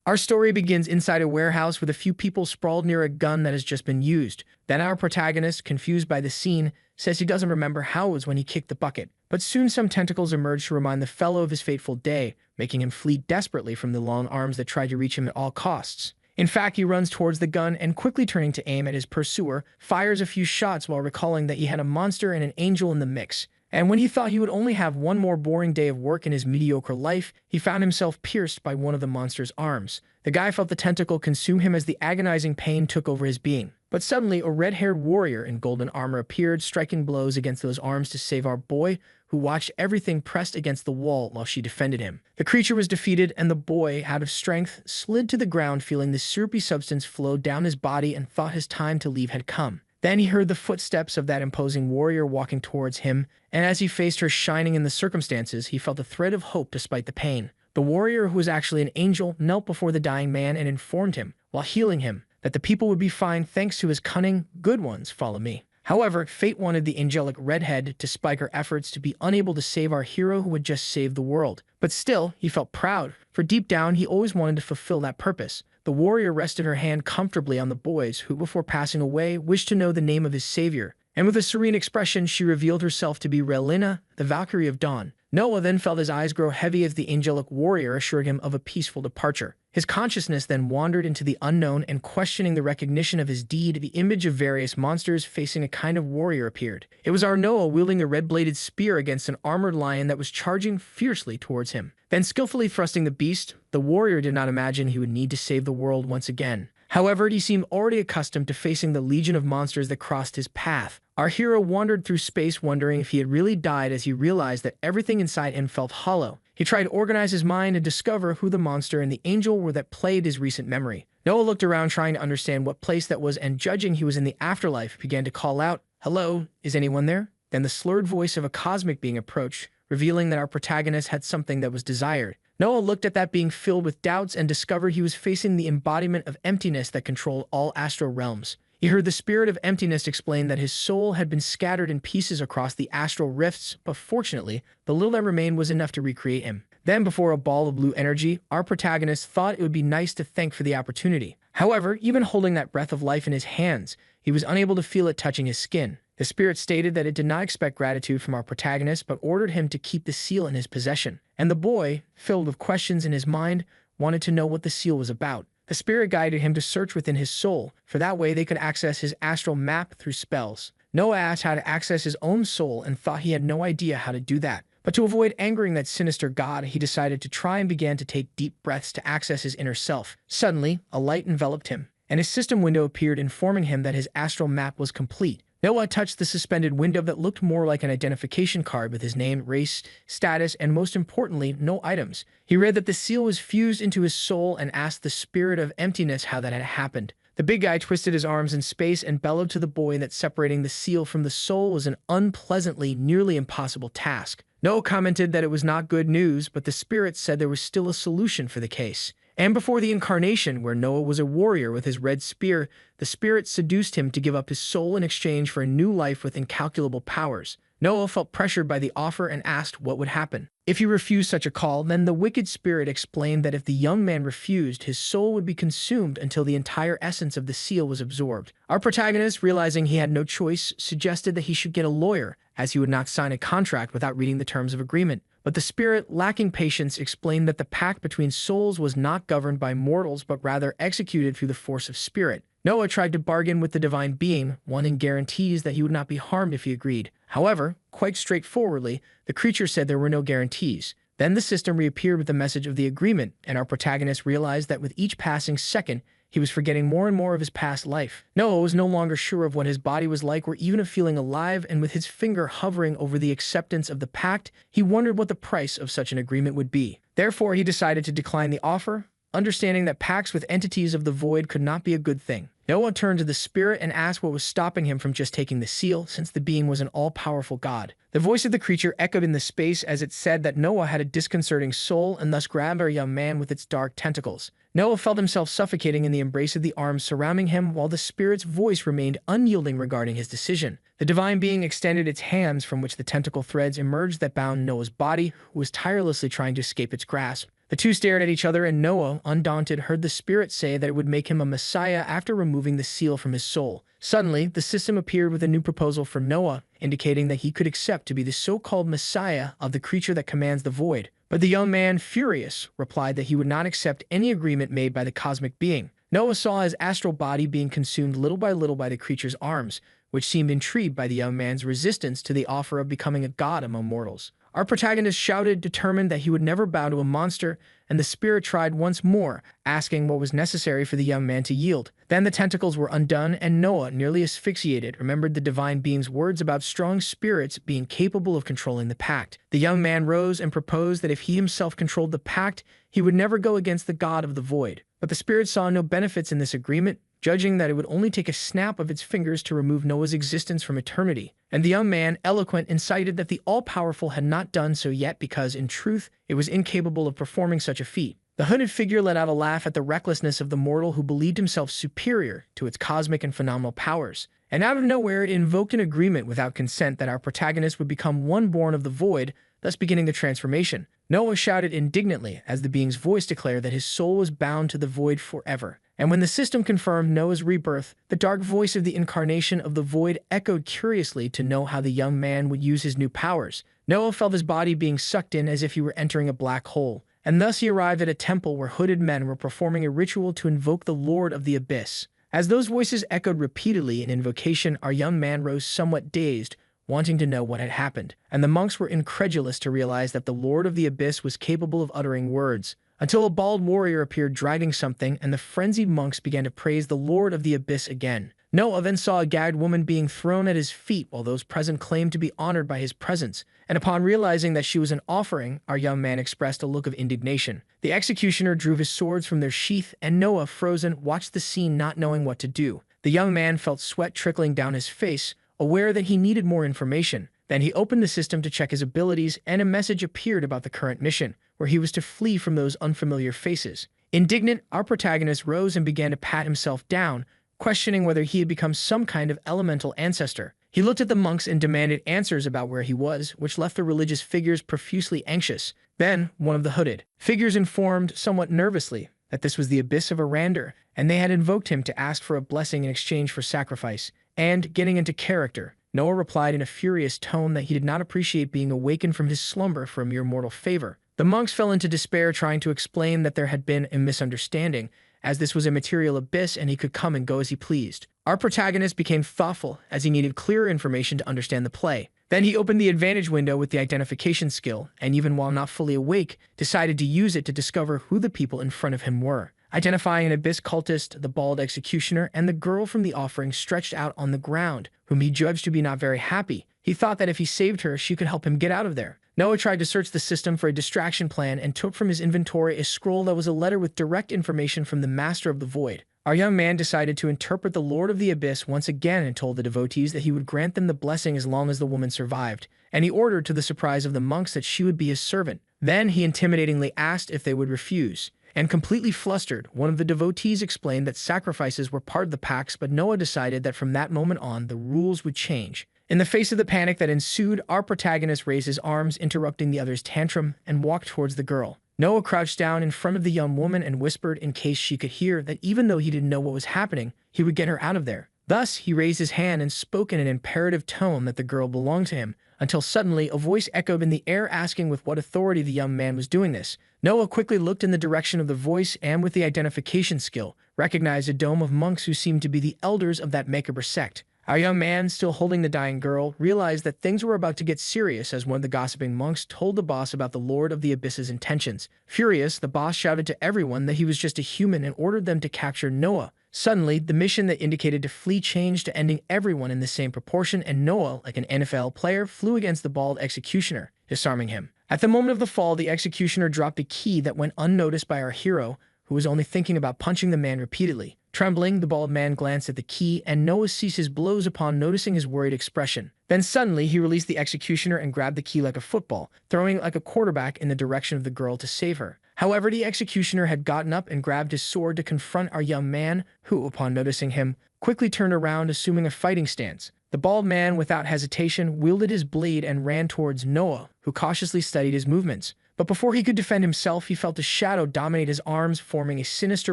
Our story begins inside a warehouse with a few people sprawled near a gun that has just been used. Then our protagonist, confused by the scene, says he doesn't remember how it was when he kicked the bucket. But soon some tentacles emerge to remind the fellow of his fateful day, making him flee desperately from the long arms that tried to reach him at all costs. In fact, he runs towards the gun and, quickly turning to aim at his pursuer, fires a few shots while recalling that he had a monster and an angel in the mix. And when he thought he would only have one more boring day of work in his mediocre life, he found himself pierced by one of the monster's arms. The guy felt the tentacle consume him as the agonizing pain took over his being. But suddenly, a red-haired warrior in golden armor appeared, striking blows against those arms to save our boy, who watched everything pressed against the wall while she defended him. The creature was defeated, and the boy, out of strength, slid to the ground, feeling the syrupy substance flow down his body, and thought his time to leave had come. Then he heard the footsteps of that imposing warrior walking towards him, and as he faced her shining in the circumstances, he felt a thread of hope despite the pain. The warrior, who was actually an angel, knelt before the dying man and informed him, while healing him, that the people would be fine thanks to his cunning. Good ones, follow me. However, fate wanted the angelic redhead to spike her efforts to be unable to save our hero who had just saved the world. But still, he felt proud, for deep down he always wanted to fulfill that purpose. The warrior rested her hand comfortably on the boy's, who before passing away wished to know the name of his savior. And with a serene expression she revealed herself to be Relina, the Valkyrie of Dawn. Noah then felt his eyes grow heavy as the angelic warrior assured him of a peaceful departure. His consciousness then wandered into the unknown, and questioning the recognition of his deed, the image of various monsters facing a kind of warrior appeared. It was our Noah wielding a red-bladed spear against an armored lion that was charging fiercely towards him. Then skillfully thrusting the beast, the warrior did not imagine he would need to save the world once again. However, he seemed already accustomed to facing the legion of monsters that crossed his path. Our hero wandered through space wondering if he had really died as he realized that everything inside him felt hollow. He tried to organize his mind and discover who the monster and the angel were that plagued his recent memory. Noah looked around trying to understand what place that was, and judging he was in the afterlife, began to call out, "Hello, is anyone there?" Then the slurred voice of a cosmic being approached, revealing that our protagonist had something that was desired. Noah looked at that being filled with doubts and discovered he was facing the embodiment of emptiness that controlled all astral realms. He heard the spirit of emptiness explain that his soul had been scattered in pieces across the astral rifts, but fortunately, the little that remained was enough to recreate him. Then, before a ball of blue energy, our protagonist thought it would be nice to thank for the opportunity. However, even holding that breath of life in his hands, he was unable to feel it touching his skin. The spirit stated that it did not expect gratitude from our protagonist, but ordered him to keep the seal in his possession. And the boy, filled with questions in his mind, wanted to know what the seal was about. The spirit guided him to search within his soul, for that way they could access his astral map through spells. Noah asked how to access his own soul and thought he had no idea how to do that. But to avoid angering that sinister god, he decided to try and began to take deep breaths to access his inner self. Suddenly, a light enveloped him, and his system window appeared, informing him that his astral map was complete. Noah touched the suspended window that looked more like an identification card with his name, race, status, and most importantly, no items. He read that the seal was fused into his soul and asked the spirit of emptiness how that had happened. The big guy twisted his arms in space and bellowed to the boy that separating the seal from the soul was an unpleasantly, nearly impossible task. Noah commented that it was not good news, but the spirit said there was still a solution for the case. And before the incarnation, where Noah was a warrior with his red spear, the spirit seduced him to give up his soul in exchange for a new life with incalculable powers. Noah felt pressured by the offer and asked what would happen. If he refused such a call, then the wicked spirit explained that if the young man refused, his soul would be consumed until the entire essence of the seal was absorbed. Our protagonist, realizing he had no choice, suggested that he should get a lawyer, as he would not sign a contract without reading the terms of agreement. But the spirit, lacking patience, explained that the pact between souls was not governed by mortals but rather executed through the force of spirit. Noah tried to bargain with the divine being, wanting guarantees that he would not be harmed if he agreed. However, quite straightforwardly, the creature said there were no guarantees. Then the system reappeared with the message of the agreement, and our protagonist realized that with each passing second, he was forgetting more and more of his past life. Noah was no longer sure of what his body was like or even of feeling alive, and with his finger hovering over the acceptance of the pact, he wondered what the price of such an agreement would be. Therefore, he decided to decline the offer, understanding that pacts with entities of the void could not be a good thing. Noah turned to the spirit and asked what was stopping him from just taking the seal, since the being was an all-powerful god. The voice of the creature echoed in the space as it said that Noah had a disconcerting soul and thus grabbed our young man with its dark tentacles. Noah felt himself suffocating in the embrace of the arms surrounding him, while the spirit's voice remained unyielding regarding his decision. The divine being extended its hands, from which the tentacle threads emerged that bound Noah's body, who was tirelessly trying to escape its grasp. The two stared at each other, and Noah, undaunted, heard the spirit say that it would make him a messiah after removing the seal from his soul. Suddenly, the system appeared with a new proposal for Noah, indicating that he could accept to be the so-called messiah of the creature that commands the void. But the young man, furious, replied that he would not accept any agreement made by the cosmic being. Noah saw his astral body being consumed little by little by the creature's arms, which seemed intrigued by the young man's resistance to the offer of becoming a god among mortals. Our protagonist shouted, determined that he would never bow to a monster, and the spirit tried once more, asking what was necessary for the young man to yield. Then the tentacles were undone, and Noah, nearly asphyxiated, remembered the divine being's words about strong spirits being capable of controlling the pact. The young man rose and proposed that if he himself controlled the pact, he would never go against the god of the void. But the spirit saw no benefits in this agreement, judging that it would only take a snap of its fingers to remove Noah's existence from eternity. And the young man, eloquent, incited that the all-powerful had not done so yet because, in truth, it was incapable of performing such a feat. The hooded figure let out a laugh at the recklessness of the mortal who believed himself superior to its cosmic and phenomenal powers. And out of nowhere, it invoked an agreement without consent that our protagonist would become one born of the void, thus beginning the transformation. Noah shouted indignantly as the being's voice declared that his soul was bound to the void forever. And when the system confirmed Noah's rebirth, the dark voice of the incarnation of the void echoed curiously to know how the young man would use his new powers. Noah felt his body being sucked in as if he were entering a black hole, and thus he arrived at a temple where hooded men were performing a ritual to invoke the Lord of the Abyss. As those voices echoed repeatedly in invocation, our young man rose somewhat dazed, wanting to know what had happened, and the monks were incredulous to realize that the Lord of the Abyss was capable of uttering words, until a bald warrior appeared dragging something, and the frenzied monks began to praise the Lord of the Abyss again. Noah then saw a gagged woman being thrown at his feet while those present claimed to be honored by his presence, and upon realizing that she was an offering, our young man expressed a look of indignation. The executioner drew his swords from their sheath, and Noah, frozen, watched the scene not knowing what to do. The young man felt sweat trickling down his face, aware that he needed more information. Then he opened the system to check his abilities, and a message appeared about the current mission, where he was to flee from those unfamiliar faces. Indignant, our protagonist rose and began to pat himself down, questioning whether he had become some kind of elemental ancestor. He looked at the monks and demanded answers about where he was, which left the religious figures profusely anxious. Then, one of the hooded figures informed, somewhat nervously, that this was the abyss of Arander, and they had invoked him to ask for a blessing in exchange for sacrifice. And, getting into character, Noah replied in a furious tone that he did not appreciate being awakened from his slumber for a mere mortal favor. The monks fell into despair, trying to explain that there had been a misunderstanding, as this was a material abyss and he could come and go as he pleased. Our protagonist became thoughtful, as he needed clearer information to understand the play. Then he opened the advantage window with the identification skill, and even while not fully awake, decided to use it to discover who the people in front of him were. Identifying an abyss cultist, the bald executioner, and the girl from the offering stretched out on the ground, whom he judged to be not very happy. He thought that if he saved her, she could help him get out of there. Noah tried to search the system for a distraction plan and took from his inventory a scroll that was a letter with direct information from the Master of the Void. Our young man decided to interpret the Lord of the Abyss once again and told the devotees that he would grant them the blessing as long as the woman survived, and he ordered, to the surprise of the monks, that she would be his servant. Then he intimidatingly asked if they would refuse. And completely flustered, one of the devotees explained that sacrifices were part of the pacts, but Noah decided that from that moment on, the rules would change. In the face of the panic that ensued, our protagonist raised his arms, interrupting the other's tantrum, and walked towards the girl. Noah crouched down in front of the young woman and whispered, in case she could hear, that even though he didn't know what was happening, he would get her out of there. Thus, he raised his hand and spoke in an imperative tone that the girl belonged to him, until suddenly a voice echoed in the air asking with what authority the young man was doing this. Noah quickly looked in the direction of the voice and, with the identification skill, recognized a dome of monks who seemed to be the elders of that macabre sect. Our young man, still holding the dying girl, realized that things were about to get serious as one of the gossiping monks told the boss about the Lord of the Abyss's intentions. Furious, the boss shouted to everyone that he was just a human and ordered them to capture Noah. Suddenly, the mission that indicated to flee changed to ending everyone in the same proportion, and Noah, like an NFL player, flew against the bald executioner, disarming him. At the moment of the fall, the executioner dropped a key that went unnoticed by our hero, who was only thinking about punching the man repeatedly. Trembling, the bald man glanced at the key, and Noah ceased his blows upon noticing his worried expression. Then suddenly, he released the executioner and grabbed the key like a football, throwing it like a quarterback in the direction of the girl to save her. However, the executioner had gotten up and grabbed his sword to confront our young man, who, upon noticing him, quickly turned around, assuming a fighting stance. The bald man, without hesitation, wielded his blade and ran towards Noah, who cautiously studied his movements. But before he could defend himself, he felt a shadow dominate his arms, forming a sinister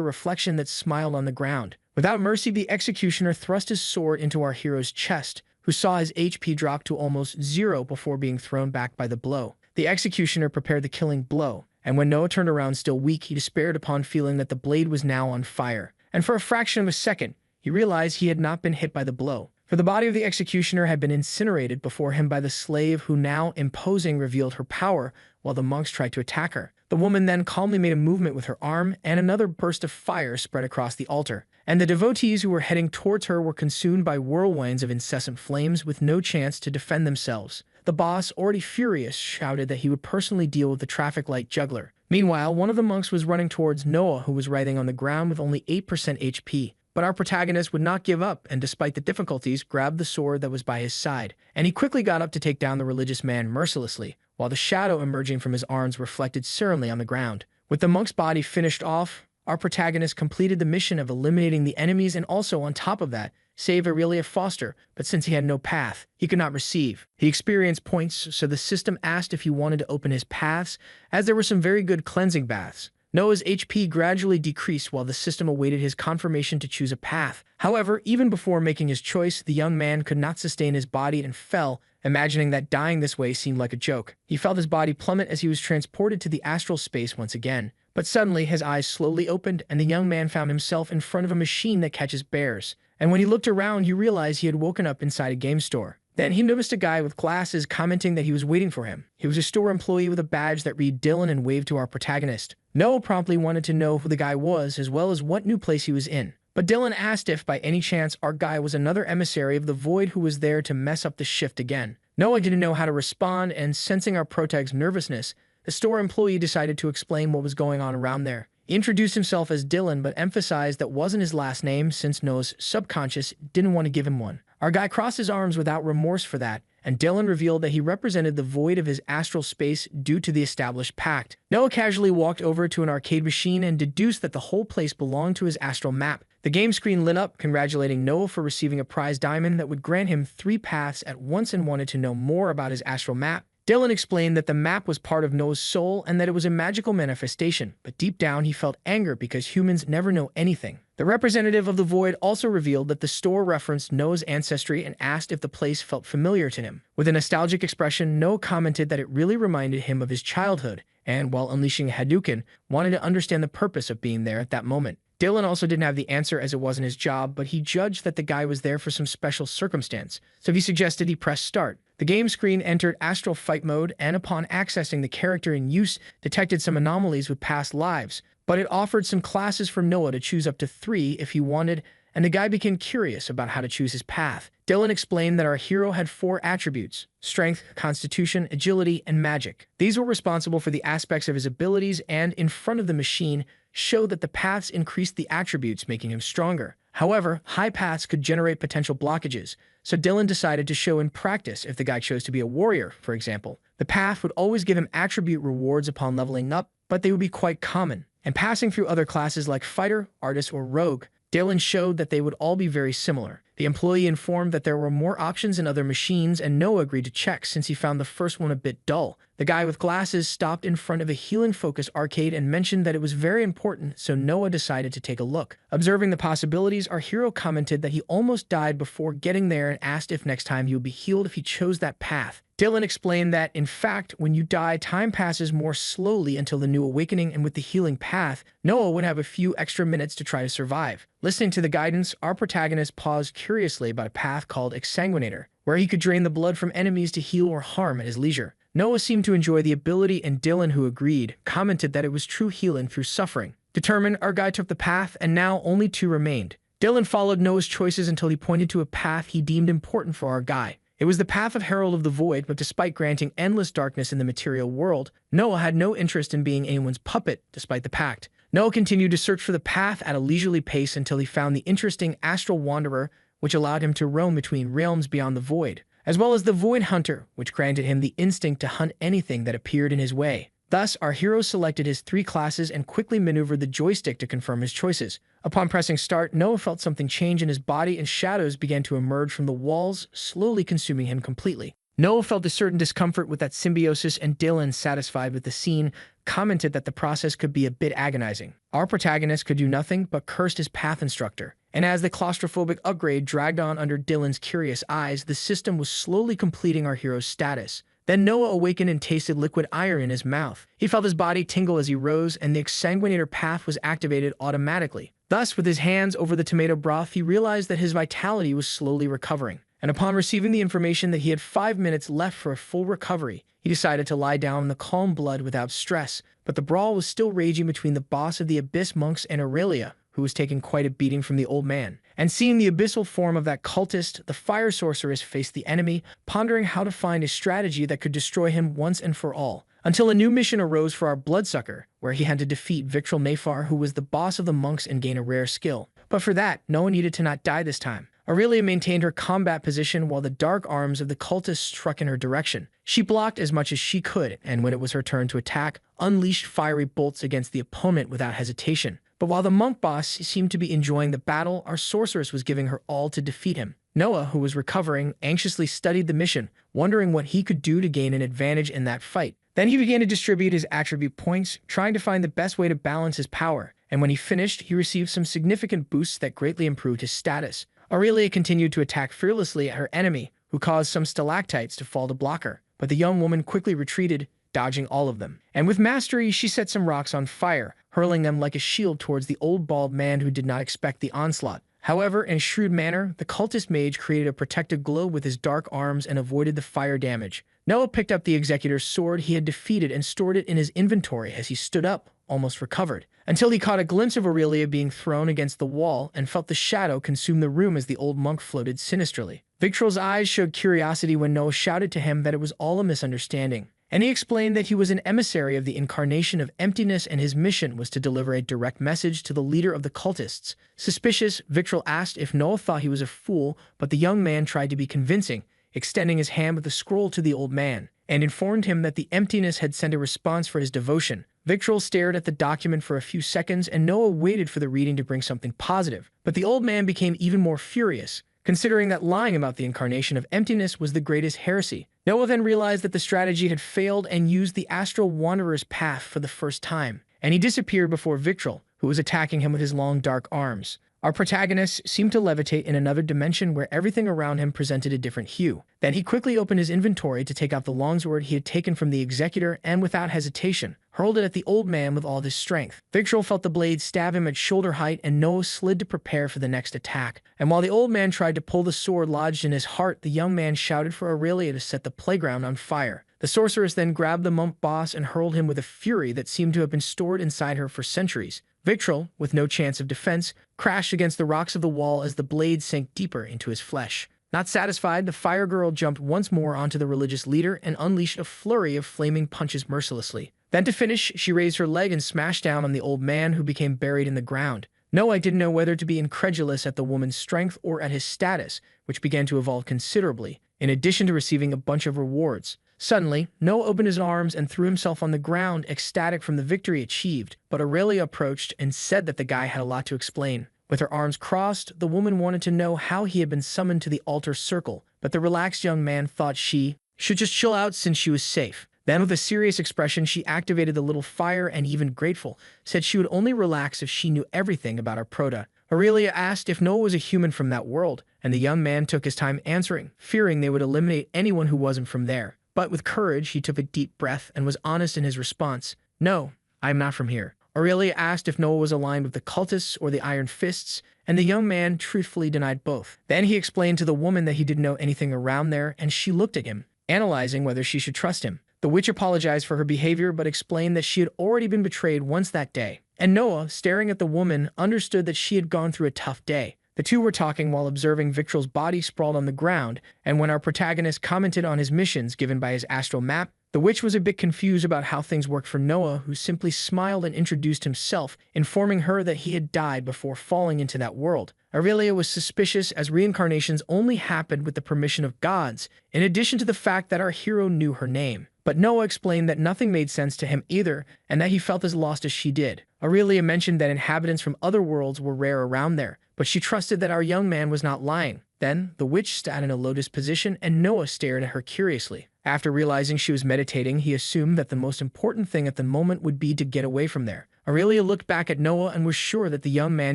reflection that smiled on the ground. Without mercy, the executioner thrust his sword into our hero's chest, who saw his HP drop to almost zero before being thrown back by the blow. The executioner prepared the killing blow, and when Noah turned around still weak, he despaired upon feeling that the blade was now on fire. And for a fraction of a second, he realized he had not been hit by the blow. For the body of the executioner had been incinerated before him by the slave who now, imposing, revealed her power while the monks tried to attack her. The woman then calmly made a movement with her arm, and another burst of fire spread across the altar. And the devotees who were heading towards her were consumed by whirlwinds of incessant flames with no chance to defend themselves. The boss, already furious, shouted that he would personally deal with the traffic light juggler. Meanwhile, one of the monks was running towards Noah, who was writhing on the ground with only 8% HP. But our protagonist would not give up, and despite the difficulties, grabbed the sword that was by his side. And he quickly got up to take down the religious man mercilessly, while the shadow emerging from his arms reflected serenely on the ground. With the monk's body finished off, our protagonist completed the mission of eliminating the enemies and also, on top of that, save Aurelia Foster, but since he had no path, he could not receive. He experienced points, so the system asked if he wanted to open his paths, as there were some very good cleansing baths. Noah's HP gradually decreased while the system awaited his confirmation to choose a path. However, even before making his choice, the young man could not sustain his body and fell, imagining that dying this way seemed like a joke. He felt his body plummet as he was transported to the astral space once again. But suddenly, his eyes slowly opened, and the young man found himself in front of a machine that catches bears. And when he looked around, he realized he had woken up inside a game store. Then he noticed a guy with glasses commenting that he was waiting for him. He was a store employee with a badge that read Dylan and waved to our protagonist. Noah promptly wanted to know who the guy was as well as what new place he was in. But Dylan asked if by any chance our guy was another emissary of the void who was there to mess up the shift again. Noah didn't know how to respond, and sensing our protag's nervousness, the store employee decided to explain what was going on around there. He introduced himself as Dylan but emphasized that wasn't his last name since Noah's subconscious didn't want to give him one. Our guy crossed his arms without remorse for that, and Dylan revealed that he represented the void of his astral space due to the established pact. Noah casually walked over to an arcade machine and deduced that the whole place belonged to his astral map. The game screen lit up, congratulating Noah for receiving a prize diamond that would grant him 3 paths at once, and wanted to know more about his astral map. Dylan explained that the map was part of Noah's soul and that it was a magical manifestation, but deep down he felt anger because humans never know anything. The representative of the Void also revealed that the store referenced Noah's ancestry and asked if the place felt familiar to him. With a nostalgic expression, Noah commented that it really reminded him of his childhood, and while unleashing a Hadouken, wanted to understand the purpose of being there at that moment. Dylan also didn't have the answer as it wasn't his job, but he judged that the guy was there for some special circumstance, so he suggested he press start. The game screen entered astral fight mode, and upon accessing the character in use, detected some anomalies with past lives, but it offered some classes for Noah to choose up to 3 if he wanted, and the guy became curious about how to choose his path. Dylan explained that our hero had 4 attributes: strength, constitution, agility, and magic. These were responsible for the aspects of his abilities, and in front of the machine, showed that the paths increased the attributes, making him stronger. However, high paths could generate potential blockages, so Dylan decided to show in practice if the guy chose to be a warrior, for example. The path would always give him attribute rewards upon leveling up, but they would be quite common. And passing through other classes like fighter, artist, or rogue, Dylan showed that they would all be very similar. The employee informed that there were more options in other machines, and Noah agreed to check since he found the first one a bit dull. The guy with glasses stopped in front of a healing-focused arcade and mentioned that it was very important, so Noah decided to take a look. Observing the possibilities, our hero commented that he almost died before getting there and asked if next time he would be healed if he chose that path. Dylan explained that, in fact, when you die, time passes more slowly until the new awakening, and with the healing path, Noah would have a few extra minutes to try to survive. Listening to the guidance, our protagonist paused curiously about a path called Exsanguinator, where he could drain the blood from enemies to heal or harm at his leisure. Noah seemed to enjoy the ability, and Dylan, who agreed, commented that it was true healing through suffering. Determined, our guy took the path, and now only 2 remained. Dylan followed Noah's choices until he pointed to a path he deemed important for our guy. It was the path of Herald of the Void, but despite granting endless darkness in the material world, Noah had no interest in being anyone's puppet, despite the pact. Noah continued to search for the path at a leisurely pace until he found the interesting Astral Wanderer, which allowed him to roam between realms beyond the Void, as well as the Void Hunter, which granted him the instinct to hunt anything that appeared in his way. Thus, our hero selected his 3 classes and quickly maneuvered the joystick to confirm his choices. Upon pressing start, Noah felt something change in his body, and shadows began to emerge from the walls, slowly consuming him completely. Noah felt a certain discomfort with that symbiosis, and Dylan, satisfied with the scene, commented that the process could be a bit agonizing. Our protagonist could do nothing but curse his path instructor. And as the claustrophobic upgrade dragged on under Dylan's curious eyes, the system was slowly completing our hero's status. Then Noah awakened and tasted liquid iron in his mouth. He felt his body tingle as he rose, and the exsanguinator path was activated automatically. Thus, with his hands over the tomato broth, he realized that his vitality was slowly recovering. And upon receiving the information that he had 5 minutes left for a full recovery, he decided to lie down in the calm blood without stress. But the brawl was still raging between the boss of the Abyss monks and Aurelia, who was taking quite a beating from the old man. And seeing the abyssal form of that cultist, the fire sorceress faced the enemy, pondering how to find a strategy that could destroy him once and for all. Until a new mission arose for our bloodsucker, where he had to defeat Victril Mayfar, who was the boss of the monks, and gain a rare skill. But for that, Noah needed to not die this time. Aurelia maintained her combat position while the dark arms of the cultist struck in her direction. She blocked as much as she could, and when it was her turn to attack, unleashed fiery bolts against the opponent without hesitation. But while the monk boss seemed to be enjoying the battle, our sorceress was giving her all to defeat him. Noah, who was recovering, anxiously studied the mission, wondering what he could do to gain an advantage in that fight. Then he began to distribute his attribute points, trying to find the best way to balance his power. And when he finished, he received some significant boosts that greatly improved his status. Aurelia continued to attack fearlessly at her enemy, who caused some stalactites to fall to block her. But the young woman quickly retreated, dodging all of them. And with mastery, she set some rocks on fire, hurling them like a shield towards the old bald man who did not expect the onslaught. However, in a shrewd manner, the cultist mage created a protective globe with his dark arms and avoided the fire damage. Noah picked up the executor's sword he had defeated and stored it in his inventory as he stood up, almost recovered, until he caught a glimpse of Aurelia being thrown against the wall and felt the shadow consume the room as the old monk floated sinisterly. Victril's eyes showed curiosity when Noah shouted to him that it was all a misunderstanding. And he explained that he was an emissary of the incarnation of emptiness and his mission was to deliver a direct message to the leader of the cultists. Suspicious, Victril asked if Noah thought he was a fool, but the young man tried to be convincing, extending his hand with the scroll to the old man, and informed him that the emptiness had sent a response for his devotion. Victril stared at the document for a few seconds, and Noah waited for the reading to bring something positive. But the old man became even more furious, considering that lying about the incarnation of emptiness was the greatest heresy. Noah then realized that the strategy had failed and used the astral wanderer's path for the first time, and he disappeared before Victril, who was attacking him with his long dark arms. Our protagonist seemed to levitate in another dimension where everything around him presented a different hue. Then he quickly opened his inventory to take out the longsword he had taken from the executor and, without hesitation, hurled it at the old man with all his strength. Victril felt the blade stab him at shoulder height, and Noah slid to prepare for the next attack. And while the old man tried to pull the sword lodged in his heart, the young man shouted for Aurelia to set the playground on fire. The sorceress then grabbed the monk boss and hurled him with a fury that seemed to have been stored inside her for centuries. Victril, with no chance of defense, crashed against the rocks of the wall as the blade sank deeper into his flesh. Not satisfied, the fire girl jumped once more onto the religious leader and unleashed a flurry of flaming punches mercilessly. Then to finish, she raised her leg and smashed down on the old man, who became buried in the ground. Noah didn't know whether to be incredulous at the woman's strength or at his status, which began to evolve considerably, in addition to receiving a bunch of rewards. Suddenly, Noah opened his arms and threw himself on the ground, ecstatic from the victory achieved, but Aurelia approached and said that the guy had a lot to explain. With her arms crossed, the woman wanted to know how he had been summoned to the altar circle, but the relaxed young man thought she should just chill out since she was safe. Then, with a serious expression, she activated the little fire and, even grateful, said she would only relax if she knew everything about our prota. Aurelia asked if Noah was a human from that world, and the young man took his time answering, fearing they would eliminate anyone who wasn't from there. But with courage, he took a deep breath and was honest in his response. "No, I am not from here." Aurelia asked if Noah was aligned with the cultists or the Iron Fists, and the young man truthfully denied both. Then he explained to the woman that he didn't know anything around there, and she looked at him, analyzing whether she should trust him. The witch apologized for her behavior, but explained that she had already been betrayed once that day. And Noah, staring at the woman, understood that she had gone through a tough day. The two were talking while observing Victril's body sprawled on the ground, and when our protagonist commented on his missions given by his astral map, the witch was a bit confused about how things worked for Noah, who simply smiled and introduced himself, informing her that he had died before falling into that world. Aurelia was suspicious, as reincarnations only happened with the permission of gods, in addition to the fact that our hero knew her name. But Noah explained that nothing made sense to him either, and that he felt as lost as she did. Aurelia mentioned that inhabitants from other worlds were rare around there, but she trusted that our young man was not lying. Then, the witch sat in a lotus position and Noah stared at her curiously. After realizing she was meditating, he assumed that the most important thing at the moment would be to get away from there. Aurelia looked back at Noah and was sure that the young man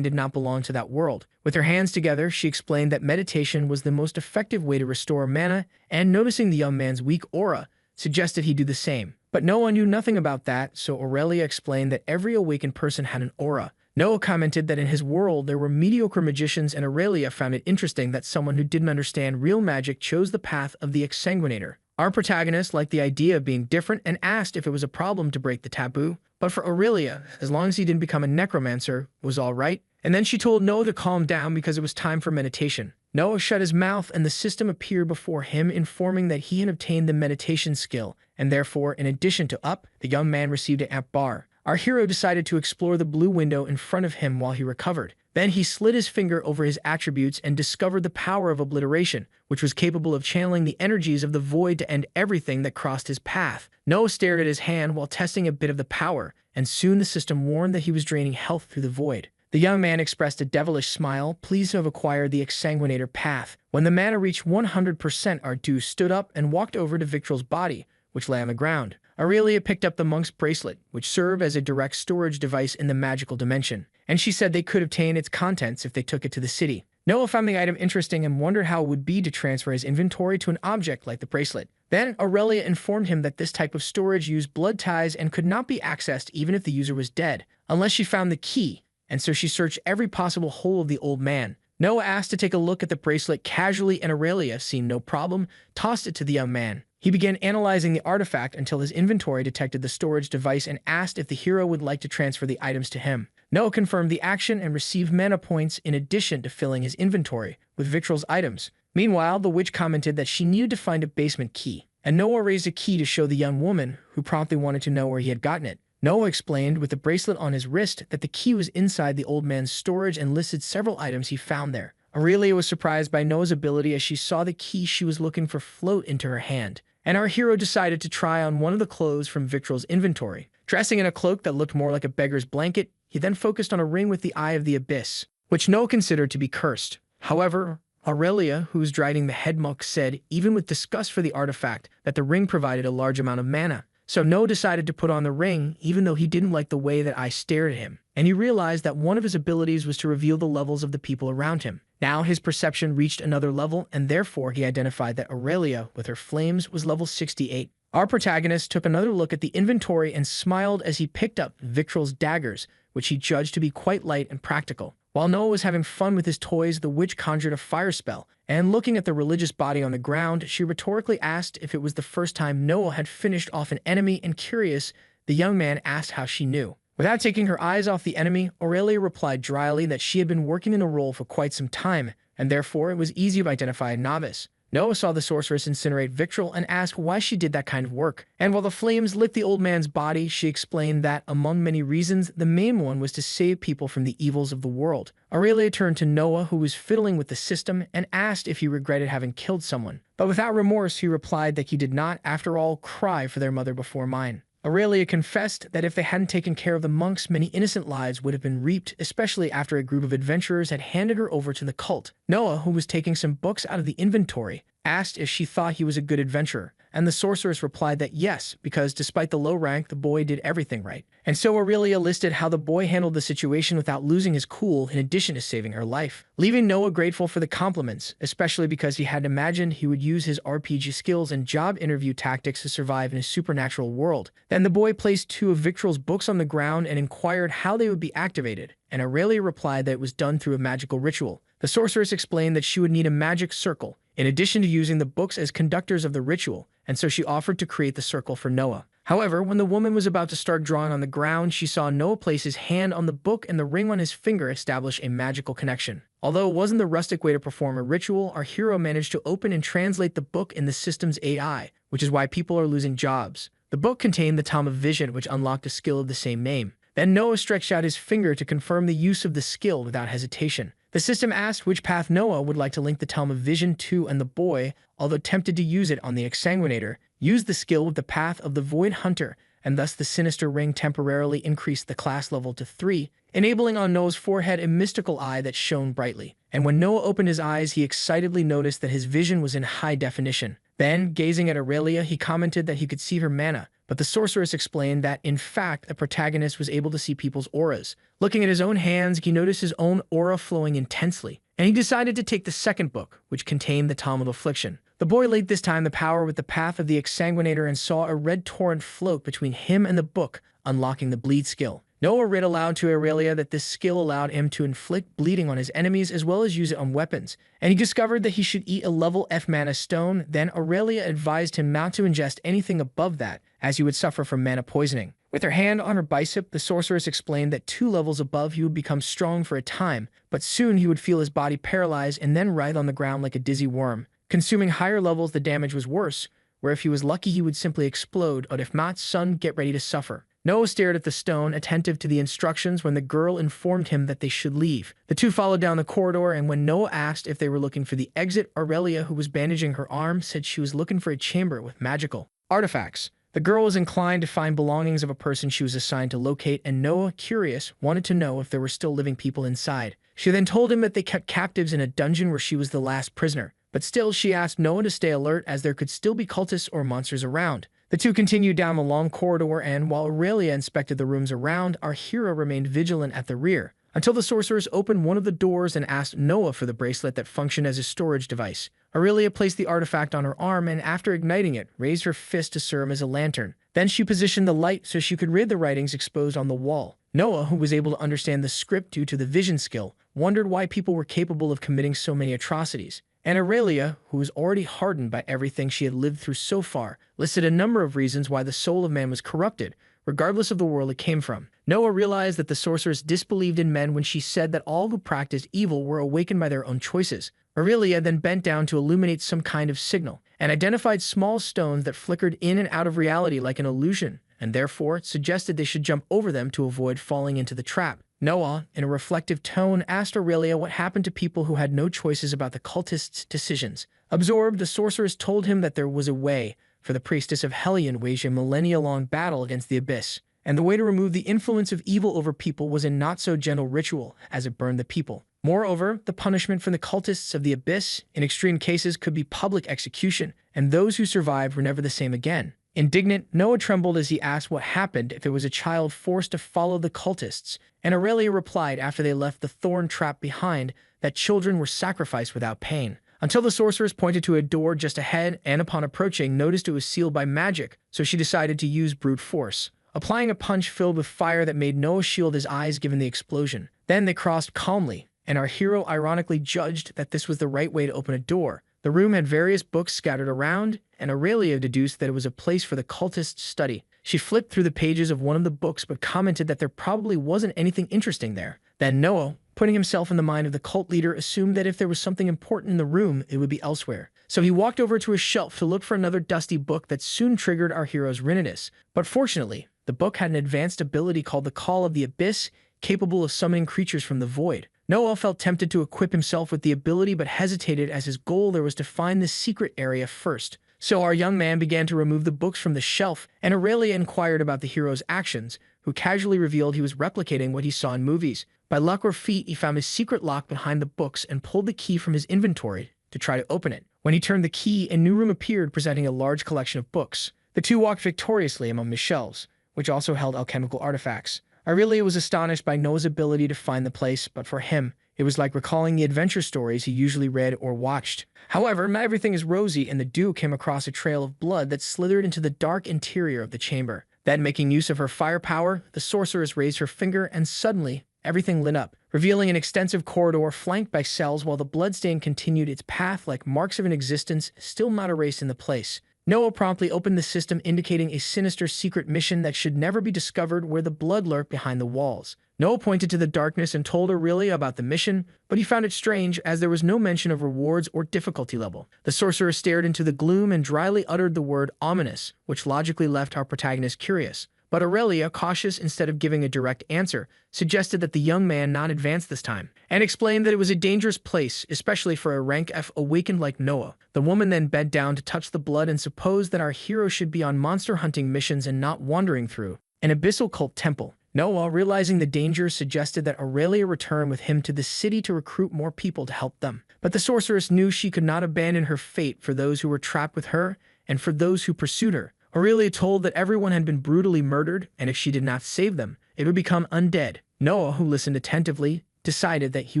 did not belong to that world. With her hands together, she explained that meditation was the most effective way to restore mana, and noticing the young man's weak aura, suggested he do the same. But Noah knew nothing about that, so Aurelia explained that every awakened person had an aura. Noah commented that in his world there were mediocre magicians, and Aurelia found it interesting that someone who didn't understand real magic chose the path of the exsanguinator. Our protagonist liked the idea of being different and asked if it was a problem to break the taboo. But for Aurelia, as long as he didn't become a necromancer, it was all right. And then she told Noah to calm down because it was time for meditation. Noah shut his mouth and the system appeared before him, informing that he had obtained the meditation skill, and therefore, in addition to up, the young man received an amp bar. Our hero decided to explore the blue window in front of him while he recovered. Then he slid his finger over his attributes and discovered the power of obliteration, which was capable of channeling the energies of the void to end everything that crossed his path. Noah stared at his hand while testing a bit of the power, and soon the system warned that he was draining health through the void. The young man expressed a devilish smile, pleased to have acquired the exsanguinator path. When the mana reached 100%, Ardu stood up and walked over to Victral's body, which lay on the ground. Aurelia picked up the monk's bracelet, which served as a direct storage device in the magical dimension, and she said they could obtain its contents if they took it to the city. Noah found the item interesting and wondered how it would be to transfer his inventory to an object like the bracelet. Then Aurelia informed him that this type of storage used blood ties and could not be accessed even if the user was dead, unless she found the key, and so she searched every possible hole of the old man. Noah asked to take a look at the bracelet casually, and Aurelia, seeing no problem, tossed it to the young man. He began analyzing the artifact until his inventory detected the storage device and asked if the hero would like to transfer the items to him. Noah confirmed the action and received mana points in addition to filling his inventory with Victral's items. Meanwhile, the witch commented that she needed to find a basement key, and Noah raised a key to show the young woman, who promptly wanted to know where he had gotten it. Noah explained with the bracelet on his wrist that the key was inside the old man's storage and listed several items he found there. Aurelia was surprised by Noah's ability as she saw the key she was looking for float into her hand. And our hero decided to try on one of the clothes from Victral's inventory. Dressing in a cloak that looked more like a beggar's blanket, he then focused on a ring with the Eye of the Abyss, which Noah considered to be cursed. However, Aurelia, who was driving the head monk, said, even with disgust for the artifact, that the ring provided a large amount of mana. So Noah decided to put on the ring, even though he didn't like the way that Eye stared at him. And he realized that one of his abilities was to reveal the levels of the people around him. Now his perception reached another level, and therefore he identified that Aurelia, with her flames, was level 68. Our protagonist took another look at the inventory and smiled as he picked up Victral's daggers, which he judged to be quite light and practical. While Noah was having fun with his toys, the witch conjured a fire spell, and looking at the religious body on the ground, she rhetorically asked if it was the first time Noah had finished off an enemy, and curious, the young man asked how she knew. Without taking her eyes off the enemy, Aurelia replied dryly that she had been working in the role for quite some time, and therefore it was easy to identify a novice. Noah saw the sorceress incinerate Victral and asked why she did that kind of work. And while the flames licked the old man's body, she explained that, among many reasons, the main one was to save people from the evils of the world. Aurelia turned to Noah, who was fiddling with the system, and asked if he regretted having killed someone. But without remorse, he replied that he did not, after all, cry for their mother before mine. Aurelia confessed that if they hadn't taken care of the monks, many innocent lives would have been reaped, especially after a group of adventurers had handed her over to the cult. Noah, who was taking some books out of the inventory, asked if she thought he was a good adventurer, and the sorceress replied that yes, because despite the low rank, the boy did everything right. And so Aurelia listed how the boy handled the situation without losing his cool, in addition to saving her life, leaving Noah grateful for the compliments, especially because he had imagined he would use his RPG skills and job interview tactics to survive in a supernatural world. Then the boy placed two of Victral's books on the ground and inquired how they would be activated, and Aurelia replied that it was done through a magical ritual. The sorceress explained that she would need a magic circle, in addition to using the books as conductors of the ritual, and so she offered to create the circle for Noah. However, when the woman was about to start drawing on the ground, she saw Noah place his hand on the book and the ring on his finger establish a magical connection. Although it wasn't the rustic way to perform a ritual, our hero managed to open and translate the book in the system's AI, which is why people are losing jobs. The book contained the Tome of Vision, which unlocked a skill of the same name. Then Noah stretched out his finger to confirm the use of the skill without hesitation. The system asked which path Noah would like to link the Tome of Vision to, and the boy, although tempted to use it on the exsanguinator, used the skill with the path of the Void Hunter, and thus the Sinister Ring temporarily increased the class level to 3, enabling on Noah's forehead a mystical eye that shone brightly. And when Noah opened his eyes, he excitedly noticed that his vision was in high definition. Then, gazing at Aurelia, he commented that he could see her mana, but the sorceress explained that, in fact, the protagonist was able to see people's auras. Looking at his own hands, he noticed his own aura flowing intensely, and he decided to take the second book, which contained the Talmud Affliction. The boy linked this time the power with the path of the exsanguinator and saw a red torrent float between him and the book, unlocking the bleed skill. Noah read aloud to Aurelia that this skill allowed him to inflict bleeding on his enemies as well as use it on weapons, and he discovered that he should eat a level F mana stone. Then Aurelia advised him not to ingest anything above that, as he would suffer from mana poisoning. With her hand on her bicep, the sorceress explained that 2 levels above he would become strong for a time, but soon he would feel his body paralyzed and then writhe on the ground like a dizzy worm. Consuming higher levels, the damage was worse, where if he was lucky he would simply explode, but if not, son, get ready to suffer. Noah stared at the stone, attentive to the instructions when the girl informed him that they should leave. The two followed down the corridor, and when Noah asked if they were looking for the exit, Aurelia, who was bandaging her arm, said she was looking for a chamber with magical artifacts. The girl was inclined to find belongings of a person she was assigned to locate, and Noah, curious, wanted to know if there were still living people inside. She then told him that they kept captives in a dungeon where she was the last prisoner. But still, she asked Noah to stay alert as there could still be cultists or monsters around. The two continued down the long corridor, and while Aurelia inspected the rooms around, our hero remained vigilant at the rear, until the sorceress opened one of the doors and asked Noah for the bracelet that functioned as a storage device. Aurelia placed the artifact on her arm and, after igniting it, raised her fist to serve as a lantern. Then she positioned the light so she could read the writings exposed on the wall. Noah, who was able to understand the script due to the vision skill, wondered why people were capable of committing so many atrocities. And Aurelia, who was already hardened by everything she had lived through so far, listed a number of reasons why the soul of man was corrupted, regardless of the world it came from. Noah realized that the sorceress disbelieved in men when she said that all who practiced evil were awakened by their own choices. Aurelia then bent down to illuminate some kind of signal, and identified small stones that flickered in and out of reality like an illusion, and therefore suggested they should jump over them to avoid falling into the trap. Noah, in a reflective tone, asked Aurelia what happened to people who had no choices about the cultists' decisions. Absorbed, the sorceress told him that there was a way for the priestess of Hellion waged a millennia-long battle against the abyss, and the way to remove the influence of evil over people was a not-so-gentle ritual, as it burned the people. Moreover, the punishment for the cultists of the abyss, in extreme cases, could be public execution, and those who survived were never the same again. Indignant, Noah trembled as he asked what happened if it was a child forced to follow the cultists, and Aurelia replied after they left the thorn trap behind that children were sacrificed without pain. Until the sorceress pointed to a door just ahead and, upon approaching, noticed it was sealed by magic, so she decided to use brute force, applying a punch filled with fire that made Noah shield his eyes given the explosion. Then they crossed calmly, and our hero ironically judged that this was the right way to open a door. The room had various books scattered around, and Aurelia deduced that it was a place for the cultists' study. She flipped through the pages of one of the books but commented that there probably wasn't anything interesting there. Then Noah, putting himself in the mind of the cult leader, assumed that if there was something important in the room, it would be elsewhere. So he walked over to a shelf to look for another dusty book that soon triggered our hero's Rinitus. But fortunately, the book had an advanced ability called the Call of the Abyss, capable of summoning creatures from the void. Noah felt tempted to equip himself with the ability but hesitated as his goal there was to find this secret area first. So our young man began to remove the books from the shelf, and Aurelia inquired about the hero's actions, who casually revealed he was replicating what he saw in movies. By luck or feat, he found his secret lock behind the books and pulled the key from his inventory to try to open it. When he turned the key, a new room appeared presenting a large collection of books. The two walked victoriously among the shelves, which also held alchemical artifacts. Aurelia was astonished by Noah's ability to find the place, but for him, it was like recalling the adventure stories he usually read or watched. However, not everything is rosy, and the duo came across a trail of blood that slithered into the dark interior of the chamber. Then, making use of her firepower, the sorceress raised her finger, and suddenly, everything lit up, revealing an extensive corridor flanked by cells while the bloodstain continued its path like marks of an existence still not erased in the place. Noah promptly opened the system, indicating a sinister secret mission that should never be discovered where the blood lurked behind the walls. Noah pointed to the darkness and told Aurelia about the mission, but he found it strange as there was no mention of rewards or difficulty level. The sorcerer stared into the gloom and dryly uttered the word ominous, which logically left our protagonist curious. But Aurelia, cautious instead of giving a direct answer, suggested that the young man not advance this time, and explained that it was a dangerous place, especially for a rank F awakened like Noah. The woman then bent down to touch the blood and supposed that our hero should be on monster hunting missions and not wandering through an abyssal cult temple. Noah, realizing the danger, suggested that Aurelia return with him to the city to recruit more people to help them. But the sorceress knew she could not abandon her fate for those who were trapped with her and for those who pursued her. Aurelia told that everyone had been brutally murdered, and if she did not save them, it would become undead. Noah, who listened attentively, decided that he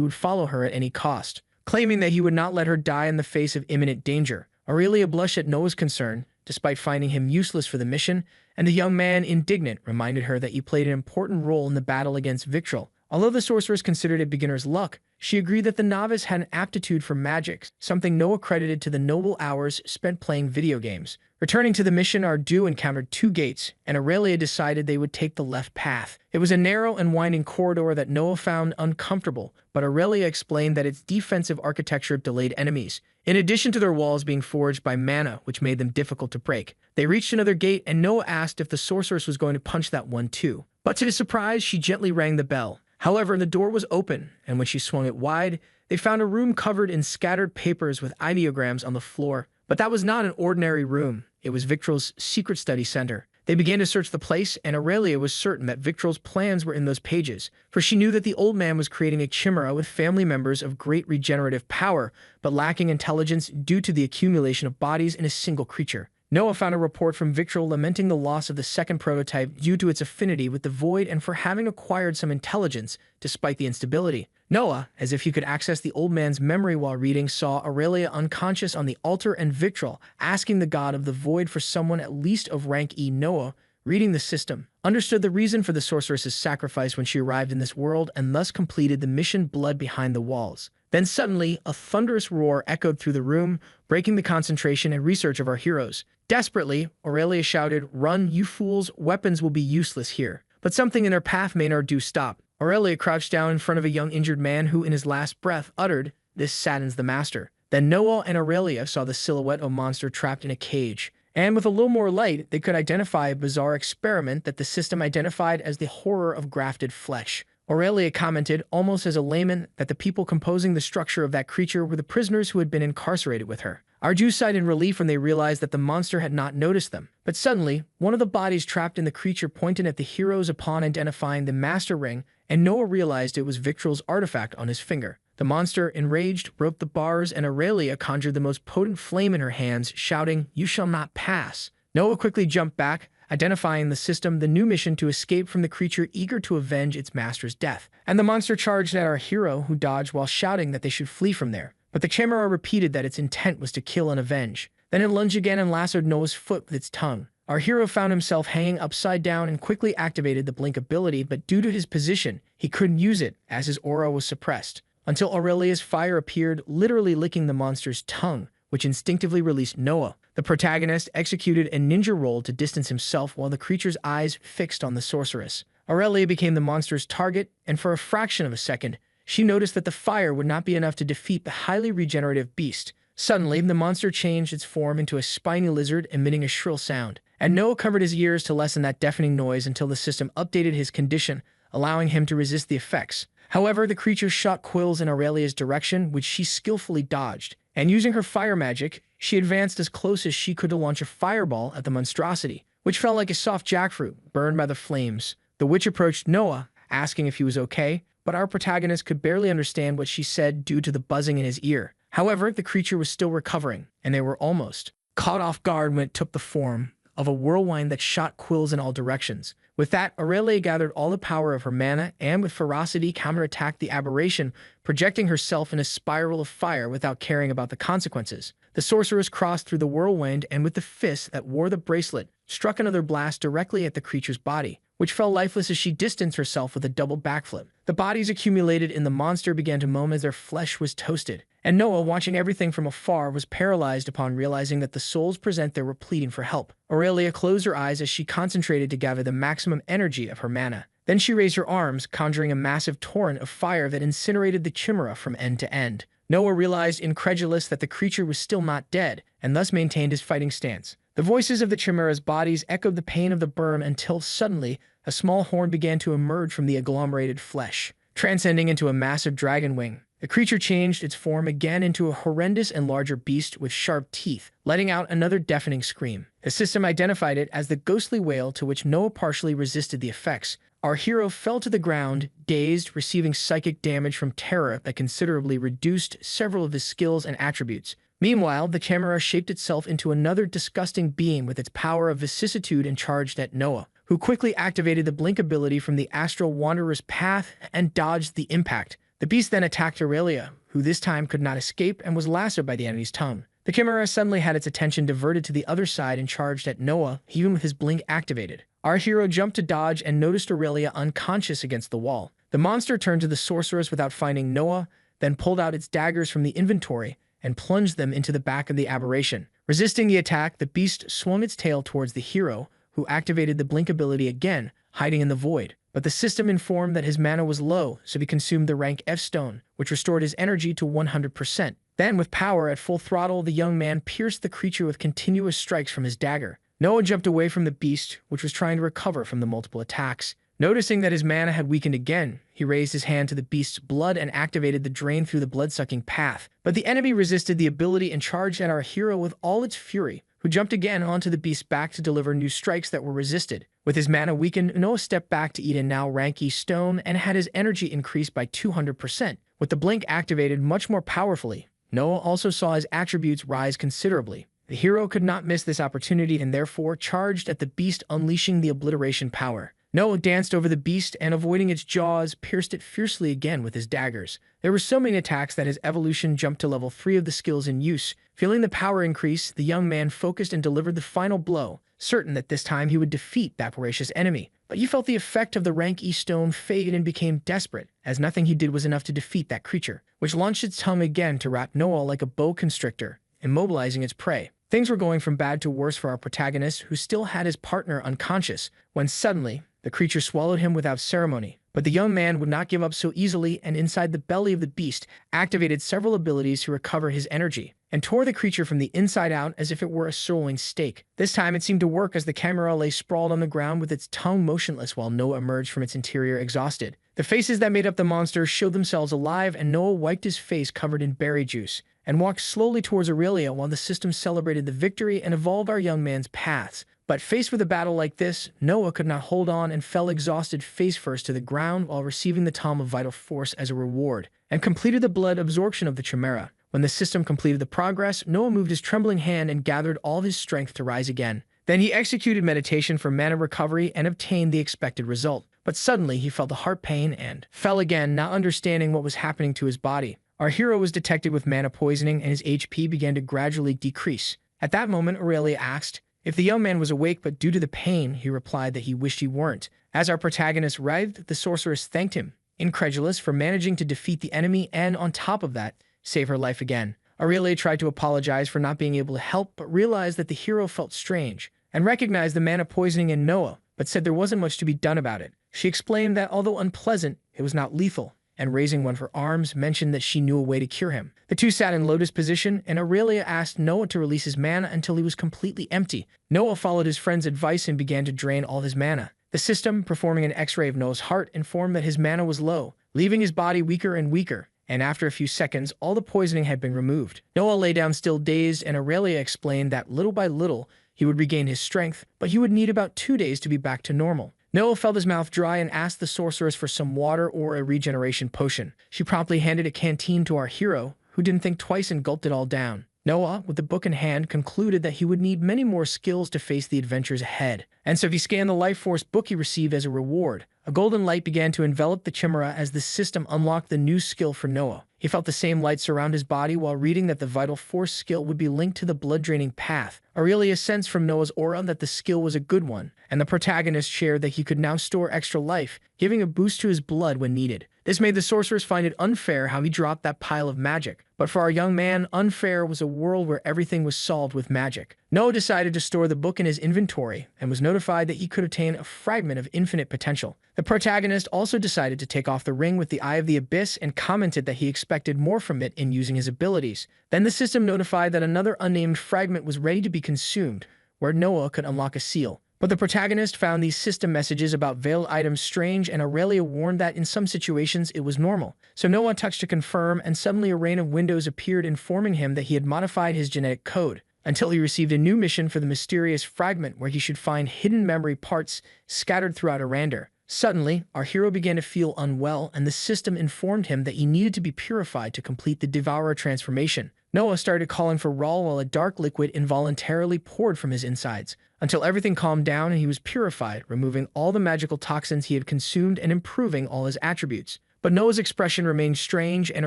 would follow her at any cost, claiming that he would not let her die in the face of imminent danger. Aurelia blushed at Noah's concern, despite finding him useless for the mission, and the young man, indignant, reminded her that he played an important role in the battle against Victrol. Although the sorceress considered it beginner's luck, she agreed that the novice had an aptitude for magic, something Noah credited to the noble hours spent playing video games. Returning to the mission, Ardu encountered two gates, and Aurelia decided they would take the left path. It was a narrow and winding corridor that Noah found uncomfortable, but Aurelia explained that its defensive architecture delayed enemies, in addition to their walls being forged by mana, which made them difficult to break. They reached another gate, and Noah asked if the sorceress was going to punch that one too. But to his surprise, she gently rang the bell. However, the door was open, and when she swung it wide, they found a room covered in scattered papers with ideograms on the floor. But that was not an ordinary room. It was Victrol's secret study center. They began to search the place, and Aurelia was certain that Victrol's plans were in those pages, for she knew that the old man was creating a chimera with family members of great regenerative power, but lacking intelligence due to the accumulation of bodies in a single creature. Noah found a report from Victrol lamenting the loss of the second prototype due to its affinity with the void and for having acquired some intelligence despite the instability. Noah, as if he could access the old man's memory while reading, saw Aurelia unconscious on the altar and Victrol asking the god of the void for someone at least of rank E. Noah, reading the system, understood the reason for the sorceress's sacrifice when she arrived in this world and thus completed the mission Blood Behind the Walls. Then suddenly, a thunderous roar echoed through the room, breaking the concentration and research of our heroes. Desperately, Aurelia shouted, "Run, you fools! Weapons will be useless here." But something in her path made Ardu stop. Aurelia crouched down in front of a young injured man who, in his last breath, uttered, "This saddens the master." Then Noah and Aurelia saw the silhouette of a monster trapped in a cage. And with a little more light, they could identify a bizarre experiment that the system identified as the horror of grafted flesh. Aurelia commented, almost as a layman, that the people composing the structure of that creature were the prisoners who had been incarcerated with her. Ardu sighed in relief when they realized that the monster had not noticed them. But suddenly, one of the bodies trapped in the creature pointed at the heroes upon identifying the Master Ring, and Noah realized it was Victrol's artifact on his finger. The monster, enraged, broke the bars, and Aurelia conjured the most potent flame in her hands, shouting, "You shall not pass." Noah quickly jumped back, identifying the system, the new mission to escape from the creature eager to avenge its master's death. And the monster charged at our hero, who dodged while shouting that they should flee from there. But the chimera repeated that its intent was to kill and avenge. Then it lunged again and lassoed Noah's foot with its tongue. Our hero found himself hanging upside down and quickly activated the blink ability, but due to his position, he couldn't use it as his aura was suppressed. Until Aurelia's fire appeared, literally licking the monster's tongue, which instinctively released Noah. The protagonist executed a ninja roll to distance himself while the creature's eyes fixed on the sorceress. Aurelia became the monster's target, and for a fraction of a second, she noticed that the fire would not be enough to defeat the highly regenerative beast. Suddenly, the monster changed its form into a spiny lizard, emitting a shrill sound. And Noah covered his ears to lessen that deafening noise until the system updated his condition, allowing him to resist the effects. However, the creature shot quills in Aurelia's direction, which she skillfully dodged. And using her fire magic, she advanced as close as she could to launch a fireball at the monstrosity, which felt like a soft jackfruit, burned by the flames. The witch approached Noah, asking if he was okay, but our protagonist could barely understand what she said due to the buzzing in his ear. However, the creature was still recovering, and they were almost caught off guard when it took the form of a whirlwind that shot quills in all directions. With that, Aurelia gathered all the power of her mana and with ferocity counterattacked the aberration, projecting herself in a spiral of fire without caring about the consequences. The sorceress crossed through the whirlwind and with the fist that wore the bracelet, struck another blast directly at the creature's body, which fell lifeless as she distanced herself with a double backflip. The bodies accumulated in the monster began to moan as their flesh was toasted, and Noah, watching everything from afar, was paralyzed upon realizing that the souls present there were pleading for help. Aurelia closed her eyes as she concentrated to gather the maximum energy of her mana. Then she raised her arms, conjuring a massive torrent of fire that incinerated the chimera from end to end. Noah realized, incredulous, that the creature was still not dead, and thus maintained his fighting stance. The voices of the chimera's bodies echoed the pain of the burn until suddenly a small horn began to emerge from the agglomerated flesh, transcending into a massive dragon wing. The creature changed its form again into a horrendous and larger beast with sharp teeth, letting out another deafening scream. The system identified it as the ghostly whale, to which Noah partially resisted the effects, Our hero fell to the ground, dazed, receiving psychic damage from terror that considerably reduced several of his skills and attributes. Meanwhile, the Chimera shaped itself into another disgusting being with its power of vicissitude and charged at Noah, who quickly activated the blink ability from the Astral Wanderer's path and dodged the impact. The beast then attacked Aurelia, who this time could not escape and was lassoed by the enemy's tongue. The Chimera suddenly had its attention diverted to the other side and charged at Noah, even with his blink activated. Our hero jumped to dodge and noticed Aurelia unconscious against the wall. The monster turned to the sorceress without finding Noah, then pulled out its daggers from the inventory and plunged them into the back of the aberration. Resisting the attack, the beast swung its tail towards the hero, who activated the blink ability again, hiding in the void. But the system informed that his mana was low, so he consumed the rank F stone, which restored his energy to 100%. Then, with power at full throttle, the young man pierced the creature with continuous strikes from his dagger. Noah jumped away from the beast, which was trying to recover from the multiple attacks. Noticing that his mana had weakened again, he raised his hand to the beast's blood and activated the drain through the blood-sucking path. But the enemy resisted the ability and charged at our hero with all its fury, who jumped again onto the beast's back to deliver new strikes that were resisted. With his mana weakened, Noah stepped back to eat a now rank E stone and had his energy increased by 200%. With the blink activated much more powerfully, Noah also saw his attributes rise considerably. The hero could not miss this opportunity and therefore charged at the beast, unleashing the obliteration power. Noah danced over the beast and, avoiding its jaws, pierced it fiercely again with his daggers. There were so many attacks that his evolution jumped to level 3 of the skills in use. Feeling the power increase, the young man focused and delivered the final blow, certain that this time he would defeat that voracious enemy. But he felt the effect of the rank E stone fade and became desperate, as nothing he did was enough to defeat that creature, which launched its tongue again to wrap Noah like a boa constrictor, immobilizing its prey. Things were going from bad to worse for our protagonist, who still had his partner unconscious, when suddenly, the creature swallowed him without ceremony. But the young man would not give up so easily, and inside the belly of the beast, activated several abilities to recover his energy, and tore the creature from the inside out as if it were a sirloin steak. This time it seemed to work, as the Chimera lay sprawled on the ground with its tongue motionless while Noah emerged from its interior exhausted. The faces that made up the monster showed themselves alive, and Noah wiped his face covered in berry juice, and walked slowly towards Aurelia while the system celebrated the victory and evolved our young man's paths. But faced with a battle like this, Noah could not hold on and fell exhausted face first to the ground while receiving the Tome of Vital Force as a reward, and completed the blood absorption of the Chimera. When the system completed the progress, Noah moved his trembling hand and gathered all of his strength to rise again. Then he executed meditation for mana recovery and obtained the expected result. But suddenly he felt a heart pain and fell again, not understanding what was happening to his body. Our hero was detected with mana poisoning and his HP began to gradually decrease. At that moment, Aurelia asked if the young man was awake, but due to the pain, he replied that he wished he weren't. As our protagonist writhed, the sorceress thanked him, incredulous, for managing to defeat the enemy and, on top of that, save her life again. Aurelia tried to apologize for not being able to help, but realized that the hero felt strange, and recognized the mana poisoning in Noah, but said there wasn't much to be done about it. She explained that although unpleasant, it was not lethal, and raising one of her arms, mentioned that she knew a way to cure him. The two sat in lotus position, and Aurelia asked Noah to release his mana until he was completely empty. Noah followed his friend's advice and began to drain all his mana. The system, performing an x-ray of Noah's heart, informed that his mana was low, leaving his body weaker and weaker, and after a few seconds, all the poisoning had been removed. Noah lay down still dazed, and Aurelia explained that little by little, he would regain his strength, but he would need about 2 days to be back to normal. Noah felt his mouth dry and asked the sorceress for some water or a regeneration potion. She promptly handed a canteen to our hero, who didn't think twice and gulped it all down. Noah, with the book in hand, concluded that he would need many more skills to face the adventures ahead. And so he scanned the Life Force book he received as a reward. A golden light began to envelop the Chimera as the system unlocked the new skill for Noah. He felt the same light surround his body while reading that the Vital Force skill would be linked to the blood-draining path. Aurelia sensed from Noah's aura that the skill was a good one, and the protagonist shared that he could now store extra life, giving a boost to his blood when needed. This made the sorceress find it unfair how he dropped that pile of magic. But for our young man, unfair was a world where everything was solved with magic. Noah decided to store the book in his inventory and was notified that he could obtain a fragment of infinite potential. The protagonist also decided to take off the ring with the Eye of the Abyss and commented that he expected more from it in using his abilities. Then the system notified that another unnamed fragment was ready to be consumed, where Noah could unlock a seal. But the protagonist found these system messages about veiled items strange, and Aurelia warned that in some situations it was normal. So Noah touched to confirm, and suddenly a rain of windows appeared informing him that he had modified his genetic code, until he received a new mission for the mysterious fragment where he should find hidden memory parts scattered throughout Arander. Suddenly, our hero began to feel unwell, and the system informed him that he needed to be purified to complete the Devourer transformation. Noah started calling for Ra while a dark liquid involuntarily poured from his insides, until everything calmed down and he was purified, removing all the magical toxins he had consumed and improving all his attributes. But Noah's expression remained strange, and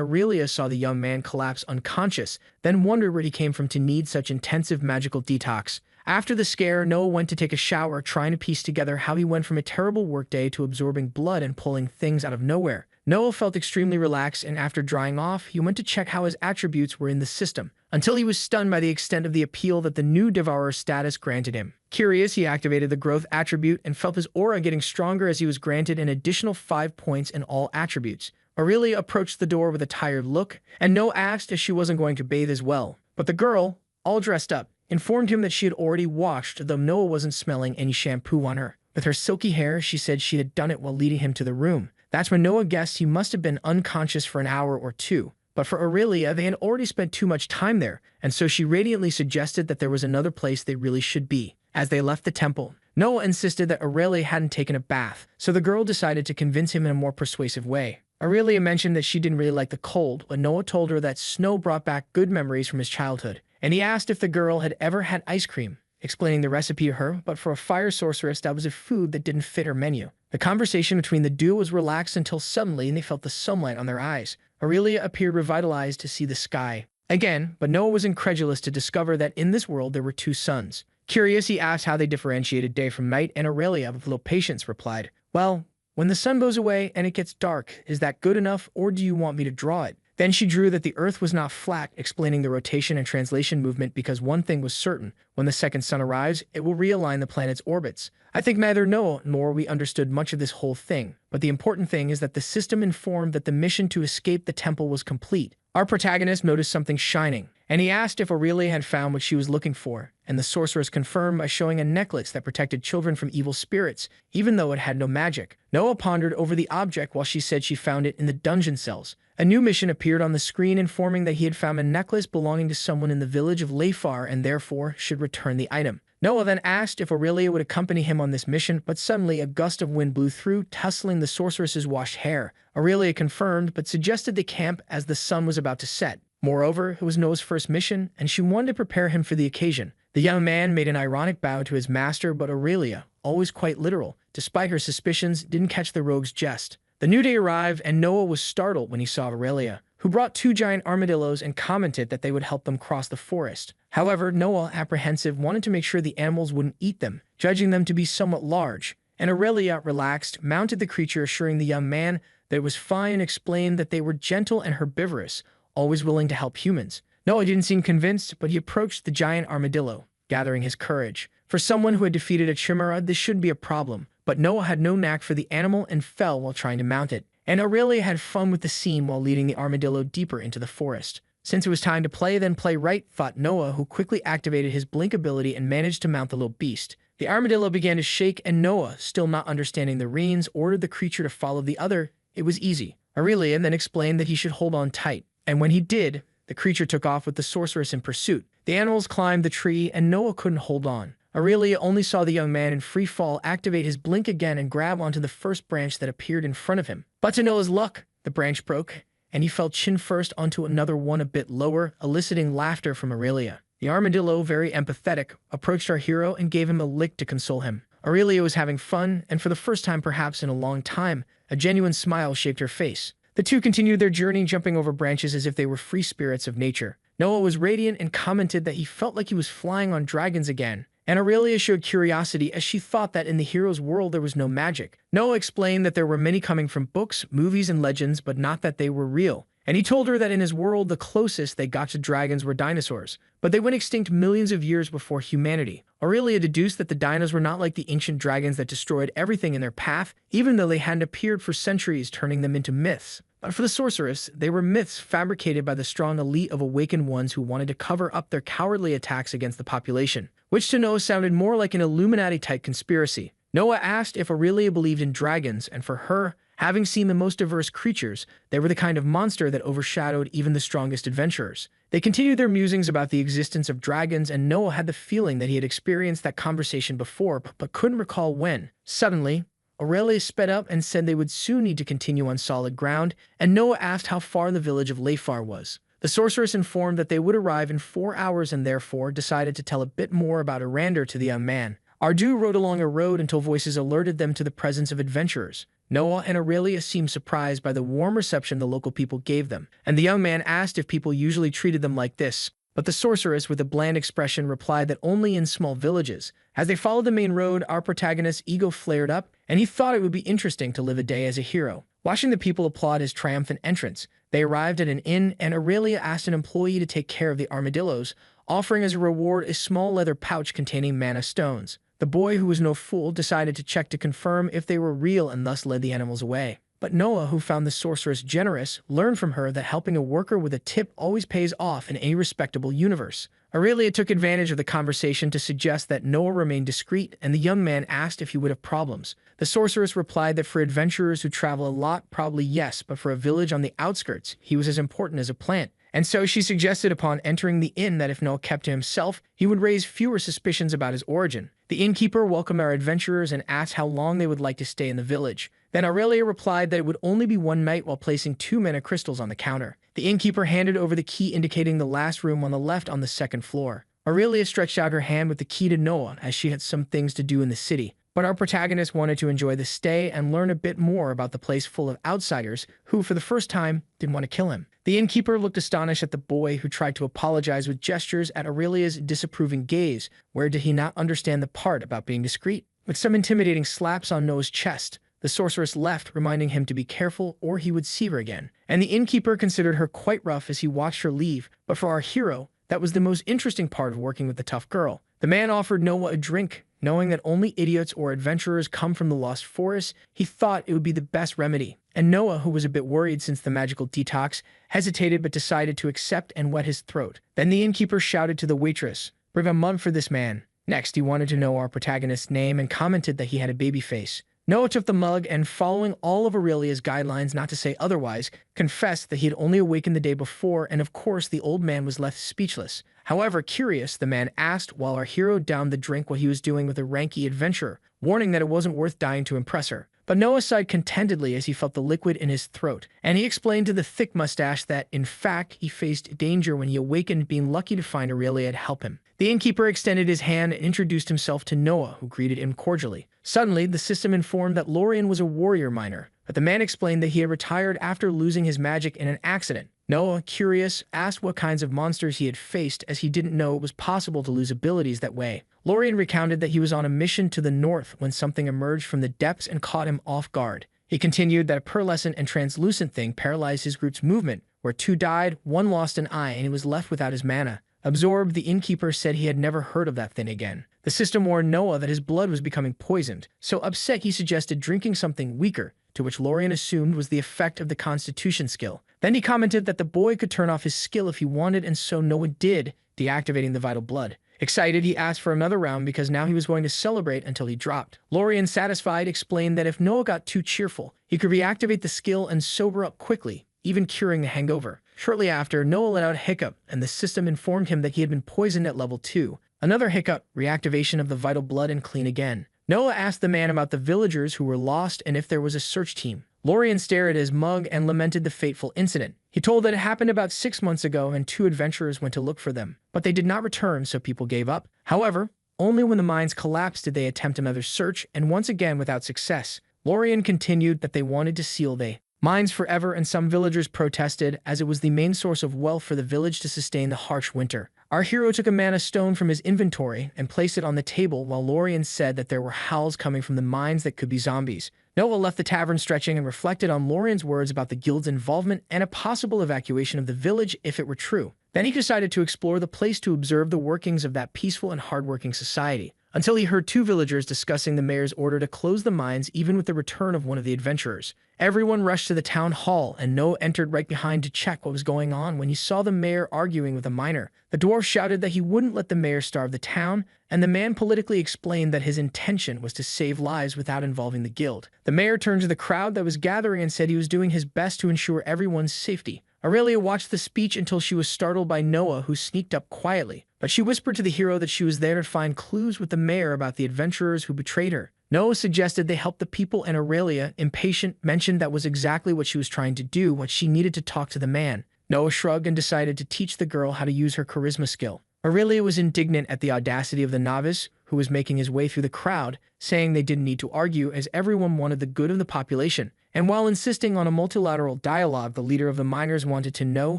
Aurelia saw the young man collapse unconscious, then wondered where he came from to need such intensive magical detox. After the scare, Noah went to take a shower, trying to piece together how he went from a terrible workday to absorbing blood and pulling things out of nowhere. Noah felt extremely relaxed, and after drying off, he went to check how his attributes were in the system, until he was stunned by the extent of the appeal that the new Devourer status granted him. Curious, he activated the growth attribute and felt his aura getting stronger as he was granted an additional 5 points in all attributes. Aurelia approached the door with a tired look, and Noah asked if she wasn't going to bathe as well. But the girl, all dressed up, informed him that she had already washed, though Noah wasn't smelling any shampoo on her. With her silky hair, she said she had done it while leading him to the room. That's when Noah guessed he must have been unconscious for an hour or two. But for Aurelia, they had already spent too much time there, and so she radiantly suggested that there was another place they really should be. As they left the temple, Noah insisted that Aurelia hadn't taken a bath, so the girl decided to convince him in a more persuasive way. Aurelia mentioned that she didn't really like the cold, but Noah told her that snow brought back good memories from his childhood, and he asked if the girl had ever had ice cream, explaining the recipe to her, but for a fire sorceress, that was a food that didn't fit her menu. The conversation between the duo was relaxed until suddenly they felt the sunlight on their eyes. Aurelia appeared revitalized to see the sky again, but Noah was incredulous to discover that in this world there were two suns. Curious, he asked how they differentiated day from night, and Aurelia, with little patience, replied, "Well, when the sun goes away and it gets dark, is that good enough, or do you want me to draw it?" Then she drew that the Earth was not flat, explaining the rotation and translation movement, because one thing was certain: when the second sun arrives, it will realign the planet's orbits. I think neither Noah nor we understood much of this whole thing, but the important thing is that the system informed that the mission to escape the temple was complete. Our protagonist noticed something shining, and he asked if Aurelia had found what she was looking for, and the sorceress confirmed by showing a necklace that protected children from evil spirits, even though it had no magic. Noah pondered over the object while she said she found it in the dungeon cells. A new mission appeared on the screen, informing that he had found a necklace belonging to someone in the village of Leifar and therefore should return the item. Noah then asked if Aurelia would accompany him on this mission, but suddenly a gust of wind blew through, tussling the sorceress's washed hair. Aurelia confirmed, but suggested they camp as the sun was about to set. Moreover, it was Noah's first mission, and she wanted to prepare him for the occasion. The young man made an ironic bow to his master, but Aurelia, always quite literal, despite her suspicions, didn't catch the rogue's jest. The new day arrived, and Noah was startled when he saw Aurelia, who brought 2 giant armadillos and commented that they would help them cross the forest. However, Noah, apprehensive, wanted to make sure the animals wouldn't eat them, judging them to be somewhat large, and Aurelia, relaxed, mounted the creature, assuring the young man that it was fine and explained that they were gentle and herbivorous, always willing to help humans. Noah didn't seem convinced, but he approached the giant armadillo, gathering his courage. For someone who had defeated a chimera, this shouldn't be a problem, but Noah had no knack for the animal and fell while trying to mount it. And Aurelia had fun with the scene while leading the armadillo deeper into the forest. Since it was time to play, then play right, thought Noah, who quickly activated his blink ability and managed to mount the little beast. The armadillo began to shake, and Noah, still not understanding the reins, ordered the creature to follow the other. It was easy. Aurelia then explained that he should hold on tight, and when he did, the creature took off with the sorceress in pursuit. The animals climbed the tree, and Noah couldn't hold on. Aurelia only saw the young man in free fall activate his blink again and grab onto the first branch that appeared in front of him. But to Noah's luck, the branch broke, and he fell chin first onto another one a bit lower, eliciting laughter from Aurelia. The armadillo, very empathetic, approached our hero and gave him a lick to console him. Aurelia was having fun, and for the first time perhaps in a long time, a genuine smile shaped her face. The two continued their journey, jumping over branches as if they were free spirits of nature. Noah was radiant and commented that he felt like he was flying on dragons again, and Aurelia showed curiosity as she thought that in the hero's world there was no magic. Noah explained that there were many coming from books, movies, and legends, but not that they were real. And he told her that in his world the closest they got to dragons were dinosaurs, but they went extinct millions of years before humanity. Aurelia deduced that the dinos were not like the ancient dragons that destroyed everything in their path, even though they hadn't appeared for centuries, turning them into myths. But for the sorceress, they were myths fabricated by the strong elite of awakened ones who wanted to cover up their cowardly attacks against the population, which to Noah sounded more like an Illuminati-type conspiracy. Noah asked if Aurelia believed in dragons, and for her, having seen the most diverse creatures, they were the kind of monster that overshadowed even the strongest adventurers. They continued their musings about the existence of dragons, and Noah had the feeling that he had experienced that conversation before, but couldn't recall when. Suddenly, Aurelia sped up and said they would soon need to continue on solid ground, and Noah asked how far the village of Lefar was. The sorceress informed that they would arrive in 4 hours and therefore decided to tell a bit more about Arander to the young man. Ardu rode along a road until voices alerted them to the presence of adventurers. Noah and Aurelia seemed surprised by the warm reception the local people gave them, and the young man asked if people usually treated them like this. But the sorceress, with a bland expression, replied that only in small villages. As they followed the main road, our protagonist's ego flared up, and he thought it would be interesting to live a day as a hero. Watching the people applaud his triumphant entrance, they arrived at an inn, and Aurelia asked an employee to take care of the armadillos, offering as a reward a small leather pouch containing mana stones. The boy, who was no fool, decided to check to confirm if they were real and thus led the animals away. But Noah, who found the sorceress generous, learned from her that helping a worker with a tip always pays off in any respectable universe. Aurelia took advantage of the conversation to suggest that Noah remain discreet, and the young man asked if he would have problems. The sorceress replied that for adventurers who travel a lot, probably yes, but for a village on the outskirts, he was as important as a plant. And so she suggested upon entering the inn that if Noah kept to himself, he would raise fewer suspicions about his origin. The innkeeper welcomed our adventurers and asked how long they would like to stay in the village. Then Aurelia replied that it would only be 1 night while placing 2 mana crystals on the counter. The innkeeper handed over the key indicating the last room on the left on the 2nd floor. Aurelia stretched out her hand with the key to Noah as she had some things to do in the city. But our protagonist wanted to enjoy the stay and learn a bit more about the place full of outsiders who, for the first time, didn't want to kill him. The innkeeper looked astonished at the boy, who tried to apologize with gestures at Aurelia's disapproving gaze. Where did he not understand the part about being discreet? With some intimidating slaps on Noah's chest, the sorceress left, reminding him to be careful or he would see her again. And the innkeeper considered her quite rough as he watched her leave, but for our hero, that was the most interesting part of working with the tough girl. The man offered Noah a drink. Knowing that only idiots or adventurers come from the Lost Forest, he thought it would be the best remedy. And Noah, who was a bit worried since the magical detox, hesitated but decided to accept and wet his throat. Then the innkeeper shouted to the waitress, "Bring a mug for this man." Next, he wanted to know our protagonist's name and commented that he had a baby face. Noah took the mug and, following all of Aurelia's guidelines not to say otherwise, confessed that he had only awakened the day before, and of course the old man was left speechless. However, curious, the man asked while our hero downed the drink what he was doing with a ranky adventurer, warning that it wasn't worth dying to impress her. But Noah sighed contentedly as he felt the liquid in his throat, and he explained to the thick mustache that, in fact, he faced danger when he awakened, being lucky to find Aurelia to help him. The innkeeper extended his hand and introduced himself to Noah, who greeted him cordially. Suddenly, the system informed that Lorien was a warrior miner, but the man explained that he had retired after losing his magic in an accident. Noah, curious, asked what kinds of monsters he had faced, as he didn't know it was possible to lose abilities that way. Lorien recounted that he was on a mission to the north when something emerged from the depths and caught him off guard. He continued that a pearlescent and translucent thing paralyzed his group's movement, where 2 died, 1 lost an eye, and he was left without his mana. Absorbed, the innkeeper said he had never heard of that thing again. The system warned Noah that his blood was becoming poisoned, so upset he suggested drinking something weaker, to which Lorien assumed was the effect of the Constitution skill. Then he commented that the boy could turn off his skill if he wanted, and so Noah did, deactivating the vital blood. Excited, he asked for another round because now he was going to celebrate until he dropped. Lorien, satisfied, explained that if Noah got too cheerful, he could reactivate the skill and sober up quickly, even curing the hangover. Shortly after, Noah let out a hiccup, and the system informed him that he had been poisoned at level 2. Another hiccup, reactivation of the vital blood, and clean again. Noah asked the man about the villagers who were lost and if there was a search team. Lorien stared at his mug and lamented the fateful incident. He told that it happened about 6 months ago and 2 adventurers went to look for them, but they did not return, so people gave up. However, only when the mines collapsed did they attempt another search, and once again without success. Lorien continued that they wanted to seal the mines forever, and some villagers protested, as it was the main source of wealth for the village to sustain the harsh winter. Our hero took a mana stone from his inventory and placed it on the table, while Lorien said that there were howls coming from the mines that could be zombies. Noah left the tavern stretching and reflected on Lorien's words about the guild's involvement and a possible evacuation of the village if it were true. Then he decided to explore the place to observe the workings of that peaceful and hardworking society, until he heard 2 villagers discussing the mayor's order to close the mines even with the return of one of the adventurers. Everyone rushed to the town hall, and Noah entered right behind to check what was going on when he saw the mayor arguing with a miner. The dwarf shouted that he wouldn't let the mayor starve the town, and the man politically explained that his intention was to save lives without involving the guild. The mayor turned to the crowd that was gathering and said he was doing his best to ensure everyone's safety. Aurelia watched the speech until she was startled by Noah, who sneaked up quietly, but she whispered to the hero that she was there to find clues with the mayor about the adventurers who betrayed her. Noah suggested they help the people, and Aurelia, impatient, mentioned that was exactly what she was trying to do, what she needed to talk to the man. Noah shrugged and decided to teach the girl how to use her charisma skill. Aurelia was indignant at the audacity of the novice, who was making his way through the crowd, saying they didn't need to argue as everyone wanted the good of the population. And while insisting on a multilateral dialogue, the leader of the miners wanted to know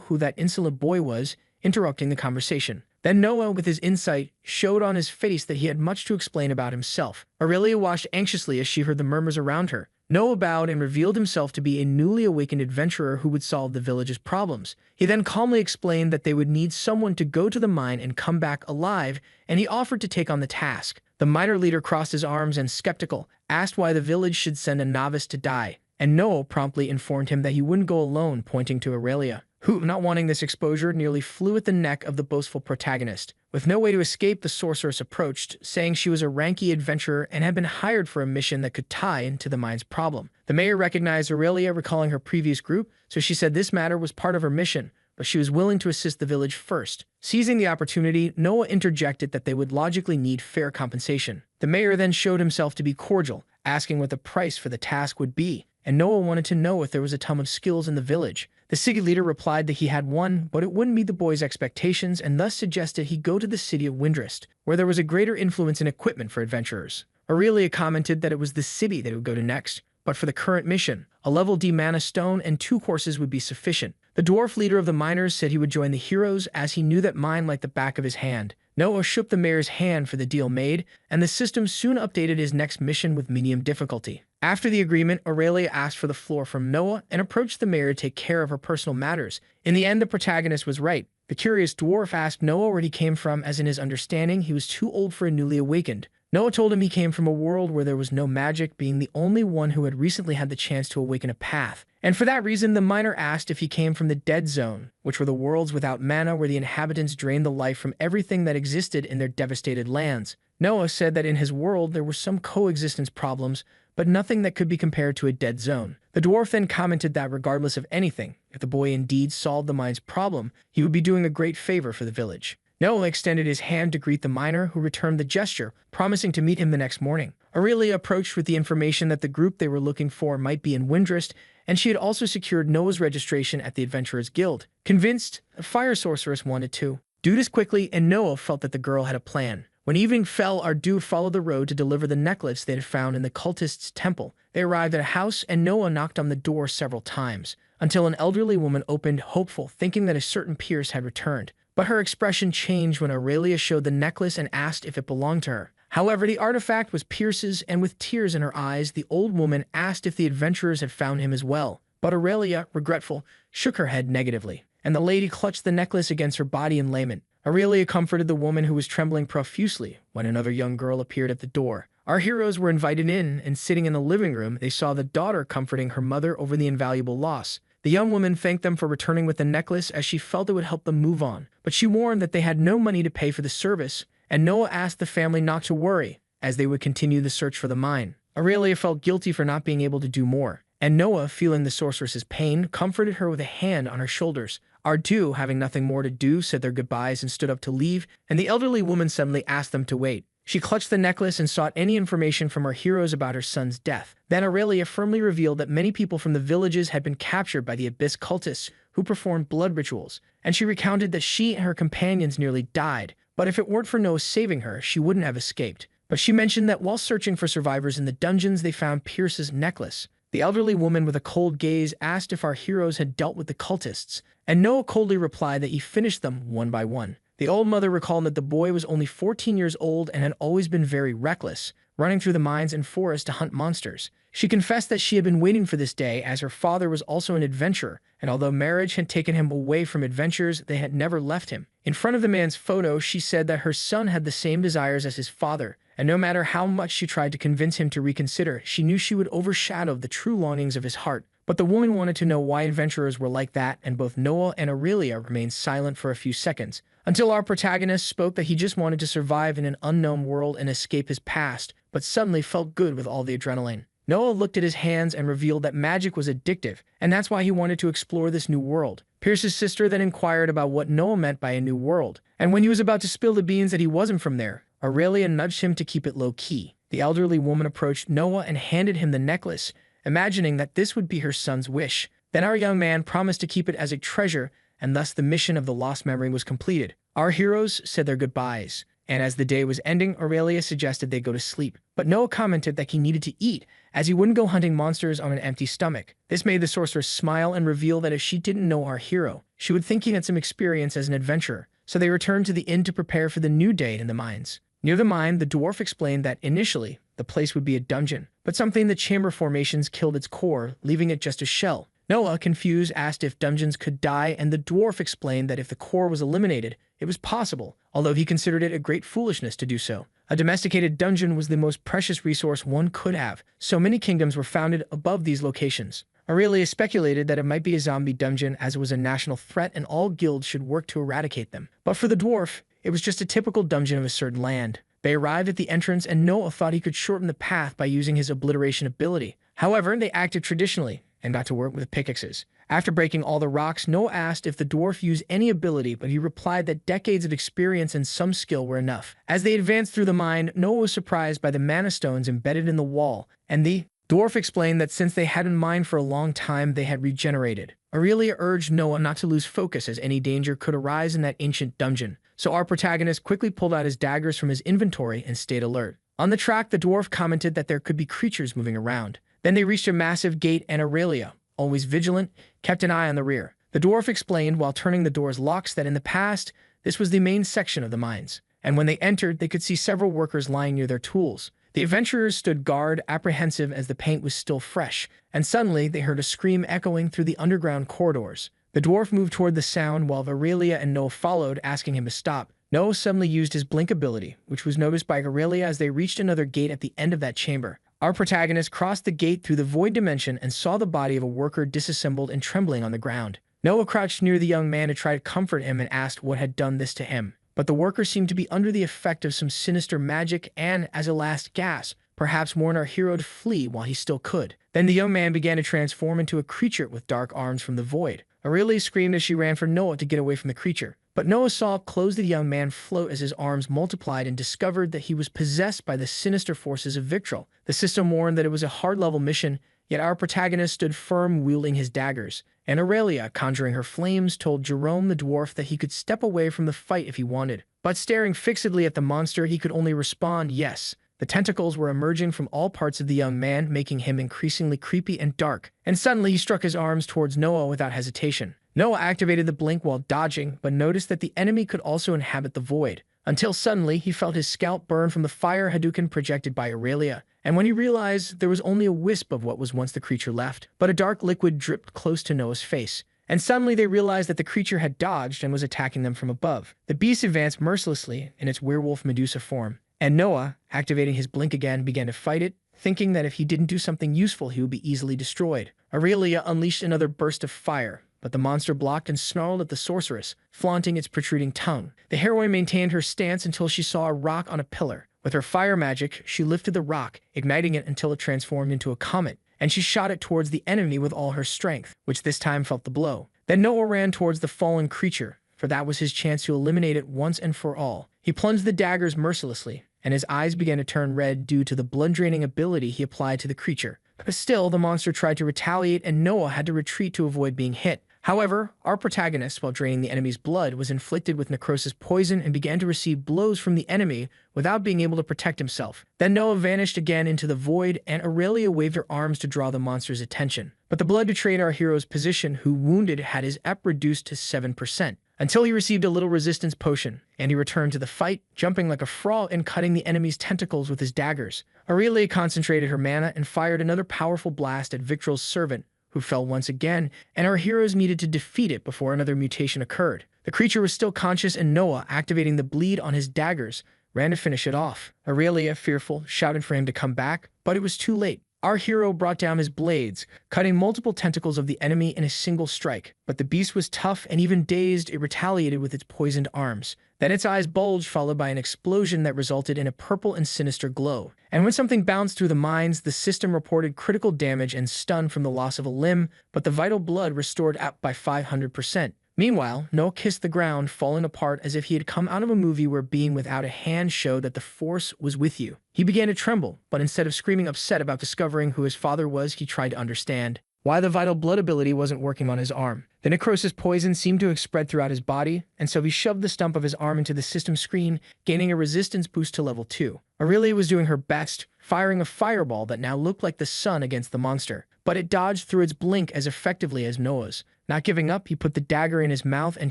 who that insolent boy was, interrupting the conversation. Then Noah, with his insight, showed on his face that he had much to explain about himself. Aurelia watched anxiously as she heard the murmurs around her. Noah bowed and revealed himself to be a newly awakened adventurer who would solve the village's problems. He then calmly explained that they would need someone to go to the mine and come back alive, and he offered to take on the task. The miner leader crossed his arms and, skeptical, asked why the village should send a novice to die, and Noah promptly informed him that he wouldn't go alone, pointing to Aurelia, who, not wanting this exposure, nearly flew at the neck of the boastful protagonist. With no way to escape, the sorceress approached, saying she was a ranky adventurer and had been hired for a mission that could tie into the mine's problem. The mayor recognized Aurelia, recalling her previous group, so she said this matter was part of her mission, but she was willing to assist the village first. Seizing the opportunity, Noah interjected that they would logically need fair compensation. The mayor then showed himself to be cordial, asking what the price for the task would be, and Noah wanted to know if there was a ton of skills in the village. The city leader replied that he had one, but it wouldn't meet the boy's expectations, and thus suggested he go to the city of Windrest, where there was a greater influence in equipment for adventurers. Aurelia commented that it was the city that would go to next, but for the current mission, a level D mana stone and 2 horses would be sufficient. The dwarf leader of the miners said he would join the heroes, as he knew that mine like the back of his hand. Noah shook the mayor's hand for the deal made, and the system soon updated his next mission with medium difficulty. After the agreement, Aurelia asked for the floor from Noah and approached the mayor to take care of her personal matters. In the end, the protagonist was right. The curious dwarf asked Noah where he came from, as in his understanding he was too old for a newly awakened. Noah told him he came from a world where there was no magic, being the only one who had recently had the chance to awaken a path. And for that reason, the miner asked if he came from the Dead Zone, which were the worlds without mana, where the inhabitants drained the life from everything that existed in their devastated lands. Noah said that in his world there were some coexistence problems, but nothing that could be compared to a dead zone. The dwarf then commented that regardless of anything, if the boy indeed solved the mine's problem, he would be doing a great favor for the village. Noah extended his hand to greet the miner, who returned the gesture, promising to meet him the next morning. Aurelia approached with the information that the group they were looking for might be in Windrest, and she had also secured Noah's registration at the Adventurers Guild. Convinced, the fire sorceress wanted to do this quickly, and Noah felt that the girl had a plan. When evening fell, Ardu followed the road to deliver the necklace they had found in the cultists' temple. They arrived at a house, and Noah knocked on the door several times, until an elderly woman opened, hopeful, thinking that a certain Pierce had returned. But her expression changed when Aurelia showed the necklace and asked if it belonged to her. However, the artifact was Pierce's, and with tears in her eyes, the old woman asked if the adventurers had found him as well. But Aurelia, regretful, shook her head negatively, and the lady clutched the necklace against her body in lament. Aurelia comforted the woman, who was trembling profusely, when another young girl appeared at the door. Our heroes were invited in, and sitting in the living room, they saw the daughter comforting her mother over the invaluable loss. The young woman thanked them for returning with the necklace, as she felt it would help them move on, but she warned that they had no money to pay for the service, and Noah asked the family not to worry, as they would continue the search for the mine. Aurelia felt guilty for not being able to do more, and Noah, feeling the sorceress's pain, comforted her with a hand on her shoulders. Ardu, having nothing more to do, said their goodbyes and stood up to leave, and the elderly woman suddenly asked them to wait. She clutched the necklace and sought any information from our heroes about her son's death. Then Aurelia firmly revealed that many people from the villages had been captured by the Abyss cultists, who performed blood rituals, and she recounted that she and her companions nearly died, but if it weren't for Noah saving her, she wouldn't have escaped. But she mentioned that while searching for survivors in the dungeons, they found Pierce's necklace. The elderly woman with a cold gaze asked if our heroes had dealt with the cultists, and Noah coldly replied that he finished them one by one. The old mother recalled that the boy was only 14 years old and had always been very reckless, running through the mines and forests to hunt monsters. She confessed that she had been waiting for this day, as her father was also an adventurer, and although marriage had taken him away from adventures, they had never left him. In front of the man's photo, she said that her son had the same desires as his father, and no matter how much she tried to convince him to reconsider, she knew she would overshadow the true longings of his heart. But the woman wanted to know why adventurers were like that, and both Noah and Aurelia remained silent for a few seconds, until our protagonist spoke that he just wanted to survive in an unknown world and escape his past, but suddenly felt good with all the adrenaline. Noah looked at his hands and revealed that magic was addictive, and that's why he wanted to explore this new world. Pierce's sister then inquired about what Noah meant by a new world, and when he was about to spill the beans that he wasn't from there, Aurelia nudged him to keep it low-key. The elderly woman approached Noah and handed him the necklace, imagining that this would be her son's wish. Then our young man promised to keep it as a treasure, and thus the mission of the lost memory was completed. Our heroes said their goodbyes, and as the day was ending, Aurelia suggested they go to sleep. But Noah commented that he needed to eat, as he wouldn't go hunting monsters on an empty stomach. This made the sorceress smile and reveal that if she didn't know our hero, she would think he had some experience as an adventurer. So they returned to the inn to prepare for the new day in the mines. Near the mine, the dwarf explained that initially, the place would be a dungeon, but something in the chamber formations killed its core, leaving it just a shell. Noah, confused, asked if dungeons could die, and the dwarf explained that if the core was eliminated, it was possible, although he considered it a great foolishness to do so. A domesticated dungeon was the most precious resource one could have, so many kingdoms were founded above these locations. Aurelia speculated that it might be a zombie dungeon as it was a national threat and all guilds should work to eradicate them. But for the dwarf, it was just a typical dungeon of a certain land. They arrived at the entrance and Noah thought he could shorten the path by using his obliteration ability. However, they acted traditionally and got to work with pickaxes. After breaking all the rocks, Noah asked if the dwarf used any ability, but he replied that decades of experience and some skill were enough. As they advanced through the mine, Noah was surprised by the mana stones embedded in the wall, and the dwarf explained that since they hadn't mined for a long time, they had regenerated. Aurelia urged Noah not to lose focus as any danger could arise in that ancient dungeon. So our protagonist quickly pulled out his daggers from his inventory and stayed alert. On the track, the dwarf commented that there could be creatures moving around. Then they reached a massive gate and Aurelia, always vigilant, kept an eye on the rear. The dwarf explained while turning the door's locks that in the past, this was the main section of the mines. And when they entered, they could see several workers lying near their tools. The adventurers stood guard, apprehensive as the paint was still fresh, and suddenly they heard a scream echoing through the underground corridors. The dwarf moved toward the sound while Aurelia and Noah followed, asking him to stop. Noah suddenly used his blink ability, which was noticed by Aurelia as they reached another gate at the end of that chamber. Our protagonist crossed the gate through the void dimension and saw the body of a worker disassembled and trembling on the ground. Noah crouched near the young man to try to comfort him and asked what had done this to him. But the worker seemed to be under the effect of some sinister magic and, as a last gasp, perhaps warned our hero to flee while he still could. Then the young man began to transform into a creature with dark arms from the void. Aurelia screamed as she ran for Noah to get away from the creature. But Noah saw up close the young man float as his arms multiplied and discovered that he was possessed by the sinister forces of Victrol. The system warned that it was a hard-level mission, yet our protagonist stood firm wielding his daggers. And Aurelia, conjuring her flames, told Jerome the dwarf that he could step away from the fight if he wanted. But staring fixedly at the monster, he could only respond yes. The tentacles were emerging from all parts of the young man, making him increasingly creepy and dark. And suddenly he struck his arms towards Noah without hesitation. Noah activated the blink while dodging, but noticed that the enemy could also inhabit the void. Until suddenly, he felt his scalp burn from the fire Hadouken projected by Aurelia. And when he realized there was only a wisp of what was once the creature left, but a dark liquid dripped close to Noah's face. And suddenly they realized that the creature had dodged and was attacking them from above. The beast advanced mercilessly in its werewolf Medusa form. And Noah, activating his blink again, began to fight it, thinking that if he didn't do something useful, he would be easily destroyed. Aurelia unleashed another burst of fire, but the monster blocked and snarled at the sorceress, flaunting its protruding tongue. The heroine maintained her stance until she saw a rock on a pillar. With her fire magic, she lifted the rock, igniting it until it transformed into a comet, and she shot it towards the enemy with all her strength, which this time felt the blow. Then Noah ran towards the fallen creature, for that was his chance to eliminate it once and for all. He plunged the daggers mercilessly, and his eyes began to turn red due to the blood-draining ability he applied to the creature. But still, the monster tried to retaliate, and Noah had to retreat to avoid being hit. However, our protagonist, while draining the enemy's blood, was inflicted with necrosis poison and began to receive blows from the enemy without being able to protect himself. Then Noah vanished again into the void, and Aurelia waved her arms to draw the monster's attention. But the blood betrayed our hero's position, who, wounded, had his EP reduced to 7%, until he received a little resistance potion, and he returned to the fight, jumping like a frog and cutting the enemy's tentacles with his daggers. Aurelia concentrated her mana and fired another powerful blast at Victrol's servant, who fell once again, and our heroes needed to defeat it before another mutation occurred. The creature was still conscious, and Noah, activating the bleed on his daggers, ran to finish it off. Aurelia, fearful, shouted for him to come back, but it was too late. Our hero brought down his blades, cutting multiple tentacles of the enemy in a single strike. But the beast was tough, and even dazed, it retaliated with its poisoned arms. Then its eyes bulged, followed by an explosion that resulted in a purple and sinister glow. And when something bounced through the mines, the system reported critical damage and stun from the loss of a limb, but the vital blood restored up by 500%. Meanwhile, Noah kissed the ground, falling apart as if he had come out of a movie where being without a hand showed that the force was with you. He began to tremble, but instead of screaming upset about discovering who his father was, he tried to understand why the vital blood ability wasn't working on his arm. The necrosis poison seemed to have spread throughout his body, and so he shoved the stump of his arm into the system screen, gaining a resistance boost to level 2. Aurelia was doing her best, firing a fireball that now looked like the sun against the monster, but it dodged through its blink as effectively as Noah's. Not giving up, he put the dagger in his mouth and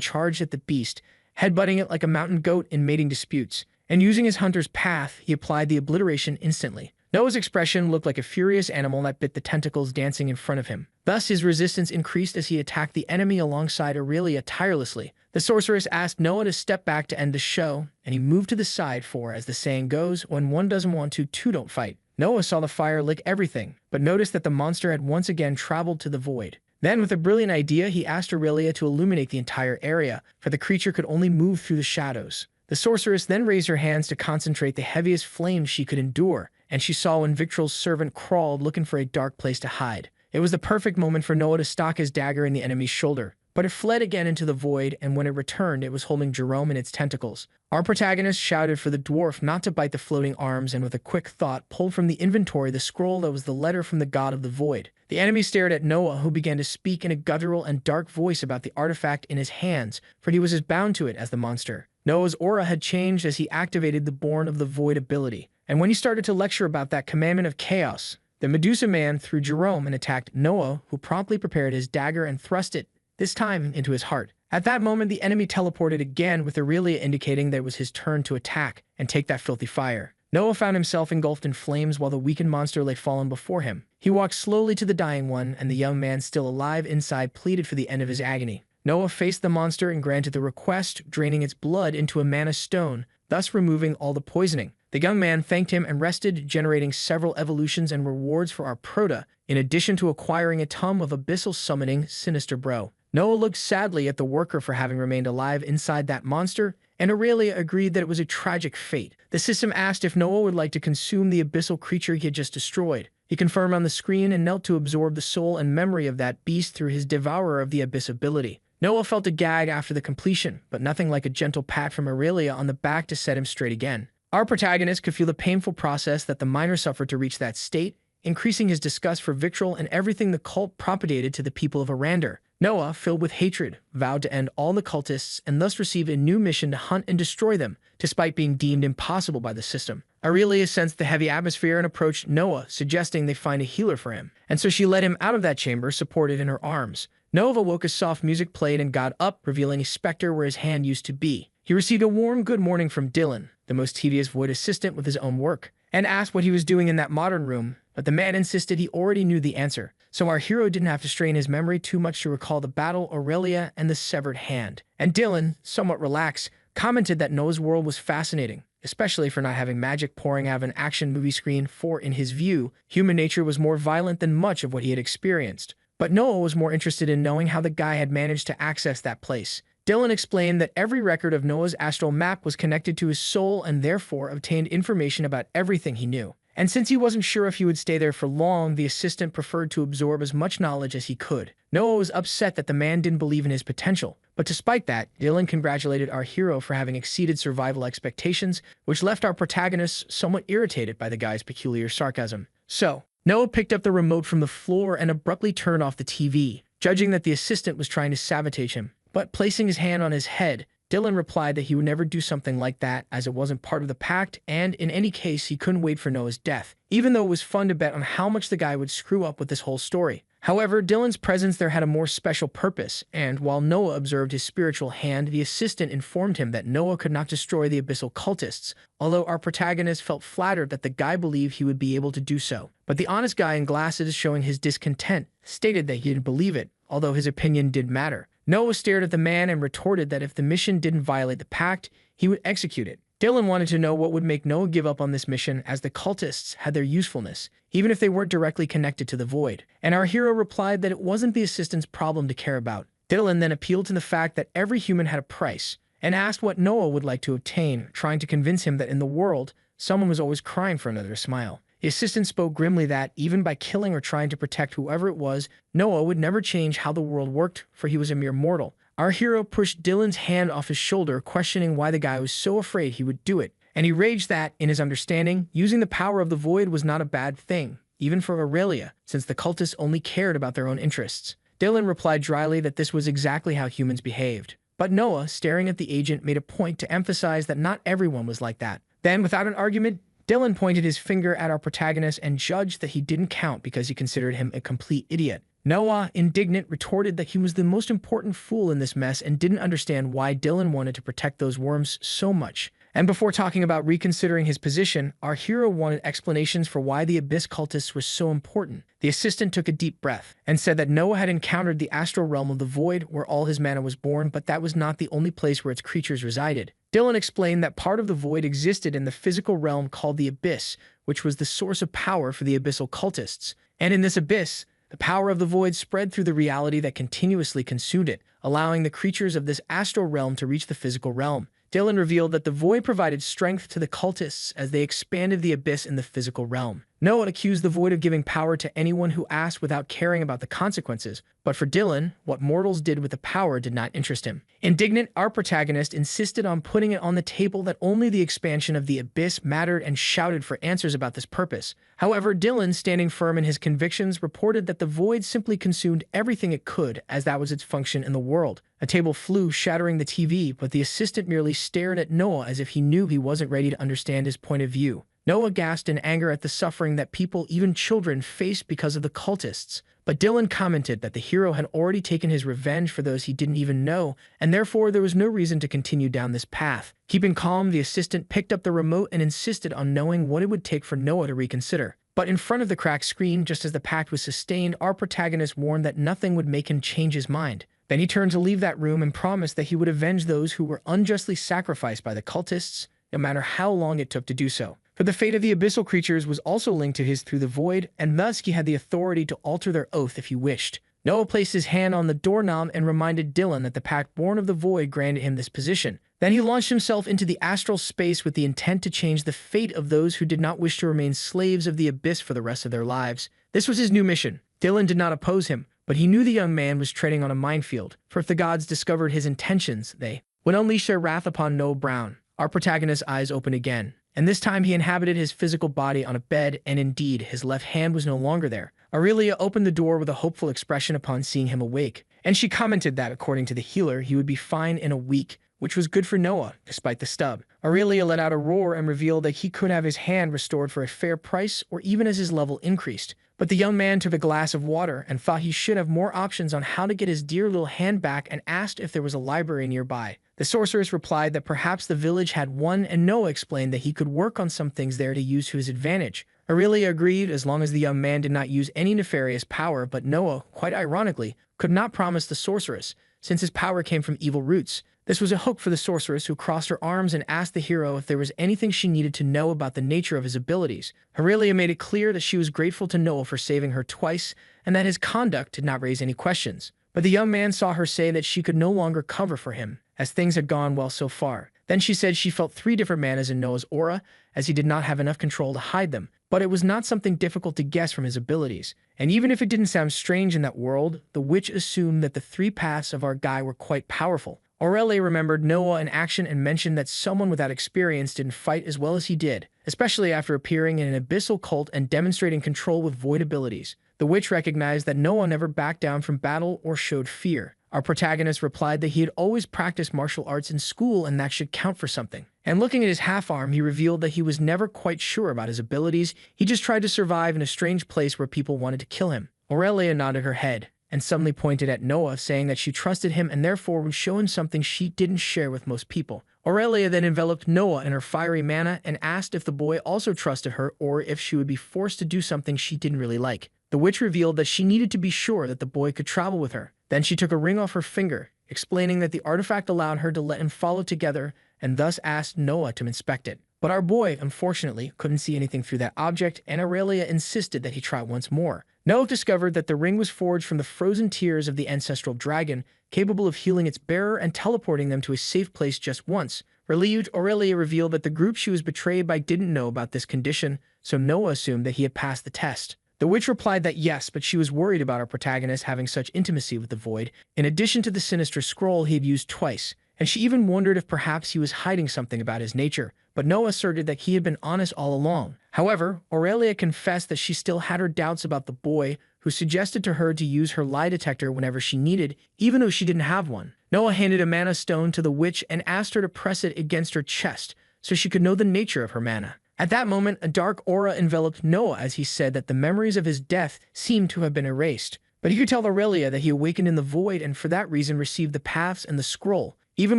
charged at the beast, headbutting it like a mountain goat in mating disputes. And using his hunter's path, he applied the obliteration instantly. Noah's expression looked like a furious animal that bit the tentacles dancing in front of him. Thus, his resistance increased as he attacked the enemy alongside Aurelia tirelessly. The sorceress asked Noah to step back to end the show, and he moved to the side for, as the saying goes, when one doesn't want to, two don't fight. Noah saw the fire lick everything, but noticed that the monster had once again traveled to the void. Then, with a brilliant idea, he asked Aurelia to illuminate the entire area, for the creature could only move through the shadows. The sorceress then raised her hands to concentrate the heaviest flames she could endure, and she saw when Victral's servant crawled looking for a dark place to hide. It was the perfect moment for Noah to stock his dagger in the enemy's shoulder, but it fled again into the void, and when it returned, it was holding Jerome in its tentacles. Our protagonist shouted for the dwarf not to bite the floating arms, and with a quick thought, pulled from the inventory the scroll that was the letter from the god of the void. The enemy stared at Noah, who began to speak in a guttural and dark voice about the artifact in his hands, for he was as bound to it as the monster. Noah's aura had changed as he activated the Born of the Void ability, and when he started to lecture about that commandment of chaos, the Medusa man threw Jerome and attacked Noah, who promptly prepared his dagger and thrust it, this time into his heart. At that moment, the enemy teleported again, with Aurelia indicating that it was his turn to attack and take that filthy fire. Noah found himself engulfed in flames while the weakened monster lay fallen before him. He walked slowly to the dying one, and the young man still alive inside pleaded for the end of his agony. Noah faced the monster and granted the request, draining its blood into a mana stone, thus removing all the poisoning. The young man thanked him and rested, generating several evolutions and rewards for our prota, in addition to acquiring a tome of abyssal summoning Sinister Bro. Noah looked sadly at the worker for having remained alive inside that monster, and Aurelia agreed that it was a tragic fate. The system asked if Noah would like to consume the abyssal creature he had just destroyed. He confirmed on the screen and knelt to absorb the soul and memory of that beast through his Devourer of the Abyss ability. Noah felt a gag after the completion, but nothing like a gentle pat from Aurelia on the back to set him straight again. Our protagonist could feel the painful process that the miner suffered to reach that state, increasing his disgust for Victral and everything the cult propagated to the people of Arander. Noah, filled with hatred, vowed to end all the cultists and thus received a new mission to hunt and destroy them, despite being deemed impossible by the system. Aurelia sensed the heavy atmosphere and approached Noah, suggesting they find a healer for him, and so she led him out of that chamber, supported in her arms. Noah awoke as soft music played and got up, revealing a specter where his hand used to be. He received a warm good morning from Dylan, the most tedious void assistant with his own work, and asked what he was doing in that modern room, but the man insisted he already knew the answer, so our hero didn't have to strain his memory too much to recall the battle, Aurelia, and the severed hand. And Dylan, somewhat relaxed, commented that Noah's world was fascinating, especially for not having magic pouring out of an action movie screen, for, in his view, human nature was more violent than much of what he had experienced. But Noah was more interested in knowing how the guy had managed to access that place. Dylan explained that every record of Noah's astral map was connected to his soul and therefore obtained information about everything he knew. And since he wasn't sure if he would stay there for long, the assistant preferred to absorb as much knowledge as he could. Noah was upset that the man didn't believe in his potential, but despite that, Dylan congratulated our hero for having exceeded survival expectations, which left our protagonist somewhat irritated by the guy's peculiar sarcasm. So, Noah picked up the remote from the floor and abruptly turned off the TV, judging that the assistant was trying to sabotage him. But placing his hand on his head, Dylan replied that he would never do something like that as it wasn't part of the pact, and in any case, he couldn't wait for Noah's death, even though it was fun to bet on how much the guy would screw up with this whole story. However, Dylan's presence there had a more special purpose, and while Noah observed his spiritual hand, the assistant informed him that Noah could not destroy the abyssal cultists, although our protagonist felt flattered that the guy believed he would be able to do so. But the honest guy in glasses, showing his discontent, stated that he didn't believe it, although his opinion did matter. Noah stared at the man and retorted that if the mission didn't violate the pact, he would execute it. Dylan wanted to know what would make Noah give up on this mission, as the cultists had their usefulness, even if they weren't directly connected to the void. And our hero replied that it wasn't the assistant's problem to care about. Dylan then appealed to the fact that every human had a price, and asked what Noah would like to obtain, trying to convince him that in the world, someone was always crying for another to smile. The assistant spoke grimly that, even by killing or trying to protect whoever it was, Noah would never change how the world worked, for he was a mere mortal. Our hero pushed Dylan's hand off his shoulder, questioning why the guy was so afraid he would do it. And he raged that, in his understanding, using the power of the void was not a bad thing, even for Aurelia, since the cultists only cared about their own interests. Dylan replied dryly that this was exactly how humans behaved. But Noah, staring at the agent, made a point to emphasize that not everyone was like that. Then, without an argument, Dylan pointed his finger at our protagonist and judged that he didn't count because he considered him a complete idiot. Noah, indignant, retorted that he was the most important fool in this mess and didn't understand why Dylan wanted to protect those worms so much. And before talking about reconsidering his position, our hero wanted explanations for why the Abyss cultists were so important. The assistant took a deep breath and said that Noah had encountered the astral realm of the void where all his mana was born, but that was not the only place where its creatures resided. Dylan explained that part of the void existed in the physical realm called the Abyss, which was the source of power for the abyssal cultists. And in this abyss, the power of the void spread through the reality that continuously consumed it, allowing the creatures of this astral realm to reach the physical realm. Dylan revealed that the void provided strength to the cultists as they expanded the abyss in the physical realm. Noah accused the void of giving power to anyone who asked without caring about the consequences, but for Dylan, what mortals did with the power did not interest him. Indignant, our protagonist insisted on putting it on the table that only the expansion of the abyss mattered and shouted for answers about this purpose. However, Dylan, standing firm in his convictions, reported that the void simply consumed everything it could, as that was its function in the world. A table flew, shattering the TV, but the assistant merely stared at Noah as if he knew he wasn't ready to understand his point of view. Noah gasped in anger at the suffering that people, even children, faced because of the cultists. But Dylan commented that the hero had already taken his revenge for those he didn't even know, and therefore there was no reason to continue down this path. Keeping calm, the assistant picked up the remote and insisted on knowing what it would take for Noah to reconsider. But in front of the cracked screen, just as the pact was sustained, our protagonist warned that nothing would make him change his mind. Then he turned to leave that room and promised that he would avenge those who were unjustly sacrificed by the cultists, no matter how long it took to do so. For the fate of the abyssal creatures was also linked to his through the void, and thus he had the authority to alter their oath if he wished. Noah placed his hand on the doorknob and reminded Dylan that the pact born of the void granted him this position. Then he launched himself into the astral space with the intent to change the fate of those who did not wish to remain slaves of the abyss for the rest of their lives. This was his new mission. Dylan did not oppose him, but he knew the young man was treading on a minefield, for if the gods discovered his intentions, they would unleash their wrath upon Noah Brown. Our protagonist's eyes opened again, and this time he inhabited his physical body on a bed, and indeed, his left hand was no longer there. Aurelia opened the door with a hopeful expression upon seeing him awake, and she commented that, according to the healer, he would be fine in a week, which was good for Noah, despite the stub. Aurelia let out a roar and revealed that he could have his hand restored for a fair price or even as his level increased. But the young man took a glass of water and thought he should have more options on how to get his dear little hand back and asked if there was a library nearby. The sorceress replied that perhaps the village had one, and Noah explained that he could work on some things there to use to his advantage. Aurelia agreed as long as the young man did not use any nefarious power, but Noah, quite ironically, could not promise the sorceress, since his power came from evil roots. This was a hook for the sorceress, who crossed her arms and asked the hero if there was anything she needed to know about the nature of his abilities. Aurelia made it clear that she was grateful to Noah for saving her twice, and that his conduct did not raise any questions. But the young man saw her say that she could no longer cover for him, as things had gone well so far. Then she said she felt 3 different manas in Noah's aura, as he did not have enough control to hide them. But it was not something difficult to guess from his abilities. And even if it didn't sound strange in that world, the witch assumed that the 3 paths of our guy were quite powerful. Aurelia remembered Noah in action and mentioned that someone without experience didn't fight as well as he did, especially after appearing in an abyssal cult and demonstrating control with void abilities. The witch recognized that Noah never backed down from battle or showed fear. Our protagonist replied that he had always practiced martial arts in school and that should count for something. And looking at his half-arm, he revealed that he was never quite sure about his abilities. He just tried to survive in a strange place where people wanted to kill him. Aurelia nodded her head and suddenly pointed at Noah, saying that she trusted him and therefore would show him something she didn't share with most people. Aurelia then enveloped Noah in her fiery mana and asked if the boy also trusted her or if she would be forced to do something she didn't really like. The witch revealed that she needed to be sure that the boy could travel with her. Then she took a ring off her finger, explaining that the artifact allowed her to let him follow together, and thus asked Noah to inspect it. But our boy, unfortunately, couldn't see anything through that object, and Aurelia insisted that he try once more. Noah discovered that the ring was forged from the frozen tears of the ancestral dragon, capable of healing its bearer and teleporting them to a safe place just once. Relieved, Aurelia revealed that the group she was betrayed by didn't know about this condition, so Noah assumed that he had passed the test. The witch replied that yes, but she was worried about our protagonist having such intimacy with the void, in addition to the sinister scroll he had used twice, and she even wondered if perhaps he was hiding something about his nature, but Noah asserted that he had been honest all along. However, Aurelia confessed that she still had her doubts about the boy, who suggested to her to use her lie detector whenever she needed, even though she didn't have one. Noah handed a mana stone to the witch and asked her to press it against her chest so she could know the nature of her mana. At that moment, a dark aura enveloped Noah as he said that the memories of his death seemed to have been erased. But he could tell Aurelia that he awakened in the void and for that reason received the paths and the scroll, even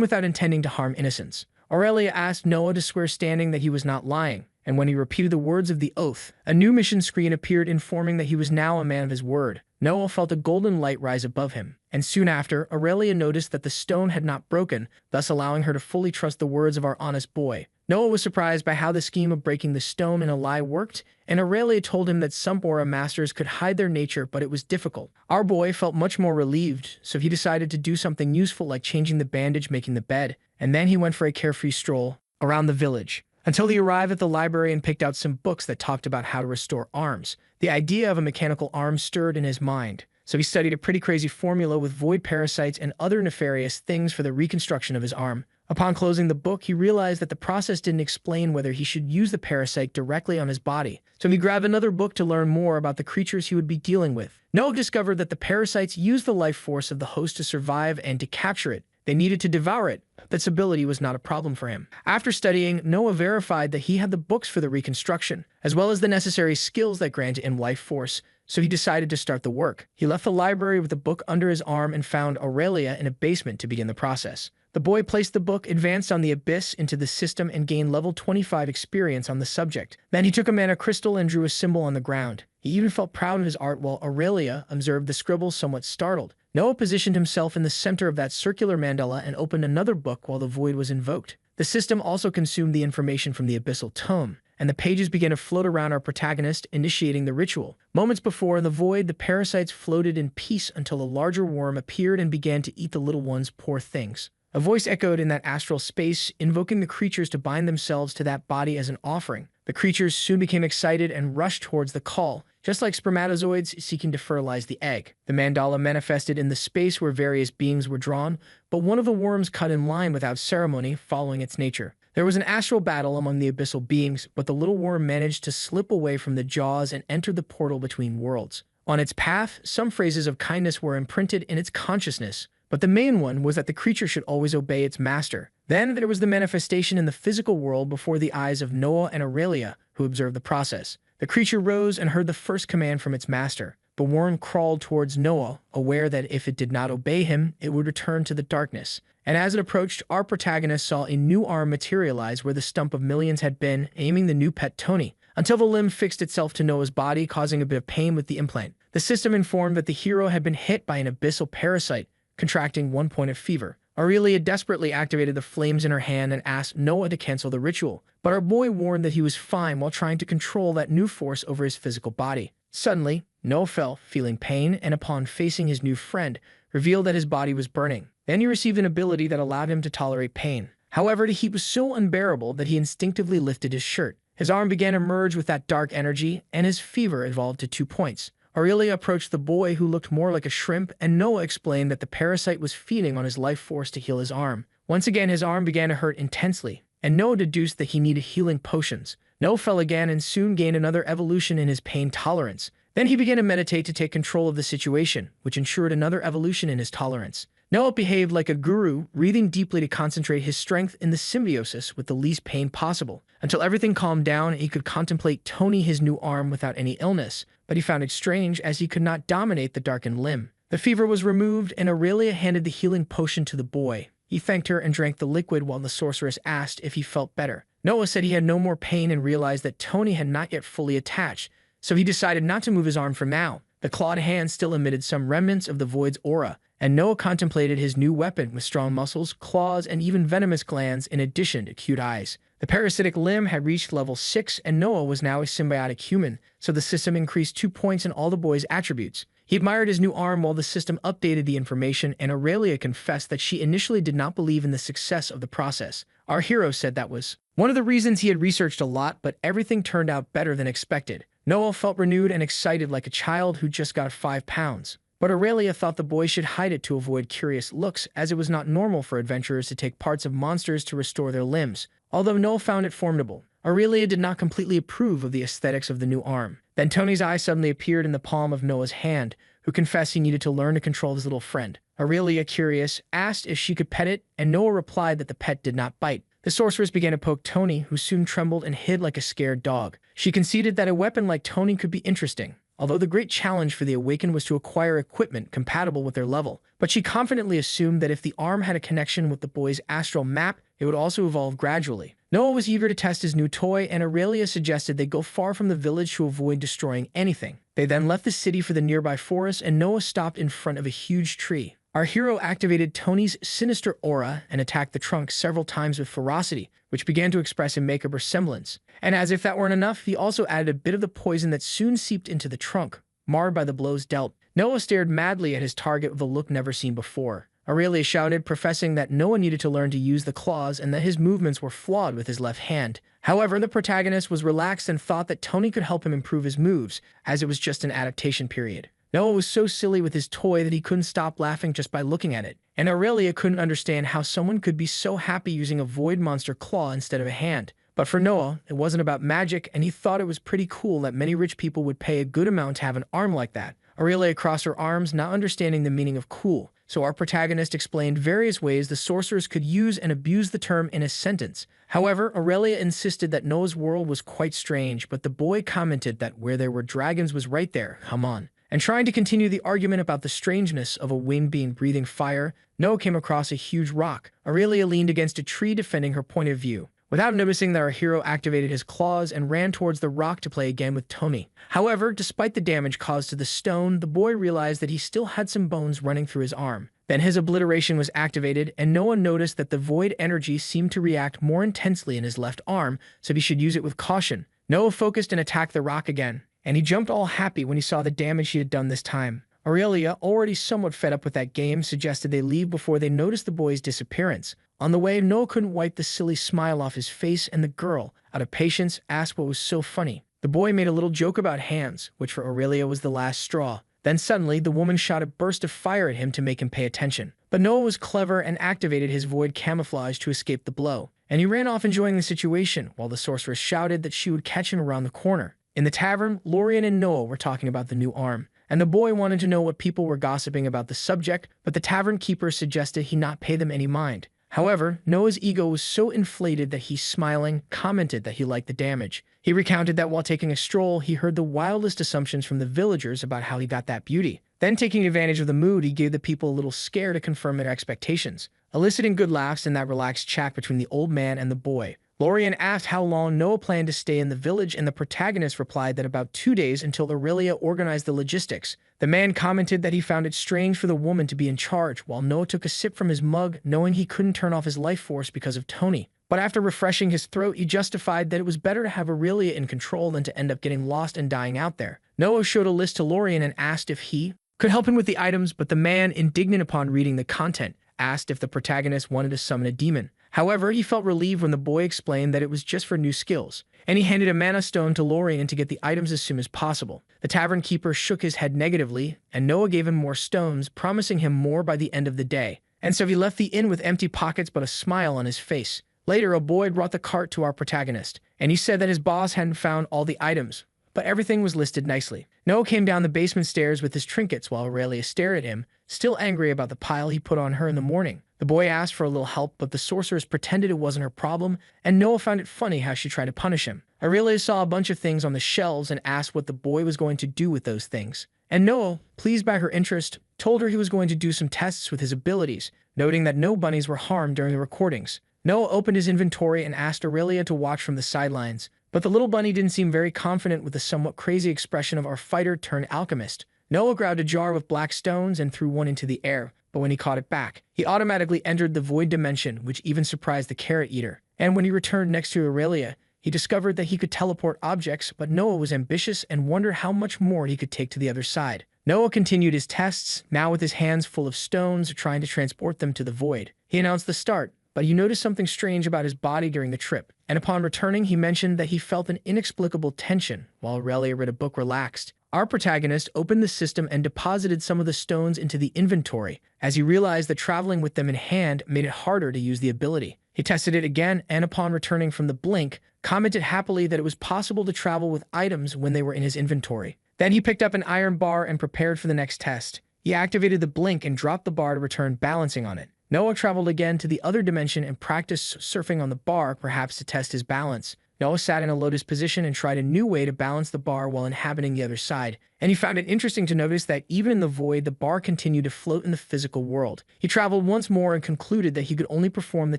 without intending to harm innocents. Aurelia asked Noah to swear standing that he was not lying, and when he repeated the words of the oath, a new mission screen appeared informing that he was now a man of his word. Noah felt a golden light rise above him, and soon after, Aurelia noticed that the stone had not broken, thus allowing her to fully trust the words of our honest boy. Noah was surprised by how the scheme of breaking the stone in a lie worked, and Aurelia told him that some aura masters could hide their nature, but it was difficult. Our boy felt much more relieved, so he decided to do something useful like changing the bandage, making the bed, and then he went for a carefree stroll around the village, until he arrived at the library and picked out some books that talked about how to restore arms. The idea of a mechanical arm stirred in his mind, so he studied a pretty crazy formula with void parasites and other nefarious things for the reconstruction of his arm. Upon closing the book, he realized that the process didn't explain whether he should use the parasite directly on his body, so he grabbed another book to learn more about the creatures he would be dealing with. Noah discovered that the parasites used the life force of the host to survive and to capture it. They needed to devour it. This ability was not a problem for him. After studying, Noah verified that he had the books for the reconstruction, as well as the necessary skills that granted him life force, so he decided to start the work. He left the library with the book under his arm and found Aurelia in a basement to begin the process. The boy placed the book, advanced on the abyss into the system, and gained level 25 experience on the subject. Then he took a mana crystal and drew a symbol on the ground. He even felt proud of his art while Aurelia observed the scribble somewhat startled. Noah positioned himself in the center of that circular mandala and opened another book while the void was invoked. The system also consumed the information from the abyssal tome, and the pages began to float around our protagonist, initiating the ritual. Moments before, in the void, the parasites floated in peace until a larger worm appeared and began to eat the little ones, poor things. A voice echoed in that astral space, invoking the creatures to bind themselves to that body as an offering. The creatures soon became excited and rushed towards the call, just like spermatozoids seeking to fertilize the egg. The mandala manifested in the space where various beings were drawn, but one of the worms cut in line without ceremony, following its nature. There was an astral battle among the abyssal beings, but the little worm managed to slip away from the jaws and entered the portal between worlds. On its path, some phrases of kindness were imprinted in its consciousness, but the main one was that the creature should always obey its master. Then there was the manifestation in the physical world before the eyes of Noah and Aurelia, who observed the process. The creature rose and heard the first command from its master. The worm crawled towards Noah, aware that if it did not obey him, it would return to the darkness. And as it approached, our protagonist saw a new arm materialize where the stump of millions had been, aiming the new pet Tony, until the limb fixed itself to Noah's body, causing a bit of pain with the implant. The system informed that the hero had been hit by an abyssal parasite, contracting 1 point of fever. Aurelia desperately activated the flames in her hand and asked Noah to cancel the ritual, but our boy warned that he was fine while trying to control that new force over his physical body. Suddenly, Noah fell, feeling pain, and upon facing his new friend, revealed that his body was burning. Then he received an ability that allowed him to tolerate pain. However, the heat was so unbearable that he instinctively lifted his shirt. His arm began to merge with that dark energy, and his fever evolved to 2 points. Aurelia approached the boy, who looked more like a shrimp, and Noah explained that the parasite was feeding on his life force to heal his arm. Once again, his arm began to hurt intensely, and Noah deduced that he needed healing potions. Noah fell again and soon gained another evolution in his pain tolerance. Then he began to meditate to take control of the situation, which ensured another evolution in his tolerance. Noah behaved like a guru, breathing deeply to concentrate his strength in the symbiosis with the least pain possible, until everything calmed down and he could contemplate Tony his new arm without any illness, but he found it strange as he could not dominate the darkened limb. The fever was removed, and Aurelia handed the healing potion to the boy. He thanked her and drank the liquid while the sorceress asked if he felt better. Noah said he had no more pain and realized that Tony had not yet fully attached, so he decided not to move his arm for now. The clawed hand still emitted some remnants of the void's aura, and Noah contemplated his new weapon with strong muscles, claws, and even venomous glands in addition to cute eyes. The parasitic limb had reached level 6, and Noah was now a symbiotic human, so the system increased 2 points in all the boy's attributes. He admired his new arm while the system updated the information, and Aurelia confessed that she initially did not believe in the success of the process. Our hero said that was one of the reasons he had researched a lot, but everything turned out better than expected. Noah felt renewed and excited like a child who just got 5 pounds. But Aurelia thought the boy should hide it to avoid curious looks, as it was not normal for adventurers to take parts of monsters to restore their limbs. Although Noah found it formidable, Aurelia did not completely approve of the aesthetics of the new arm. Then Tony's eye suddenly appeared in the palm of Noah's hand, who confessed he needed to learn to control his little friend. Aurelia, curious, asked if she could pet it, and Noah replied that the pet did not bite. The sorceress began to poke Tony, who soon trembled and hid like a scared dog. She conceded that a weapon like Tony could be interesting, although the great challenge for the Awakened was to acquire equipment compatible with their level. But she confidently assumed that if the arm had a connection with the boy's astral map, it would also evolve gradually. Noah was eager to test his new toy, and Aurelia suggested they go far from the village to avoid destroying anything. They then left the city for the nearby forest, and Noah stopped in front of a huge tree. Our hero activated Tony's sinister aura and attacked the trunk several times with ferocity, which began to express a macabre semblance. And as if that weren't enough, he also added a bit of the poison that soon seeped into the trunk, marred by the blows dealt. Noah stared madly at his target with a look never seen before. Aurelia shouted, professing that Noah needed to learn to use the claws and that his movements were flawed with his left hand. However, the protagonist was relaxed and thought that Tony could help him improve his moves, as it was just an adaptation period. Noah was so silly with his toy that he couldn't stop laughing just by looking at it, and Aurelia couldn't understand how someone could be so happy using a void monster claw instead of a hand. But for Noah, it wasn't about magic, and he thought it was pretty cool that many rich people would pay a good amount to have an arm like that. Aurelia crossed her arms, not understanding the meaning of cool, so our protagonist explained various ways the sorcerers could use and abuse the term in a sentence. However, Aurelia insisted that Noah's world was quite strange, but the boy commented that where there were dragons was right there, come on. And trying to continue the argument about the strangeness of a winged being breathing fire, Noah came across a huge rock. Aurelia leaned against a tree defending her point of view, without noticing that our hero activated his claws and ran towards the rock to play again with Tony. However, despite the damage caused to the stone, the boy realized that he still had some bones running through his arm. Then his obliteration was activated, and Noah noticed that the void energy seemed to react more intensely in his left arm, so he should use it with caution. Noah focused and attacked the rock again, and he jumped all happy when he saw the damage he had done this time. Aurelia, already somewhat fed up with that game, suggested they leave before they noticed the boy's disappearance. On the way, Noah couldn't wipe the silly smile off his face, and the girl, out of patience, asked what was so funny. The boy made a little joke about hands, which for Aurelia was the last straw. Then suddenly, the woman shot a burst of fire at him to make him pay attention. But Noah was clever and activated his void camouflage to escape the blow, and he ran off enjoying the situation, while the sorceress shouted that she would catch him around the corner. In the tavern, Lorian and Noah were talking about the new arm, and the boy wanted to know what people were gossiping about the subject, but the tavern keeper suggested he not pay them any mind. However, Noah's ego was so inflated that he, smiling, commented that he liked the damage. He recounted that while taking a stroll, he heard the wildest assumptions from the villagers about how he got that beauty. Then, taking advantage of the mood, he gave the people a little scare to confirm their expectations, eliciting good laughs in that relaxed chat between the old man and the boy. Lorian asked how long Noah planned to stay in the village, and the protagonist replied that about 2 days until Aurelia organized the logistics. The man commented that he found it strange for the woman to be in charge, while Noah took a sip from his mug, knowing he couldn't turn off his life force because of Tony. But after refreshing his throat, he justified that it was better to have Aurelia in control than to end up getting lost and dying out there. Noah showed a list to Lorian and asked if he could help him with the items, but the man, indignant upon reading the content, asked if the protagonist wanted to summon a demon. However, he felt relieved when the boy explained that it was just for new skills, and he handed a mana stone to Lorian to get the items as soon as possible. The tavern keeper shook his head negatively, and Noah gave him more stones, promising him more by the end of the day. And so he left the inn with empty pockets but a smile on his face. Later, a boy brought the cart to our protagonist, and he said that his boss hadn't found all the items, but everything was listed nicely. Noah came down the basement stairs with his trinkets while Aurelia stared at him, still angry about the pile he put on her in the morning. The boy asked for a little help, but the sorceress pretended it wasn't her problem, and Noah found it funny how she tried to punish him. Aurelia saw a bunch of things on the shelves and asked what the boy was going to do with those things. And Noah, pleased by her interest, told her he was going to do some tests with his abilities, noting that no bunnies were harmed during the recordings. Noah opened his inventory and asked Aurelia to watch from the sidelines, but the little bunny didn't seem very confident with the somewhat crazy expression of our fighter-turned-alchemist. Noah grabbed a jar with black stones and threw one into the air, but when he caught it back, he automatically entered the void dimension, which even surprised the carrot eater. And when he returned next to Aurelia, he discovered that he could teleport objects, but Noah was ambitious and wondered how much more he could take to the other side. Noah continued his tests, now with his hands full of stones, trying to transport them to the void. He announced the start, but he noticed something strange about his body during the trip. And upon returning, he mentioned that he felt an inexplicable tension while Aurelia read a book relaxed. Our protagonist opened the system and deposited some of the stones into the inventory, as he realized that traveling with them in hand made it harder to use the ability. He tested it again, and upon returning from the blink, commented happily that it was possible to travel with items when they were in his inventory. Then he picked up an iron bar and prepared for the next test. He activated the blink and dropped the bar to return balancing on it. Noah traveled again to the other dimension and practiced surfing on the bar, perhaps to test his balance. Noah sat in a lotus position and tried a new way to balance the bar while inhabiting the other side, and he found it interesting to notice that even in the void, the bar continued to float in the physical world. He traveled once more and concluded that he could only perform the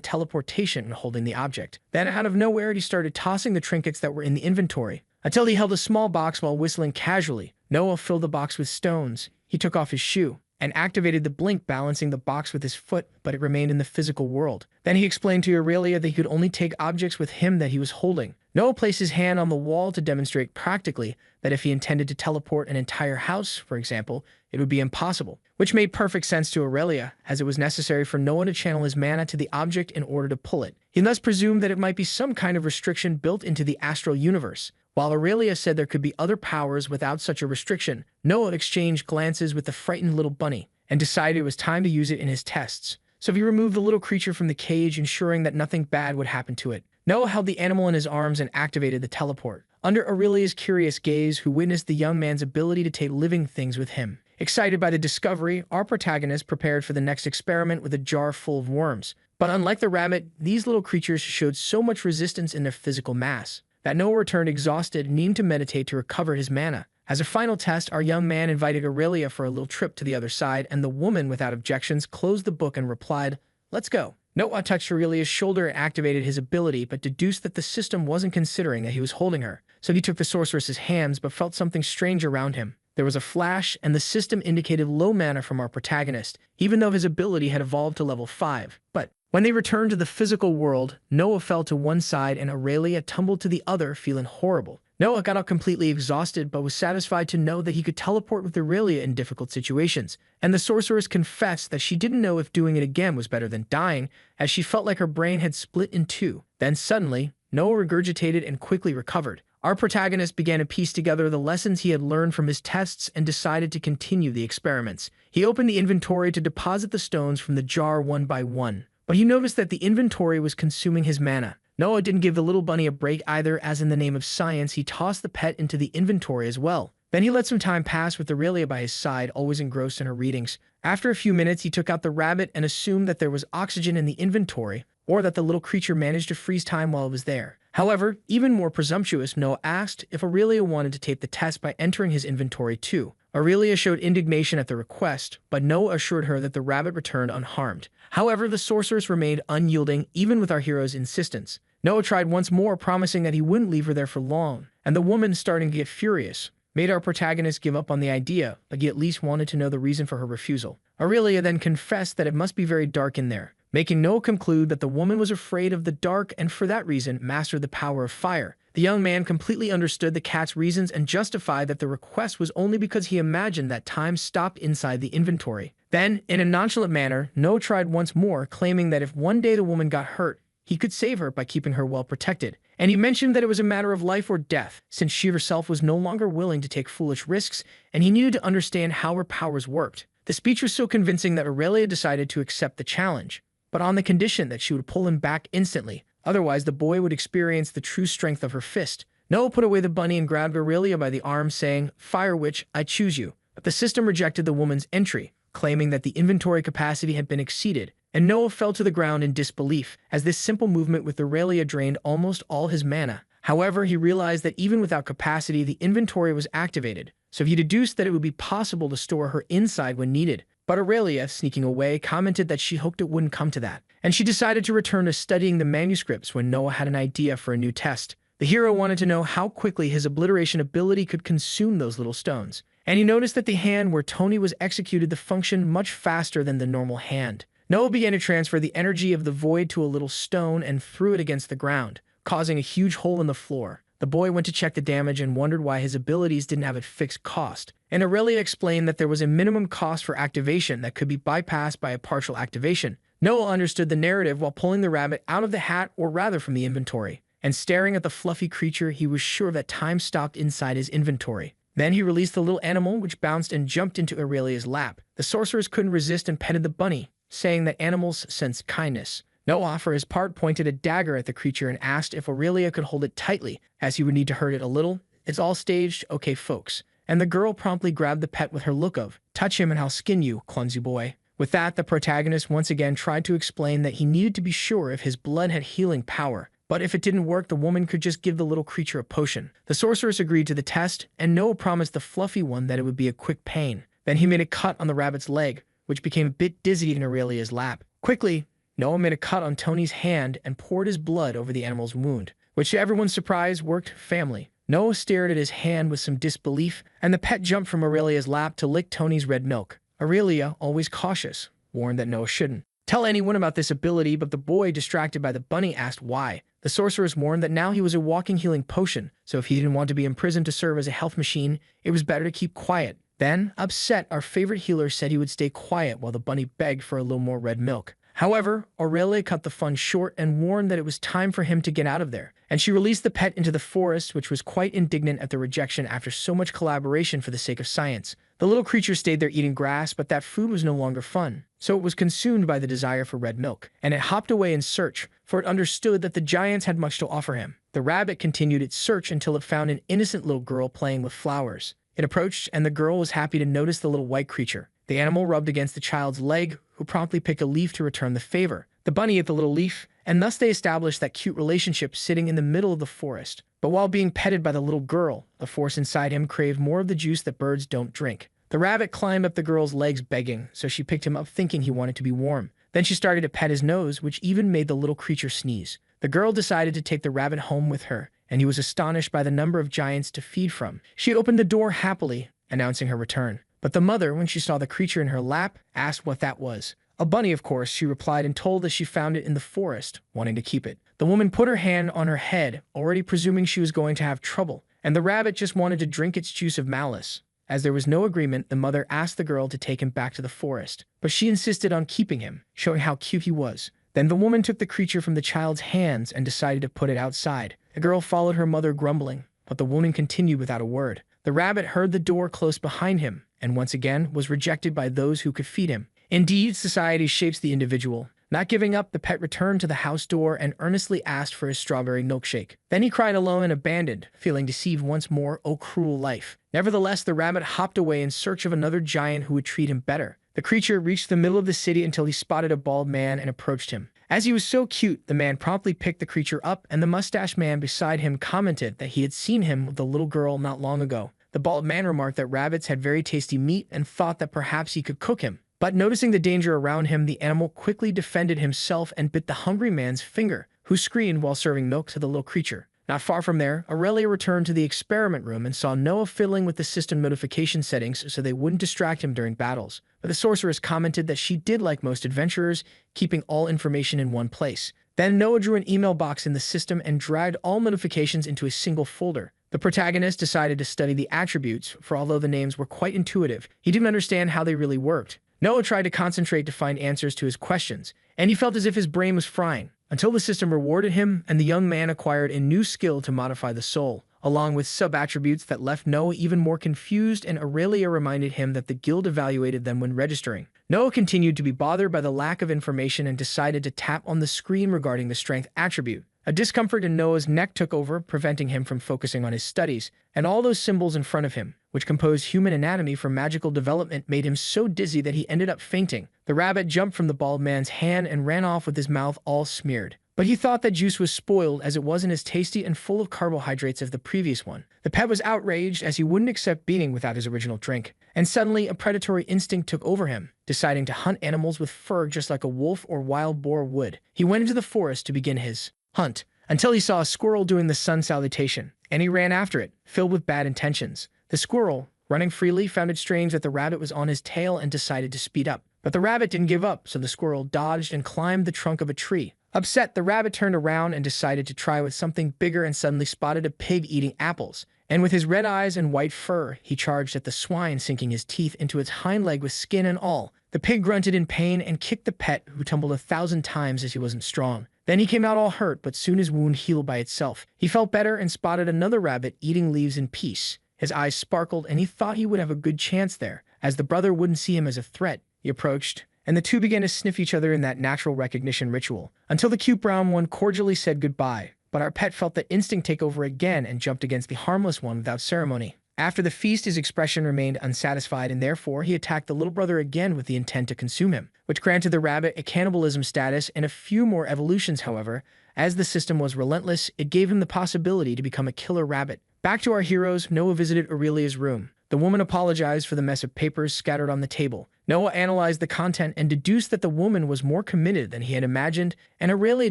teleportation when holding the object. Then, out of nowhere, he started tossing the trinkets that were in the inventory, until he held a small box while whistling casually. Noah filled the box with stones. He took off his shoe and activated the blink, balancing the box with his foot, but it remained in the physical world. Then he explained to Aurelia that he could only take objects with him that he was holding. Noah placed his hand on the wall to demonstrate practically that if he intended to teleport an entire house, for example, it would be impossible, which made perfect sense to Aurelia, as it was necessary for Noah to channel his mana to the object in order to pull it. He thus presumed that it might be some kind of restriction built into the astral universe. While Aurelia said there could be other powers without such a restriction, Noah exchanged glances with the frightened little bunny and decided it was time to use it in his tests. So he removed the little creature from the cage, ensuring that nothing bad would happen to it. Noah held the animal in his arms and activated the teleport. Under Aurelia's curious gaze, who witnessed the young man's ability to take living things with him. Excited by the discovery, our protagonist prepared for the next experiment with a jar full of worms. But unlike the rabbit, these little creatures showed so much resistance in their physical mass that Noah returned exhausted, needing to meditate to recover his mana. As a final test, our young man invited Aurelia for a little trip to the other side, and the woman, without objections, closed the book and replied, "Let's go." Noah touched Aurelia's shoulder and activated his ability, but deduced that the system wasn't considering that he was holding her. So he took the sorceress's hands, but felt something strange around him. There was a flash, and the system indicated low mana from our protagonist, even though his ability had evolved to level 5. But when they returned to the physical world, Noah fell to one side and Aurelia tumbled to the other, feeling horrible. Noah got up completely exhausted, but was satisfied to know that he could teleport with Aurelia in difficult situations. And the sorceress confessed that she didn't know if doing it again was better than dying, as she felt like her brain had split in two. Then suddenly, Noah regurgitated and quickly recovered. Our protagonist began to piece together the lessons he had learned from his tests and decided to continue the experiments. He opened the inventory to deposit the stones from the jar one by one, but he noticed that the inventory was consuming his mana. Noah didn't give the little bunny a break either, as in the name of science, he tossed the pet into the inventory as well. Then he let some time pass with Aurelia by his side, always engrossed in her readings. After a few minutes, he took out the rabbit and assumed that there was oxygen in the inventory, or that the little creature managed to freeze time while it was there. However, even more presumptuous, Noah asked if Aurelia wanted to take the test by entering his inventory too. Aurelia showed indignation at the request, but Noah assured her that the rabbit returned unharmed. However, the sorceress remained unyielding, even with our hero's insistence. Noah tried once more, promising that he wouldn't leave her there for long, and the woman, starting to get furious, made our protagonist give up on the idea, but he at least wanted to know the reason for her refusal. Aurelia then confessed that it must be very dark in there, making Noah conclude that the woman was afraid of the dark and for that reason mastered the power of fire. The young man completely understood the cat's reasons and justified that the request was only because he imagined that time stopped inside the inventory. Then, in a nonchalant manner, Noah tried once more, claiming that if one day the woman got hurt, he could save her by keeping her well protected. And he mentioned that it was a matter of life or death, since she herself was no longer willing to take foolish risks, and he needed to understand how her powers worked. The speech was so convincing that Aurelia decided to accept the challenge, but on the condition that she would pull him back instantly. Otherwise, the boy would experience the true strength of her fist. Noah put away the bunny and grabbed Aurelia by the arm, saying, "Fire Witch, I choose you." But the system rejected the woman's entry, claiming that the inventory capacity had been exceeded, and Noah fell to the ground in disbelief, as this simple movement with Aurelia drained almost all his mana. However, he realized that even without capacity, the inventory was activated, so he deduced that it would be possible to store her inside when needed. But Aurelia, sneaking away, commented that she hoped it wouldn't come to that, and she decided to return to studying the manuscripts when Noah had an idea for a new test. The hero wanted to know how quickly his obliteration ability could consume those little stones, and he noticed that the hand where Tony was executed the function much faster than the normal hand. Noah began to transfer the energy of the void to a little stone and threw it against the ground, causing a huge hole in the floor. The boy went to check the damage and wondered why his abilities didn't have a fixed cost, and Aurelia explained that there was a minimum cost for activation that could be bypassed by a partial activation. Noah understood the narrative while pulling the rabbit out of the hat, or rather from the inventory. And staring at the fluffy creature, he was sure that time stopped inside his inventory. Then he released the little animal, which bounced and jumped into Aurelia's lap. The sorceress couldn't resist and petted the bunny, saying that animals sense kindness. Noah, for his part, pointed a dagger at the creature and asked if Aurelia could hold it tightly, as he would need to hurt it a little. "It's all staged, okay, folks." And the girl promptly grabbed the pet with her look of, "Touch him and I'll skin you, clumsy boy." With that, the protagonist once again tried to explain that he needed to be sure if his blood had healing power. But if it didn't work, the woman could just give the little creature a potion. The sorceress agreed to the test, and Noah promised the fluffy one that it would be a quick pain. Then he made a cut on the rabbit's leg, which became a bit dizzy in Aurelia's lap. Quickly, Noah made a cut on Tony's hand and poured his blood over the animal's wound, which to everyone's surprise worked family. Noah stared at his hand with some disbelief, and the pet jumped from Aurelia's lap to lick Tony's red milk. Aurelia, always cautious, warned that Noah shouldn't tell anyone about this ability, but the boy, distracted by the bunny, asked why. The sorceress warned that now he was a walking healing potion, so if he didn't want to be imprisoned to serve as a health machine, it was better to keep quiet. Then, upset, our favorite healer said he would stay quiet while the bunny begged for a little more red milk. However, Aurelia cut the fun short and warned that it was time for him to get out of there, and she released the pet into the forest, which was quite indignant at the rejection after so much collaboration for the sake of science. The little creature stayed there eating grass, but that food was no longer fun, so it was consumed by the desire for red milk, and it hopped away in search, for it understood that the giants had much to offer him. The rabbit continued its search until it found an innocent little girl playing with flowers. It approached, and the girl was happy to notice the little white creature. The animal rubbed against the child's leg, who promptly picked a leaf to return the favor. The bunny ate the little leaf, and thus they established that cute relationship sitting in the middle of the forest. But while being petted by the little girl, the force inside him craved more of the juice that birds don't drink. The rabbit climbed up the girl's legs begging, so she picked him up thinking he wanted to be warm. Then she started to pet his nose, which even made the little creature sneeze. The girl decided to take the rabbit home with her, and he was astonished by the number of giants to feed from. She opened the door happily, announcing her return. But the mother, when she saw the creature in her lap, asked what that was. "A bunny, of course," she replied, and told that she found it in the forest, wanting to keep it. The woman put her hand on her head, already presuming she was going to have trouble, and the rabbit just wanted to drink its juice of malice. As there was no agreement, the mother asked the girl to take him back to the forest, but she insisted on keeping him, showing how cute he was. Then the woman took the creature from the child's hands and decided to put it outside. The girl followed her mother grumbling, but the woman continued without a word. The rabbit heard the door close behind him, and once again was rejected by those who could feed him. Indeed, society shapes the individual. Not giving up, the pet returned to the house door and earnestly asked for his strawberry milkshake. Then he cried alone and abandoned, feeling deceived once more. Oh, cruel life. Nevertheless, the rabbit hopped away in search of another giant who would treat him better. The creature reached the middle of the city until he spotted a bald man and approached him. As he was so cute, the man promptly picked the creature up, and the mustached man beside him commented that he had seen him with the little girl not long ago. The bald man remarked that rabbits had very tasty meat and thought that perhaps he could cook him. But noticing the danger around him, the animal quickly defended himself and bit the hungry man's finger, who screamed while serving milk to the little creature. Not far from there, Aurelia returned to the experiment room and saw Noah fiddling with the system notification settings so they wouldn't distract him during battles. But the sorceress commented that she did like most adventurers, keeping all information in one place. Then Noah drew an email box in the system and dragged all notifications into a single folder. The protagonist decided to study the attributes, for although the names were quite intuitive, he didn't understand how they really worked. Noah tried to concentrate to find answers to his questions, and he felt as if his brain was frying, until the system rewarded him and the young man acquired a new skill to modify the soul, along with sub-attributes that left Noah even more confused, and Aurelia reminded him that the guild evaluated them when registering. Noah continued to be bothered by the lack of information and decided to tap on the screen regarding the strength attribute. A discomfort in Noah's neck took over, preventing him from focusing on his studies, and all those symbols in front of him, which composed human anatomy for magical development, made him so dizzy that he ended up fainting. The rabbit jumped from the bald man's hand and ran off with his mouth all smeared. But he thought that juice was spoiled as it wasn't as tasty and full of carbohydrates as the previous one. The pet was outraged as he wouldn't accept being without his original drink. And suddenly, a predatory instinct took over him, deciding to hunt animals with fur just like a wolf or wild boar would. He went into the forest to begin his hunt, until he saw a squirrel doing the sun salutation, and he ran after it, filled with bad intentions. The squirrel, running freely, found it strange that the rabbit was on his tail and decided to speed up. But the rabbit didn't give up, so the squirrel dodged and climbed the trunk of a tree. Upset, the rabbit turned around and decided to try with something bigger and suddenly spotted a pig eating apples. And with his red eyes and white fur, he charged at the swine, sinking his teeth into its hind leg with skin and all. The pig grunted in pain and kicked the pet, who tumbled 1,000 times as he wasn't strong. Then he came out all hurt, but soon his wound healed by itself. He felt better and spotted another rabbit eating leaves in peace. His eyes sparkled, and he thought he would have a good chance there, as the brother wouldn't see him as a threat. He approached, and the two began to sniff each other in that natural recognition ritual, until the cute brown one cordially said goodbye. But our pet felt the instinct take over again and jumped against the harmless one without ceremony. After the feast, his expression remained unsatisfied, and therefore he attacked the little brother again with the intent to consume him, which granted the rabbit a cannibalism status and a few more evolutions. However, as the system was relentless, it gave him the possibility to become a killer rabbit. Back to our heroes, Noah visited Aurelia's room. The woman apologized for the mess of papers scattered on the table. Noah analyzed the content and deduced that the woman was more committed than he had imagined, and Aurelia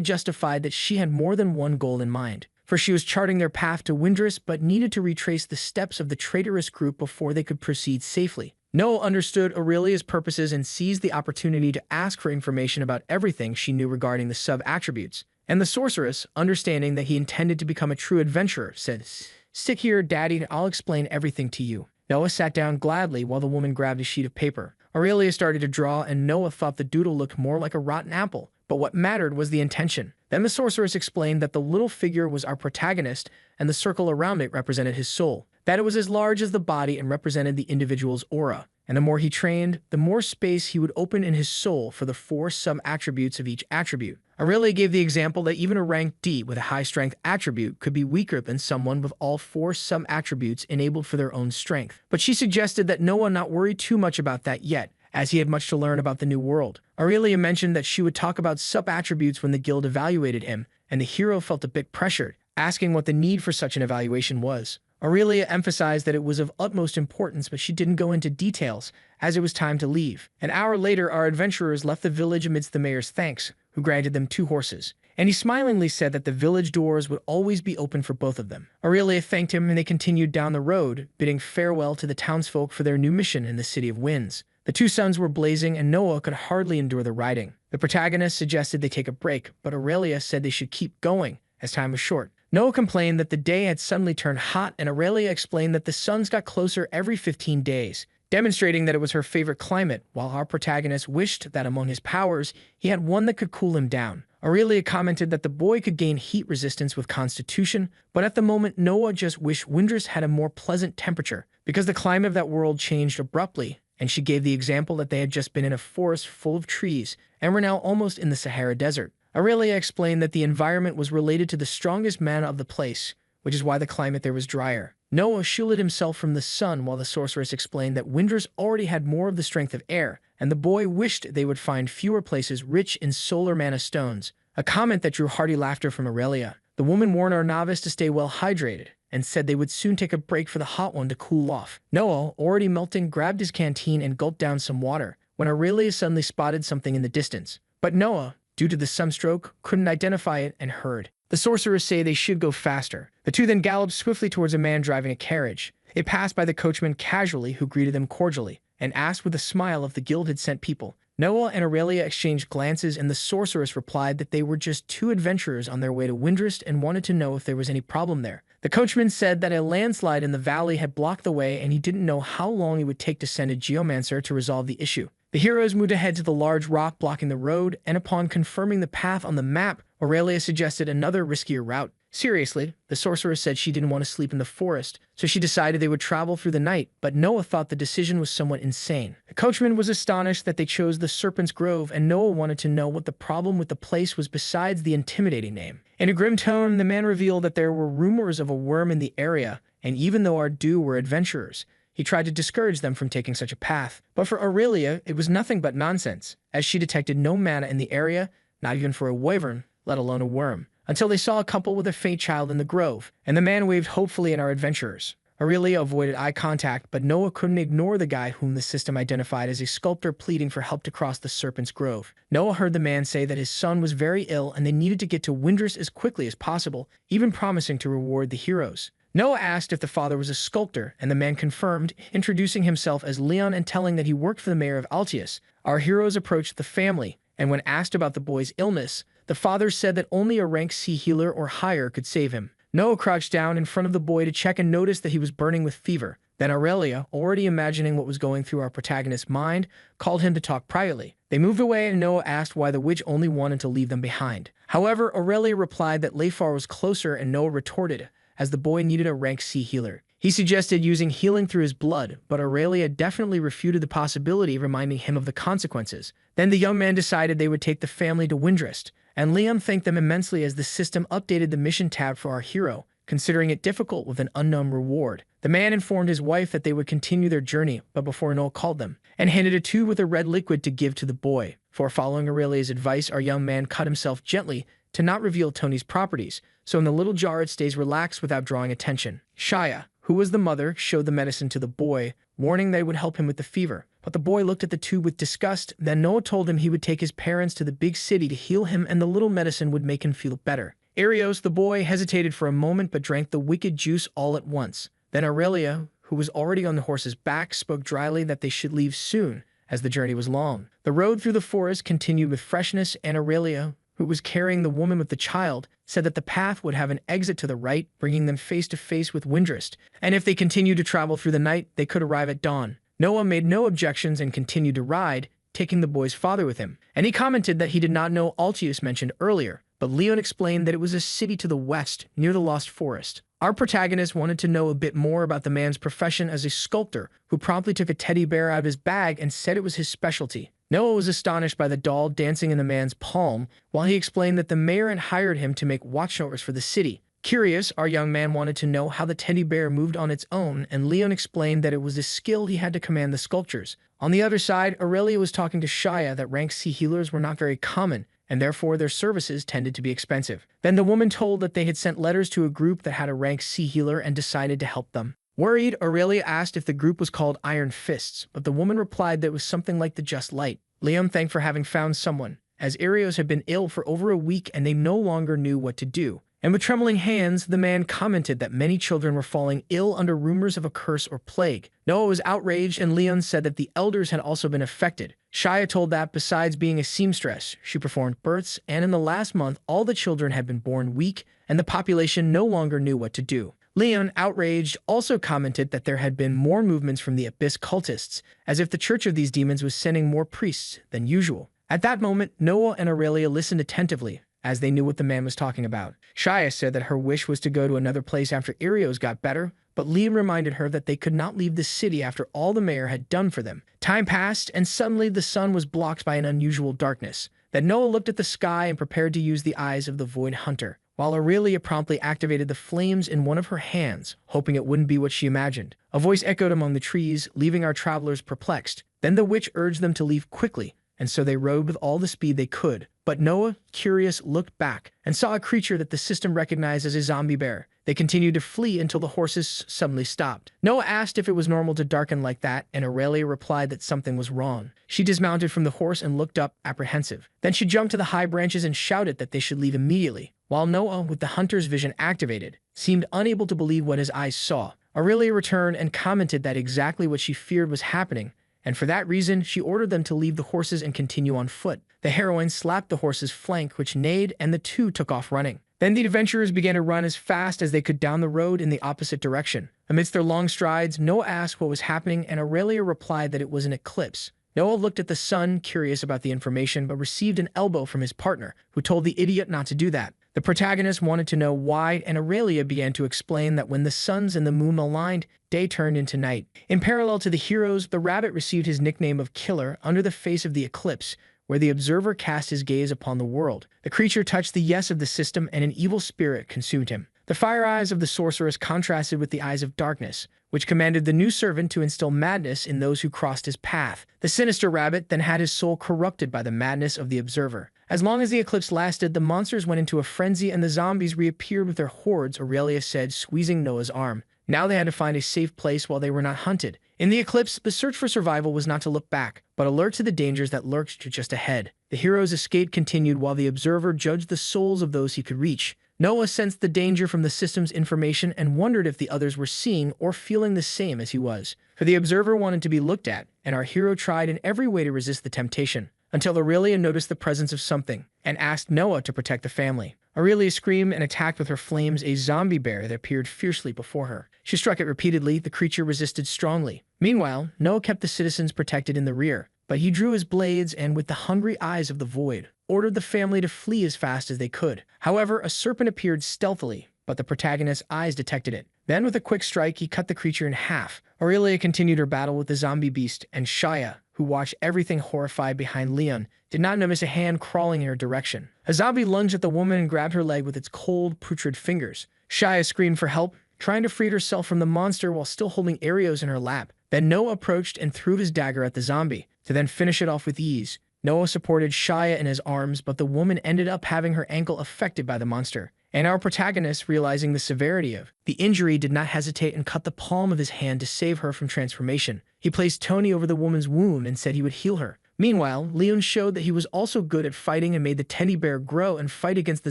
justified that she had more than one goal in mind. For she was charting their path to Windrus, but needed to retrace the steps of the traitorous group before they could proceed safely. Noah understood Aurelia's purposes and seized the opportunity to ask for information about everything she knew regarding the sub-attributes. And the sorceress, understanding that he intended to become a true adventurer, said, "Stick here, Daddy, and I'll explain everything to you." Noah sat down gladly while the woman grabbed a sheet of paper. Aurelia started to draw, and Noah thought the doodle looked more like a rotten apple. But what mattered was the intention. Then the sorceress explained that the little figure was our protagonist, and the circle around it represented his soul. That it was as large as the body and represented the individual's aura. And the more he trained, the more space he would open in his soul for the 4 sub-attributes of each attribute. Aurelia gave the example that even a rank D with a high-strength attribute could be weaker than someone with all 4 sub-attributes enabled for their own strength. But she suggested that Noah not worry too much about that yet, as he had much to learn about the new world. Aurelia mentioned that she would talk about sub-attributes when the guild evaluated him, and the hero felt a bit pressured, asking what the need for such an evaluation was. Aurelia emphasized that it was of utmost importance, but she didn't go into details, as it was time to leave. An hour later, our adventurers left the village amidst the mayor's thanks, who granted them 2 horses. And he smilingly said that the village doors would always be open for both of them. Aurelia thanked him, and they continued down the road, bidding farewell to the townsfolk for their new mission in the City of Winds. The 2 suns were blazing, and Noah could hardly endure the riding. The protagonist suggested they take a break, but Aurelia said they should keep going, as time was short. Noah complained that the day had suddenly turned hot, and Aurelia explained that the suns got closer every 15 days, demonstrating that it was her favorite climate, while our protagonist wished that among his powers, he had one that could cool him down. Aurelia commented that the boy could gain heat resistance with constitution, but at the moment Noah just wished Windrus had a more pleasant temperature, because the climate of that world changed abruptly, and she gave the example that they had just been in a forest full of trees, and were now almost in the Sahara Desert. Aurelia explained that the environment was related to the strongest mana of the place, which is why the climate there was drier. Noah shielded himself from the sun, while the sorceress explained that Windrus already had more of the strength of air, and the boy wished they would find fewer places rich in solar mana stones, a comment that drew hearty laughter from Aurelia. The woman warned our novice to stay well hydrated, and said they would soon take a break for the hot one to cool off. Noah, already melting, grabbed his canteen and gulped down some water, when Aurelia suddenly spotted something in the distance. But Noah, due to the sunstroke, couldn't identify it and heard the sorceress say they should go faster. The 2 then galloped swiftly towards a man driving a carriage. They passed by the coachman casually, who greeted them cordially, and asked with a smile if the guild had sent people. Noah and Aurelia exchanged glances, and the sorceress replied that they were just 2 adventurers on their way to Windrus and wanted to know if there was any problem there. The coachman said that a landslide in the valley had blocked the way, and he didn't know how long it would take to send a geomancer to resolve the issue. The heroes moved ahead to the large rock blocking the road, and upon confirming the path on the map, Aurelia suggested another riskier route. Seriously, the sorceress said she didn't want to sleep in the forest, so she decided they would travel through the night, but Noah thought the decision was somewhat insane. The coachman was astonished that they chose the Serpent's Grove, and Noah wanted to know what the problem with the place was besides the intimidating name. In a grim tone, the man revealed that there were rumors of a worm in the area, and even though our Dew were adventurers, he tried to discourage them from taking such a path. But for Aurelia, it was nothing but nonsense, as she detected no mana in the area, not even for a wyvern, let alone a worm, until they saw a couple with a faint child in the grove, and the man waved hopefully at our adventurers. Aurelia avoided eye contact, but Noah couldn't ignore the guy whom the system identified as a sculptor pleading for help to cross the Serpent's Grove. Noah heard the man say that his son was very ill and they needed to get to Windrus as quickly as possible, even promising to reward the heroes. Noah asked if the father was a sculptor, and the man confirmed, introducing himself as Leon and telling that he worked for the mayor of Altius. Our heroes approached the family, and when asked about the boy's illness, The father said that only a rank C healer or higher could save him. Noah crouched down in front of the boy to check and noticed that he was burning with fever. Then Aurelia, already imagining what was going through our protagonist's mind, called him to talk privately. They moved away and Noah asked why the witch only wanted to leave them behind. However, Aurelia replied that Leifar was closer and Noah retorted, as the boy needed a rank C healer. He suggested using healing through his blood, but Aurelia definitely refuted the possibility, reminding him of the consequences. Then the young man decided they would take the family to Windrest, and Liam thanked them immensely as the system updated the mission tab for our hero, considering it difficult with an unknown reward. The man informed his wife that they would continue their journey, but before Noah called them, and handed a tube with a red liquid to give to the boy. For following Aurelia's advice, our young man cut himself gently to not reveal Tony's properties, so in the little jar it stays relaxed without drawing attention. Shia, who was the mother, showed the medicine to the boy, warning they would help him with the fever. But the boy looked at the tube with disgust. Then Noah told him he would take his parents to the big city to heal him and the little medicine would make him feel better. Arios, the boy, hesitated for a moment but drank the wicked juice all at once. Then Aurelia, who was already on the horse's back, spoke dryly that they should leave soon, as the journey was long. The road through the forest continued with freshness, and Aurelia, who was carrying the woman with the child, said that the path would have an exit to the right, bringing them face to face with Windrest, and if they continued to travel through the night, they could arrive at dawn. Noah made no objections and continued to ride, taking the boy's father with him, and he commented that he did not know Altius mentioned earlier, but Leon explained that it was a city to the west, near the Lost Forest. Our protagonist wanted to know a bit more about the man's profession as a sculptor, who promptly took a teddy bear out of his bag and said it was his specialty. Noah was astonished by the doll dancing in the man's palm, while he explained that the mayor had hired him to make watchtowers for the city. Curious, our young man wanted to know how the teddy bear moved on its own, and Leon explained that it was a skill he had to command the sculptures. On the other side, Aurelia was talking to Shia that rank C healers were not very common, and therefore their services tended to be expensive. Then the woman told that they had sent letters to a group that had a rank C healer and decided to help them. Worried, Aurelia asked if the group was called Iron Fists, but the woman replied that it was something like the Just Light. Liam thanked for having found someone, as Arios had been ill for over a week and they no longer knew what to do. And with trembling hands, the man commented that many children were falling ill under rumors of a curse or plague. Noah was outraged and Leon said that the elders had also been affected. Shia told that besides being a seamstress, she performed births, and in the last month all the children had been born weak and the population no longer knew what to do. Leon, outraged, also commented that there had been more movements from the Abyss cultists, as if the Church of these demons was sending more priests than usual. At that moment, Noah and Aurelia listened attentively, as they knew what the man was talking about. Shia said that her wish was to go to another place after Arios got better, but Liam reminded her that they could not leave the city after all the mayor had done for them. Time passed, and suddenly the sun was blocked by an unusual darkness. Then Noah looked at the sky and prepared to use the eyes of the Void Hunter, while Aurelia promptly activated the flames in one of her hands, hoping it wouldn't be what she imagined. A voice echoed among the trees, leaving our travelers perplexed. Then the witch urged them to leave quickly, and so they rode with all the speed they could. But Noah, curious, looked back and saw a creature that the system recognized as a zombie bear. They continued to flee until the horses suddenly stopped. Noah asked if it was normal to darken like that, and Aurelia replied that something was wrong. She dismounted from the horse and looked up, apprehensive. Then she jumped to the high branches and shouted that they should leave immediately, while Noah, with the hunter's vision activated, seemed unable to believe what his eyes saw. Aurelia returned and commented that exactly what she feared was happening, and for that reason, she ordered them to leave the horses and continue on foot. The heroine slapped the horse's flank, which neighed, and the two took off running. Then the adventurers began to run as fast as they could down the road in the opposite direction. Amidst their long strides, Noah asked what was happening, and Aurelia replied that it was an eclipse. Noah looked at the sun, curious about the information, but received an elbow from his partner, who told the idiot not to do that. The protagonist wanted to know why, and Aurelia began to explain that when the suns and the moon aligned, day turned into night. In parallel to the heroes, the rabbit received his nickname of Killer under the face of the eclipse, where the observer cast his gaze upon the world. The creature touched the yes of the system, and an evil spirit consumed him. The fire eyes of the sorceress contrasted with the eyes of darkness, which commanded the new servant to instill madness in those who crossed his path. The sinister rabbit then had his soul corrupted by the madness of the observer. As long as the eclipse lasted, the monsters went into a frenzy and the zombies reappeared with their hordes, Aurelia said, squeezing Noah's arm. Now they had to find a safe place while they were not hunted. In the eclipse, the search for survival was not to look back, but alert to the dangers that lurked just ahead. The hero's escape continued while the observer judged the souls of those he could reach. Noah sensed the danger from the system's information and wondered if the others were seeing or feeling the same as he was. For the observer wanted to be looked at, and our hero tried in every way to resist the temptation. until Aurelia noticed the presence of something and asked Noah to protect the family. Aurelia screamed and attacked with her flames a zombie bear that appeared fiercely before her. She struck it repeatedly. The creature resisted strongly. Meanwhile, Noah kept the citizens protected in the rear, but he drew his blades and, with the hungry eyes of the void, ordered the family to flee as fast as they could. However, a serpent appeared stealthily, but the protagonist's eyes detected it. Then, with a quick strike, he cut the creature in half. Aurelia continued her battle with the zombie beast, and Shia, who watched everything horrified behind Leon, did not notice a hand crawling in her direction. A zombie lunged at the woman and grabbed her leg with its cold, putrid fingers. Shia screamed for help, trying to free herself from the monster while still holding Arios in her lap. Then Noah approached and threw his dagger at the zombie, to then finish it off with ease. Noah supported Shia in his arms, but the woman ended up having her ankle affected by the monster. And our protagonist, realizing the severity of the injury, did not hesitate and cut the palm of his hand to save her from transformation. He placed Tony over the woman's wound and said he would heal her. Meanwhile, Leon showed that he was also good at fighting and made the teddy bear grow and fight against the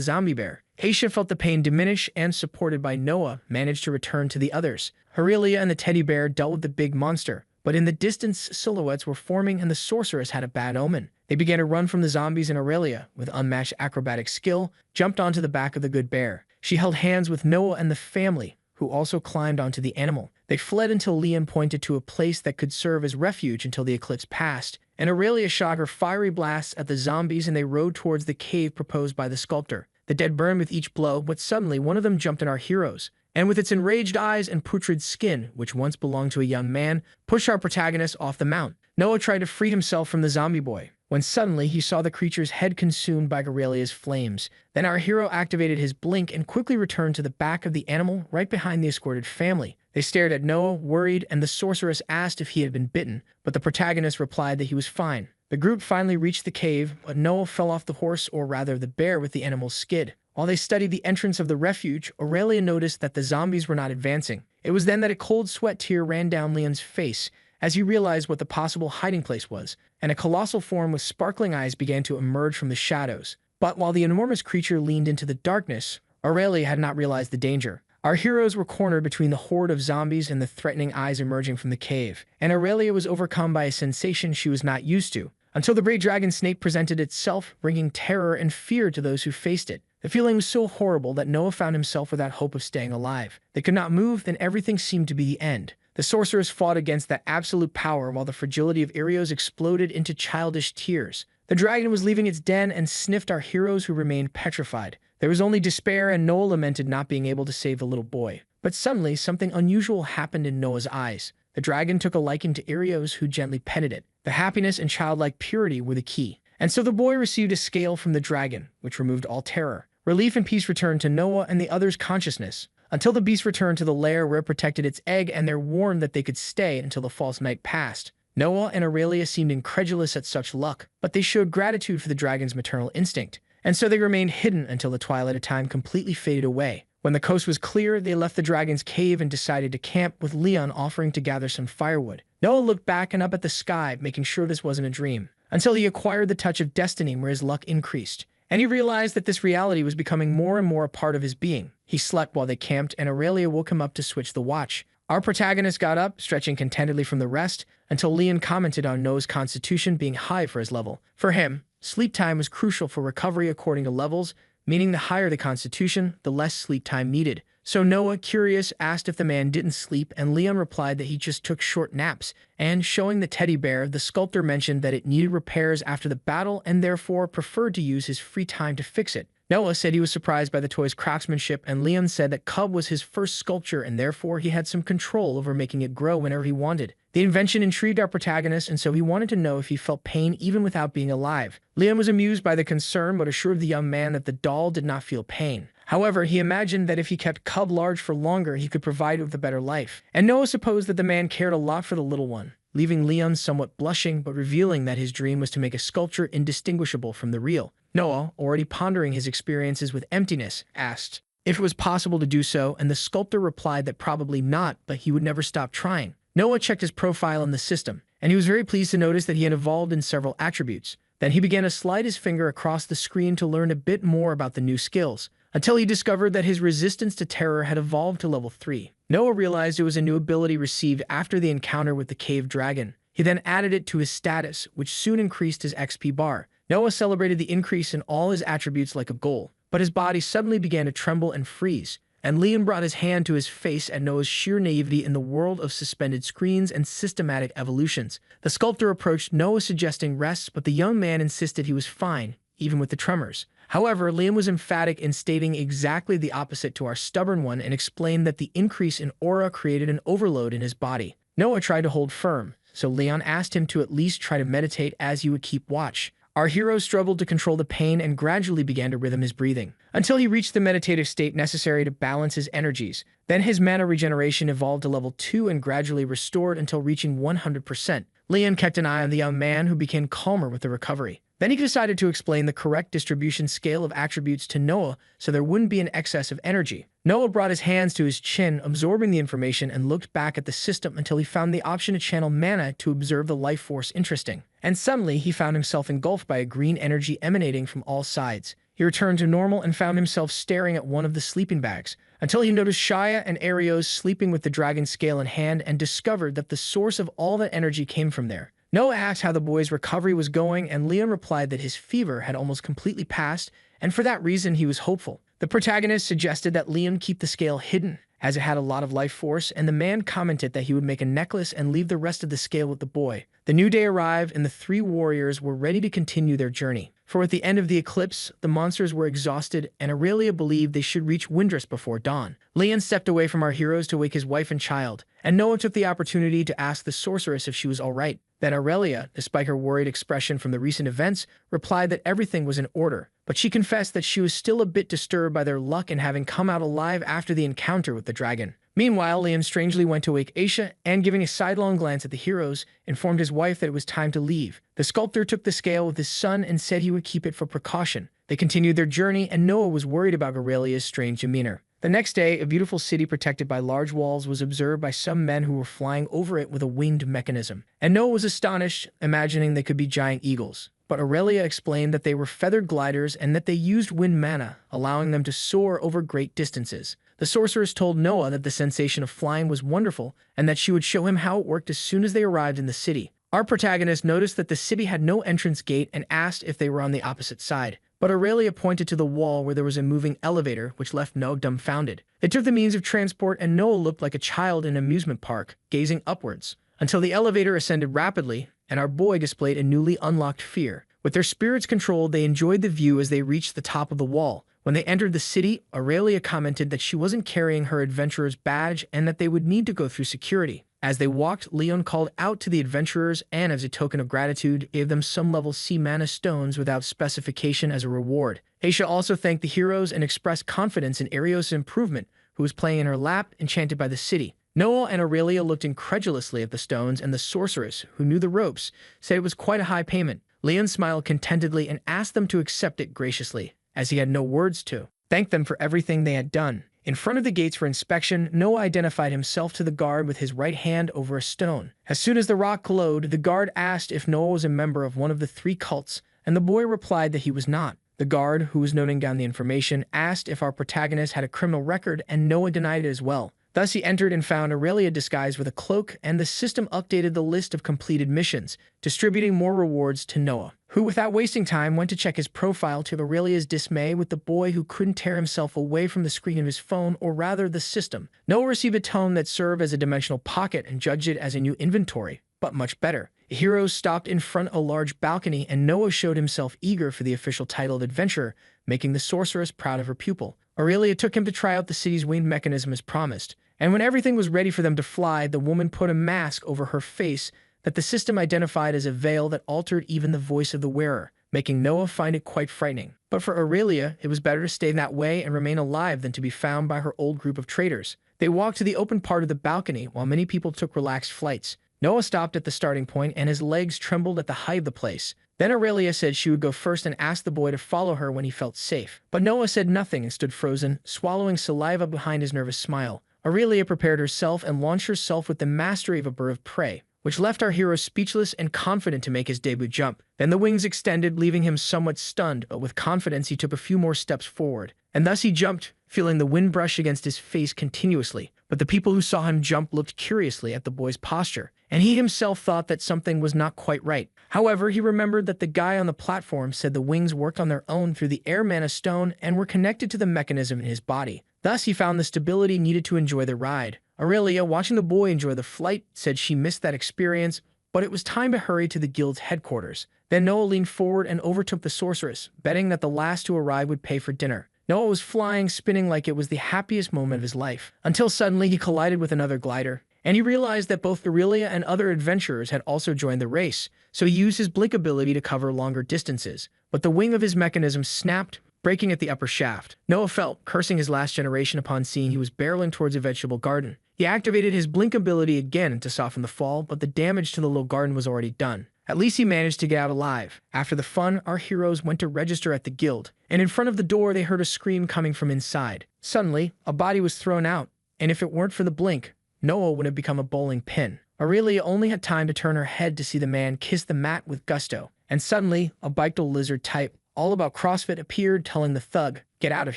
zombie bear. Aisha felt the pain diminish and, supported by Noah, managed to return to the others. Aurelia and the teddy bear dealt with the big monster, but in the distance silhouettes were forming and the sorceress had a bad omen. They began to run from the zombies, and Aurelia, with unmatched acrobatic skill, jumped onto the back of the good bear. She held hands with Noah and the family, who also climbed onto the animal. They fled until Leon pointed to a place that could serve as refuge until the eclipse passed, and Aurelia shot her fiery blasts at the zombies and they rode towards the cave proposed by the sculptor. The dead burned with each blow, but suddenly one of them jumped on our heroes, and with its enraged eyes and putrid skin, which once belonged to a young man, pushed our protagonist off the mount. Noah tried to free himself from the zombie boy, when suddenly he saw the creature's head consumed by Aurelia's flames. Then our hero activated his blink and quickly returned to the back of the animal right behind the escorted family. They stared at Noah, worried, and the sorceress asked if he had been bitten, but the protagonist replied that he was fine. The group finally reached the cave, but Noah fell off the horse, or rather the bear, with the animal's skid. While they studied the entrance of the refuge, Aurelia noticed that the zombies were not advancing. It was then that a cold sweat tear ran down Leon's face as he realized what the possible hiding place was, and a colossal form with sparkling eyes began to emerge from the shadows. But while the enormous creature leaned into the darkness, Aurelia had not realized the danger. Our heroes were cornered between the horde of zombies and the threatening eyes emerging from the cave, and Aurelia was overcome by a sensation she was not used to, until the great dragon snake presented itself, bringing terror and fear to those who faced it. The feeling was so horrible that Noah found himself without hope of staying alive. They could not move, then everything seemed to be the end. The sorceress fought against that absolute power while the fragility of Arios exploded into childish tears. The dragon was leaving its den and sniffed our heroes, who remained petrified. There was only despair, and Noah lamented not being able to save the little boy. But suddenly, something unusual happened in Noah's eyes. The dragon took a liking to Arios, who gently petted it. The happiness and childlike purity were the key. And so the boy received a scale from the dragon, which removed all terror. Relief and peace returned to Noah and the others' consciousness, until the beast returned to the lair where it protected its egg, and they're warned that they could stay until the false night passed. Noah and Aurelia seemed incredulous at such luck, but they showed gratitude for the dragon's maternal instinct, and so they remained hidden until the twilight of time completely faded away. When the coast was clear, they left the dragon's cave and decided to camp, with Leon offering to gather some firewood. Noah looked back and up at the sky, making sure this wasn't a dream, until he acquired the touch of destiny where his luck increased, and he realized that this reality was becoming more and more a part of his being. He slept while they camped, and Aurelia woke him up to switch the watch. Our protagonist got up, stretching contentedly from the rest, until Leon commented on Noah's constitution being high for his level. For him, sleep time was crucial for recovery according to levels, meaning the higher the constitution, the less sleep time needed. So Noah, curious, asked if the man didn't sleep, and Leon replied that he just took short naps. And showing the teddy bear, the sculptor mentioned that it needed repairs after the battle and therefore preferred to use his free time to fix it. Noah said he was surprised by the toy's craftsmanship, and Leon said that Cub was his first sculpture and therefore he had some control over making it grow whenever he wanted. The invention intrigued our protagonist, and so he wanted to know if he felt pain even without being alive. Leon was amused by the concern, but assured the young man that the doll did not feel pain. However, he imagined that if he kept Cub large for longer, he could provide it with a better life. And Noah supposed that the man cared a lot for the little one, leaving Leon somewhat blushing, but revealing that his dream was to make a sculpture indistinguishable from the real. Noah, already pondering his experiences with emptiness, asked if it was possible to do so, and the sculptor replied that probably not, but he would never stop trying. Noah checked his profile in the system, and he was very pleased to notice that he had evolved in several attributes. Then he began to slide his finger across the screen to learn a bit more about the new skills, until he discovered that his resistance to terror had evolved to level 3. Noah realized it was a new ability received after the encounter with the cave dragon. He then added it to his status, which soon increased his XP bar. Noah celebrated the increase in all his attributes like a goal, but his body suddenly began to tremble and freeze, and Leon brought his hand to his face at Noah's sheer naivety in the world of suspended screens and systematic evolutions. The sculptor approached Noah suggesting rest, but the young man insisted he was fine, even with the tremors. However, Liam was emphatic in stating exactly the opposite to our stubborn one and explained that the increase in aura created an overload in his body. Noah tried to hold firm, so Leon asked him to at least try to meditate as he would keep watch. Our hero struggled to control the pain and gradually began to rhythm his breathing, until he reached the meditative state necessary to balance his energies. Then his mana regeneration evolved to level 2 and gradually restored until reaching 100%. Leon kept an eye on the young man, who became calmer with the recovery. Then he decided to explain the correct distribution scale of attributes to Noah so there wouldn't be an excess of energy. Noah brought his hands to his chin, absorbing the information, and looked back at the system until he found the option to channel mana to observe the life force interesting. And suddenly, he found himself engulfed by a green energy emanating from all sides. He returned to normal and found himself staring at one of the sleeping bags, until he noticed Shia and Arios sleeping with the dragon scale in hand and discovered that the source of all that energy came from there. Noah asked how the boy's recovery was going, and Leon replied that his fever had almost completely passed, and for that reason he was hopeful. The protagonist suggested that Leon keep the scale hidden, as it had a lot of life force, and the man commented that he would make a necklace and leave the rest of the scale with the boy. The new day arrived, and the three warriors were ready to continue their journey. For at the end of the eclipse, the monsters were exhausted, and Aurelia believed they should reach Windrus before dawn. Leon stepped away from our heroes to wake his wife and child, and Noah took the opportunity to ask the sorceress if she was all right. Then Aurelia, despite her worried expression from the recent events, replied that everything was in order, but she confessed that she was still a bit disturbed by their luck in having come out alive after the encounter with the dragon. Meanwhile, Liam strangely went to wake Aisha and, giving a sidelong glance at the heroes, informed his wife that it was time to leave. The sculptor took the scale with his son and said he would keep it for precaution. They continued their journey, and Noah was worried about Aurelia's strange demeanor. The next day, a beautiful city protected by large walls was observed by some men who were flying over it with a winged mechanism. And Noah was astonished, imagining they could be giant eagles. But Aurelia explained that they were feathered gliders and that they used wind mana, allowing them to soar over great distances. The sorceress told Noah that the sensation of flying was wonderful and that she would show him how it worked as soon as they arrived in the city. Our protagonist noticed that the city had no entrance gate and asked if they were on the opposite side. But Aurelia pointed to the wall where there was a moving elevator, which left Noah dumbfounded. They took the means of transport, and Noah looked like a child in an amusement park, gazing upwards, until the elevator ascended rapidly, and our boy displayed a newly unlocked fear. With their spirits controlled, they enjoyed the view as they reached the top of the wall. When they entered the city, Aurelia commented that she wasn't carrying her adventurer's badge and that they would need to go through security. As they walked, Leon called out to the adventurers and, as a token of gratitude, gave them some level C mana stones without specification as a reward. Aisha also thanked the heroes and expressed confidence in Arios' improvement, who was playing in her lap, enchanted by the city. Noah and Aurelia looked incredulously at the stones, and the sorceress, who knew the ropes, said it was quite a high payment. Leon smiled contentedly and asked them to accept it graciously, as he had no words to thank them for everything they had done. In front of the gates for inspection, Noah identified himself to the guard with his right hand over a stone. As soon as the rock glowed, the guard asked if Noah was a member of one of the three cults, and the boy replied that he was not. The guard, who was noting down the information, asked if our protagonist had a criminal record, and Noah denied it as well. Thus, he entered and found Aurelia disguised with a cloak, and the system updated the list of completed missions, distributing more rewards to Noah, who, without wasting time, went to check his profile, to Aurelia's dismay, with the boy who couldn't tear himself away from the screen of his phone, or rather the system. Noah received a tome that served as a dimensional pocket and judged it as a new inventory, but much better. The heroes stopped in front of a large balcony, and Noah showed himself eager for the official title of adventurer, making the sorceress proud of her pupil. Aurelia took him to try out the city's winged mechanism as promised, and when everything was ready for them to fly, the woman put a mask over her face that the system identified as a veil that altered even the voice of the wearer, making Noah find it quite frightening. But for Aurelia, it was better to stay that way and remain alive than to be found by her old group of traitors. They walked to the open part of the balcony while many people took relaxed flights. Noah stopped at the starting point, and his legs trembled at the height of the place. Then Aurelia said she would go first and asked the boy to follow her when he felt safe. But Noah said nothing and stood frozen, swallowing saliva behind his nervous smile. Aurelia prepared herself and launched herself with the mastery of a bird of prey, which left our hero speechless and confident to make his debut jump. Then the wings extended, leaving him somewhat stunned, but with confidence he took a few more steps forward. And thus he jumped, feeling the wind brush against his face continuously. but the people who saw him jump looked curiously at the boy's posture, and he himself thought that something was not quite right. However, he remembered that the guy on the platform said the wings worked on their own through the air mana stone and were connected to the mechanism in his body. Thus, he found the stability needed to enjoy the ride. Aurelia, watching the boy enjoy the flight, said she missed that experience, but it was time to hurry to the guild's headquarters. Then Noah leaned forward and overtook the sorceress, betting that the last to arrive would pay for dinner. Noah was flying, spinning like it was the happiest moment of his life, until suddenly he collided with another glider, and he realized that both Aurelia and other adventurers had also joined the race, so he used his blink ability to cover longer distances. But the wing of his mechanism snapped, breaking at the upper shaft. Noah felt, cursing his last generation upon seeing he was barreling towards a vegetable garden. He activated his blink ability again to soften the fall, but the damage to the little garden was already done. At least he managed to get out alive. After the fun, our heroes went to register at the guild, and in front of the door they heard a scream coming from inside. Suddenly, a body was thrown out, and if it weren't for the blink, Noah would have become a bowling pin. Aurelia only had time to turn her head to see the man kiss the mat with gusto, and suddenly, a bipedal lizard type, all about CrossFit, appeared, telling the thug, "Get out of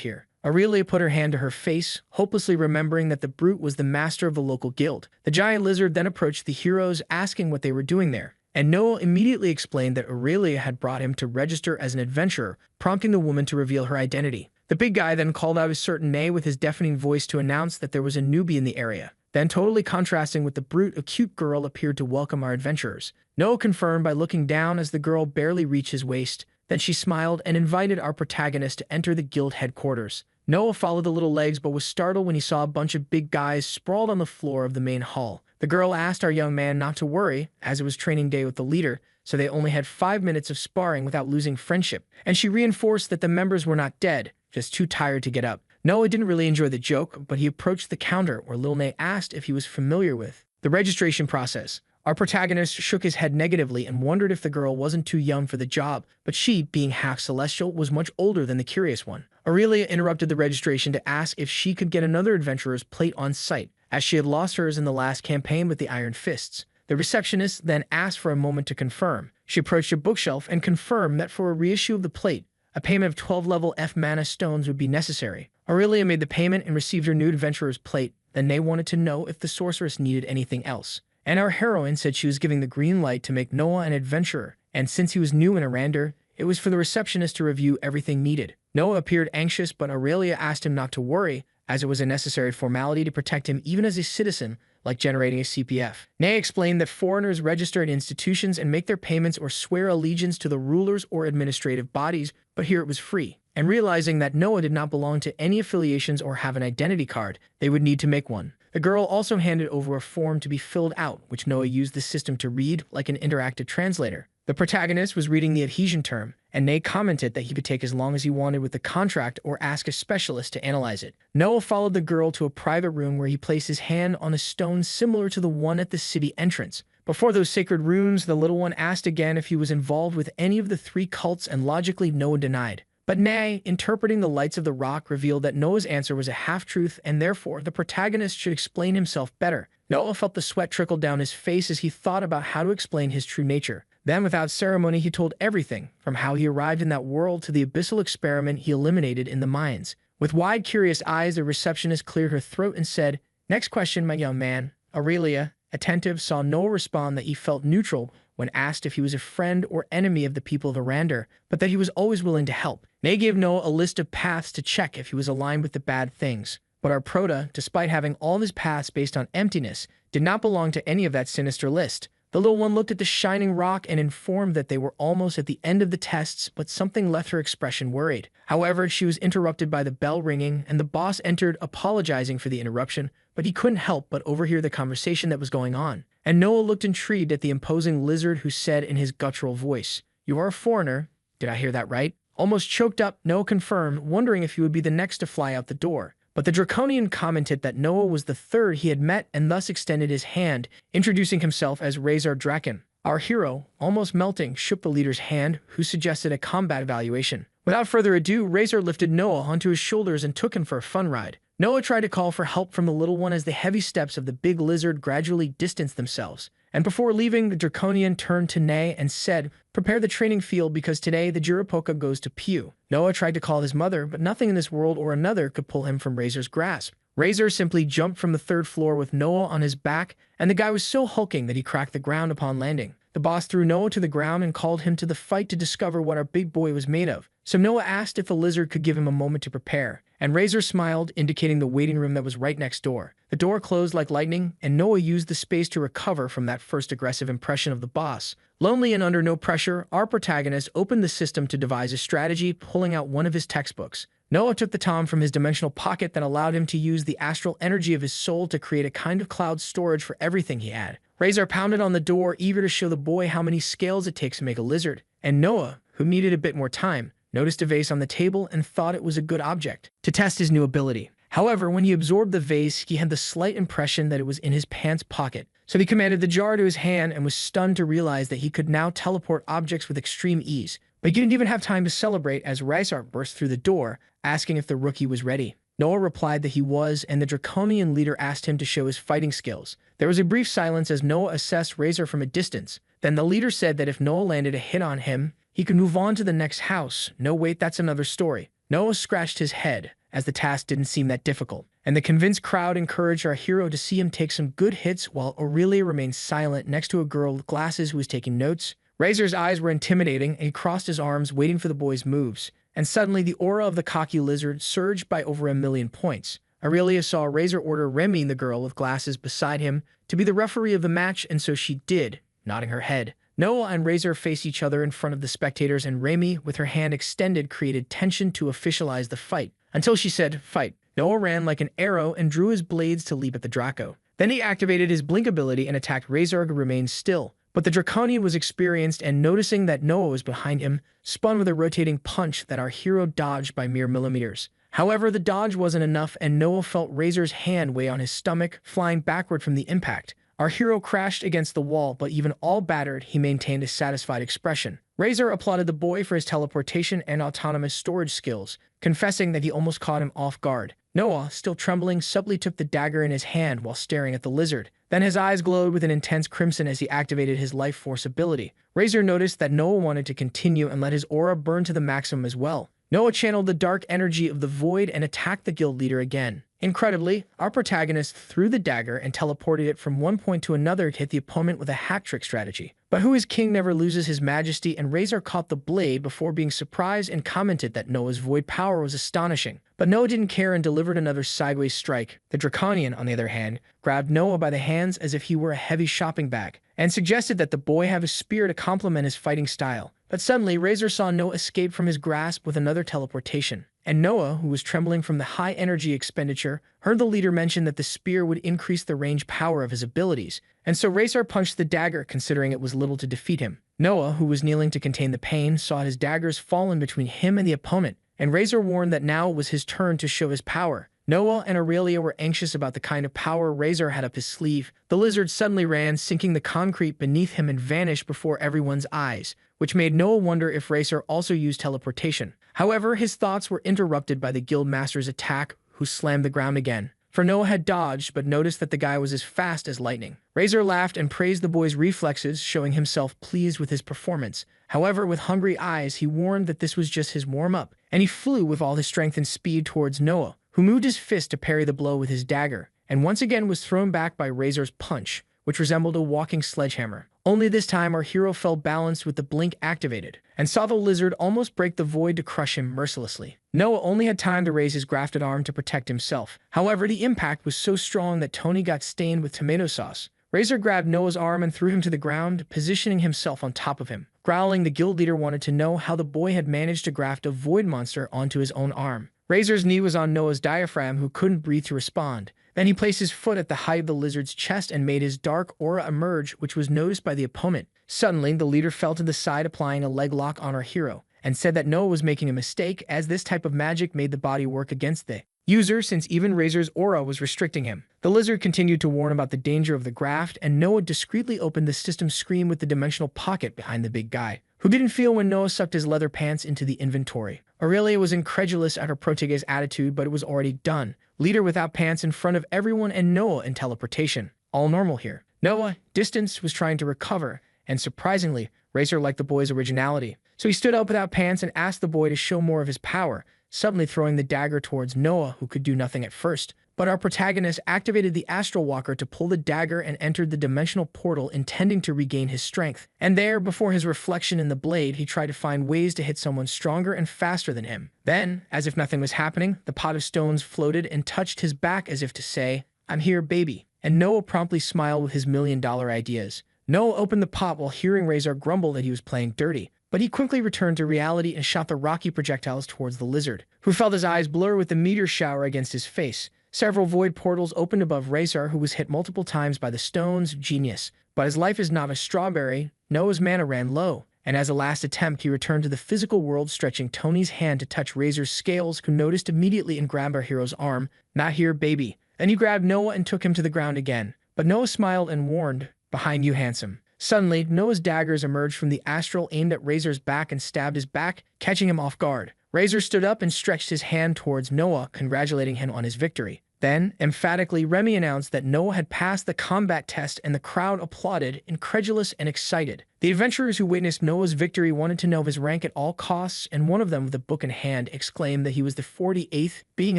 here." Aurelia put her hand to her face, hopelessly remembering that the brute was the master of the local guild. The giant lizard then approached the heroes, asking what they were doing there, and Noah immediately explained that Aurelia had brought him to register as an adventurer, prompting the woman to reveal her identity. The big guy then called out a certain Nay with his deafening voice to announce that there was a newbie in the area. Then, totally contrasting with the brute, a cute girl appeared to welcome our adventurers. Noah confirmed by looking down as the girl barely reached his waist. Then she smiled and invited our protagonist to enter the guild headquarters. Noah followed the little legs but was startled when he saw a bunch of big guys sprawled on the floor of the main hall. The girl asked our young man not to worry, as it was training day with the leader, so they only had 5 minutes of sparring without losing friendship, and she reinforced that the members were not dead, just too tired to get up. Noah didn't really enjoy the joke, but he approached the counter where Lil Nay asked if he was familiar with the registration process. Our protagonist shook his head negatively and wondered if the girl wasn't too young for the job, but she, being half celestial, was much older than the curious one. Aurelia interrupted the registration to ask if she could get another adventurer's plate on site, as she had lost hers in the last campaign with the Iron Fists. The receptionist then asked for a moment to confirm. She approached a bookshelf and confirmed that for a reissue of the plate, a payment of 12 level F mana stones would be necessary. Aurelia made the payment and received her new adventurer's plate. Then they wanted to know if the sorceress needed anything else, and our heroine said she was giving the green light to make Noah an adventurer, and since he was new in Arander, it was for the receptionist to review everything needed. Noah appeared anxious, but Aurelia asked him not to worry, as it was a necessary formality to protect him even as a citizen, like generating a CPF. Nay explained that foreigners register in institutions and make their payments or swear allegiance to the rulers or administrative bodies, but here it was free. And realizing that Noah did not belong to any affiliations or have an identity card, they would need to make one. The girl also handed over a form to be filled out, which Noah used the system to read like an interactive translator. The protagonist was reading the adhesion term, and Nay commented that he could take as long as he wanted with the contract or ask a specialist to analyze it. Noah followed the girl to a private room where he placed his hand on a stone similar to the one at the city entrance. Before those sacred runes, the little one asked again if he was involved with any of the 3 cults, and logically Noah denied. But Nay, interpreting the lights of the rock, revealed that Noah's answer was a half-truth, and therefore the protagonist should explain himself better. Noah felt the sweat trickle down his face as he thought about how to explain his true nature. Then, without ceremony, he told everything, from how he arrived in that world to the abyssal experiment he eliminated in the mines. With wide, curious eyes, the receptionist cleared her throat and said, "Next question, my young man." Aurelia, attentive, saw Noah respond that he felt neutral when asked if he was a friend or enemy of the people of Arander, but that he was always willing to help. Nay gave Noah a list of paths to check if he was aligned with the bad things. But our prota, despite having all of his paths based on emptiness, did not belong to any of that sinister list. The little one looked at the shining rock and informed that they were almost at the end of the tests, but something left her expression worried. However, she was interrupted by the bell ringing, and the boss entered, apologizing for the interruption, but he couldn't help but overhear the conversation that was going on. And Noah looked intrigued at the imposing lizard, who said in his guttural voice, "You are a foreigner. Did I hear that right?" Almost choked up, Noah confirmed, wondering if he would be the next to fly out the door. But the Draconian commented that Noah was the third he had met and thus extended his hand, introducing himself as Razor Draken. Our hero, almost melting, shook the leader's hand, who suggested a combat evaluation. Without further ado, Razor lifted Noah onto his shoulders and took him for a fun ride. Noah tried to call for help from the little one as the heavy steps of the big lizard gradually distanced themselves. And before leaving, the Draconian turned to Nay and said, "Prepare the training field because today the Jirapoka goes to Pew." Noah tried to call his mother, but nothing in this world or another could pull him from Razor's grasp. Razor simply jumped from the third floor with Noah on his back, and the guy was so hulking that he cracked the ground upon landing. The boss threw Noah to the ground and called him to the fight to discover what our big boy was made of. So Noah asked if the lizard could give him a moment to prepare, and Razor smiled, indicating the waiting room that was right next door. The door closed like lightning, and Noah used the space to recover from that first aggressive impression of the boss. Lonely and under no pressure, our protagonist opened the system to devise a strategy, pulling out one of his textbooks. Noah took the tom from his dimensional pocket that allowed him to use the astral energy of his soul to create a kind of cloud storage for everything he had. Razor pounded on the door, eager to show the boy how many scales it takes to make a lizard. And Noah, who needed a bit more time, noticed a vase on the table and thought it was a good object to test his new ability. However, when he absorbed the vase, he had the slight impression that it was in his pants pocket. So he commanded the jar to his hand and was stunned to realize that he could now teleport objects with extreme ease. But he didn't even have time to celebrate as Razor burst through the door, asking if the rookie was ready. Noah replied that he was, and the Draconian leader asked him to show his fighting skills. There was a brief silence as Noah assessed Razor from a distance. Then the leader said that if Noah landed a hit on him, he could move on to the next house. No, wait, that's another story. Noah scratched his head, as the task didn't seem that difficult, and the convinced crowd encouraged our hero to see him take some good hits while Aurelia remained silent next to a girl with glasses who was taking notes. Razor's eyes were intimidating, and he crossed his arms, waiting for the boy's moves. And suddenly, the aura of the cocky lizard surged by over 1,000,000 points. Aurelia saw Razor order Remy, the girl with glasses beside him, to be the referee of the match, and so she did, nodding her head. Noah and Razor faced each other in front of the spectators, and Remy, with her hand extended, created tension to officialize the fight. Until she said, "Fight." Noah ran like an arrow and drew his blades to leap at the Draco. Then he activated his blink ability and attacked Razor, who remained still. But the Draconian was experienced, and noticing that Noah was behind him, spun with a rotating punch that our hero dodged by mere millimeters. However, the dodge wasn't enough, and Noah felt Razor's hand weigh on his stomach, flying backward from the impact. Our hero crashed against the wall, but even all battered, he maintained a satisfied expression. Razor applauded the boy for his teleportation and autonomous storage skills, confessing that he almost caught him off guard. Noah, still trembling, subtly took the dagger in his hand while staring at the lizard. Then his eyes glowed with an intense crimson as he activated his life force ability. Razor noticed that Noah wanted to continue and let his aura burn to the maximum as well. Noah channeled the dark energy of the void and attacked the guild leader again. Incredibly, our protagonist threw the dagger and teleported it from one point to another to hit the opponent with a hat-trick strategy. But who is king never loses his majesty, and Razor caught the blade before being surprised and commented that Noah's void power was astonishing. But Noah didn't care and delivered another sideways strike. The Draconian, on the other hand, grabbed Noah by the hands as if he were a heavy shopping bag, and suggested that the boy have a spear to complement his fighting style. But suddenly, Razor saw Noah escape from his grasp with another teleportation. And Noah, who was trembling from the high energy expenditure, heard the leader mention that the spear would increase the range power of his abilities, and so Razor punched the dagger, considering it was little to defeat him. Noah, who was kneeling to contain the pain, saw his daggers fallen between him and the opponent, and Razor warned that now was his turn to show his power. Noah and Aurelia were anxious about the kind of power Razor had up his sleeve. The lizard suddenly ran, sinking the concrete beneath him and vanished before everyone's eyes, which made Noah wonder if Razor also used teleportation. However, his thoughts were interrupted by the guildmaster's attack, who slammed the ground again. For Noah had dodged, but noticed that the guy was as fast as lightning. Razor laughed and praised the boy's reflexes, showing himself pleased with his performance. However, with hungry eyes, he warned that this was just his warm-up, and he flew with all his strength and speed towards Noah, who moved his fist to parry the blow with his dagger, and once again was thrown back by Razor's punch, which resembled a walking sledgehammer. Only this time our hero fell balanced with the blink activated, and saw the lizard almost break the void to crush him mercilessly. Noah only had time to raise his grafted arm to protect himself. However, the impact was so strong that Tony got stained with tomato sauce. Razor grabbed Noah's arm and threw him to the ground, positioning himself on top of him. Growling, the guild leader wanted to know how the boy had managed to graft a void monster onto his own arm. Razor's knee was on Noah's diaphragm, who couldn't breathe to respond. Then he placed his foot at the height of the lizard's chest and made his dark aura emerge, which was noticed by the opponent. Suddenly, the leader fell to the side, applying a leg lock on our hero, and said that Noah was making a mistake, as this type of magic made the body work against the user, since even Razor's aura was restricting him. The lizard continued to warn about the danger of the graft, and Noah discreetly opened the system screen with the dimensional pocket behind the big guy, who didn't feel when Noah sucked his leather pants into the inventory. Aurelia was incredulous at her protege's attitude, but it was already done. Leader without pants in front of everyone, and Noah in teleportation. All normal here. Noah, distance, was trying to recover, and surprisingly, Razor liked the boy's originality. So he stood up without pants and asked the boy to show more of his power, suddenly throwing the dagger towards Noah, who could do nothing at first. But our protagonist activated the Astral Walker to pull the dagger and entered the dimensional portal, intending to regain his strength. And there, before his reflection in the blade, he tried to find ways to hit someone stronger and faster than him. Then, as if nothing was happening, the pot of stones floated and touched his back as if to say, "I'm here, baby." And Noah promptly smiled with his million-dollar ideas. Noah opened the pot while hearing Razor grumble that he was playing dirty. But he quickly returned to reality and shot the rocky projectiles towards the lizard, who felt his eyes blur with the meteor shower against his face. Several void portals opened above Razor, who was hit multiple times by the stones. Genius. But as life is not a strawberry, Noah's mana ran low, and as a last attempt, he returned to the physical world, stretching Tony's hand to touch Razor's scales, who noticed immediately and grabbed our hero's arm. "Not here, baby." Then he grabbed Noah and took him to the ground again. But Noah smiled and warned, "Behind you, handsome." Suddenly, Noah's daggers emerged from the astral, aimed at Razor's back and stabbed his back, catching him off guard. Razor stood up and stretched his hand towards Noah, congratulating him on his victory. Then, emphatically, Remy announced that Noah had passed the combat test, and the crowd applauded, incredulous and excited. The adventurers who witnessed Noah's victory wanted to know his rank at all costs, and one of them, with a book in hand, exclaimed that he was the 48th, being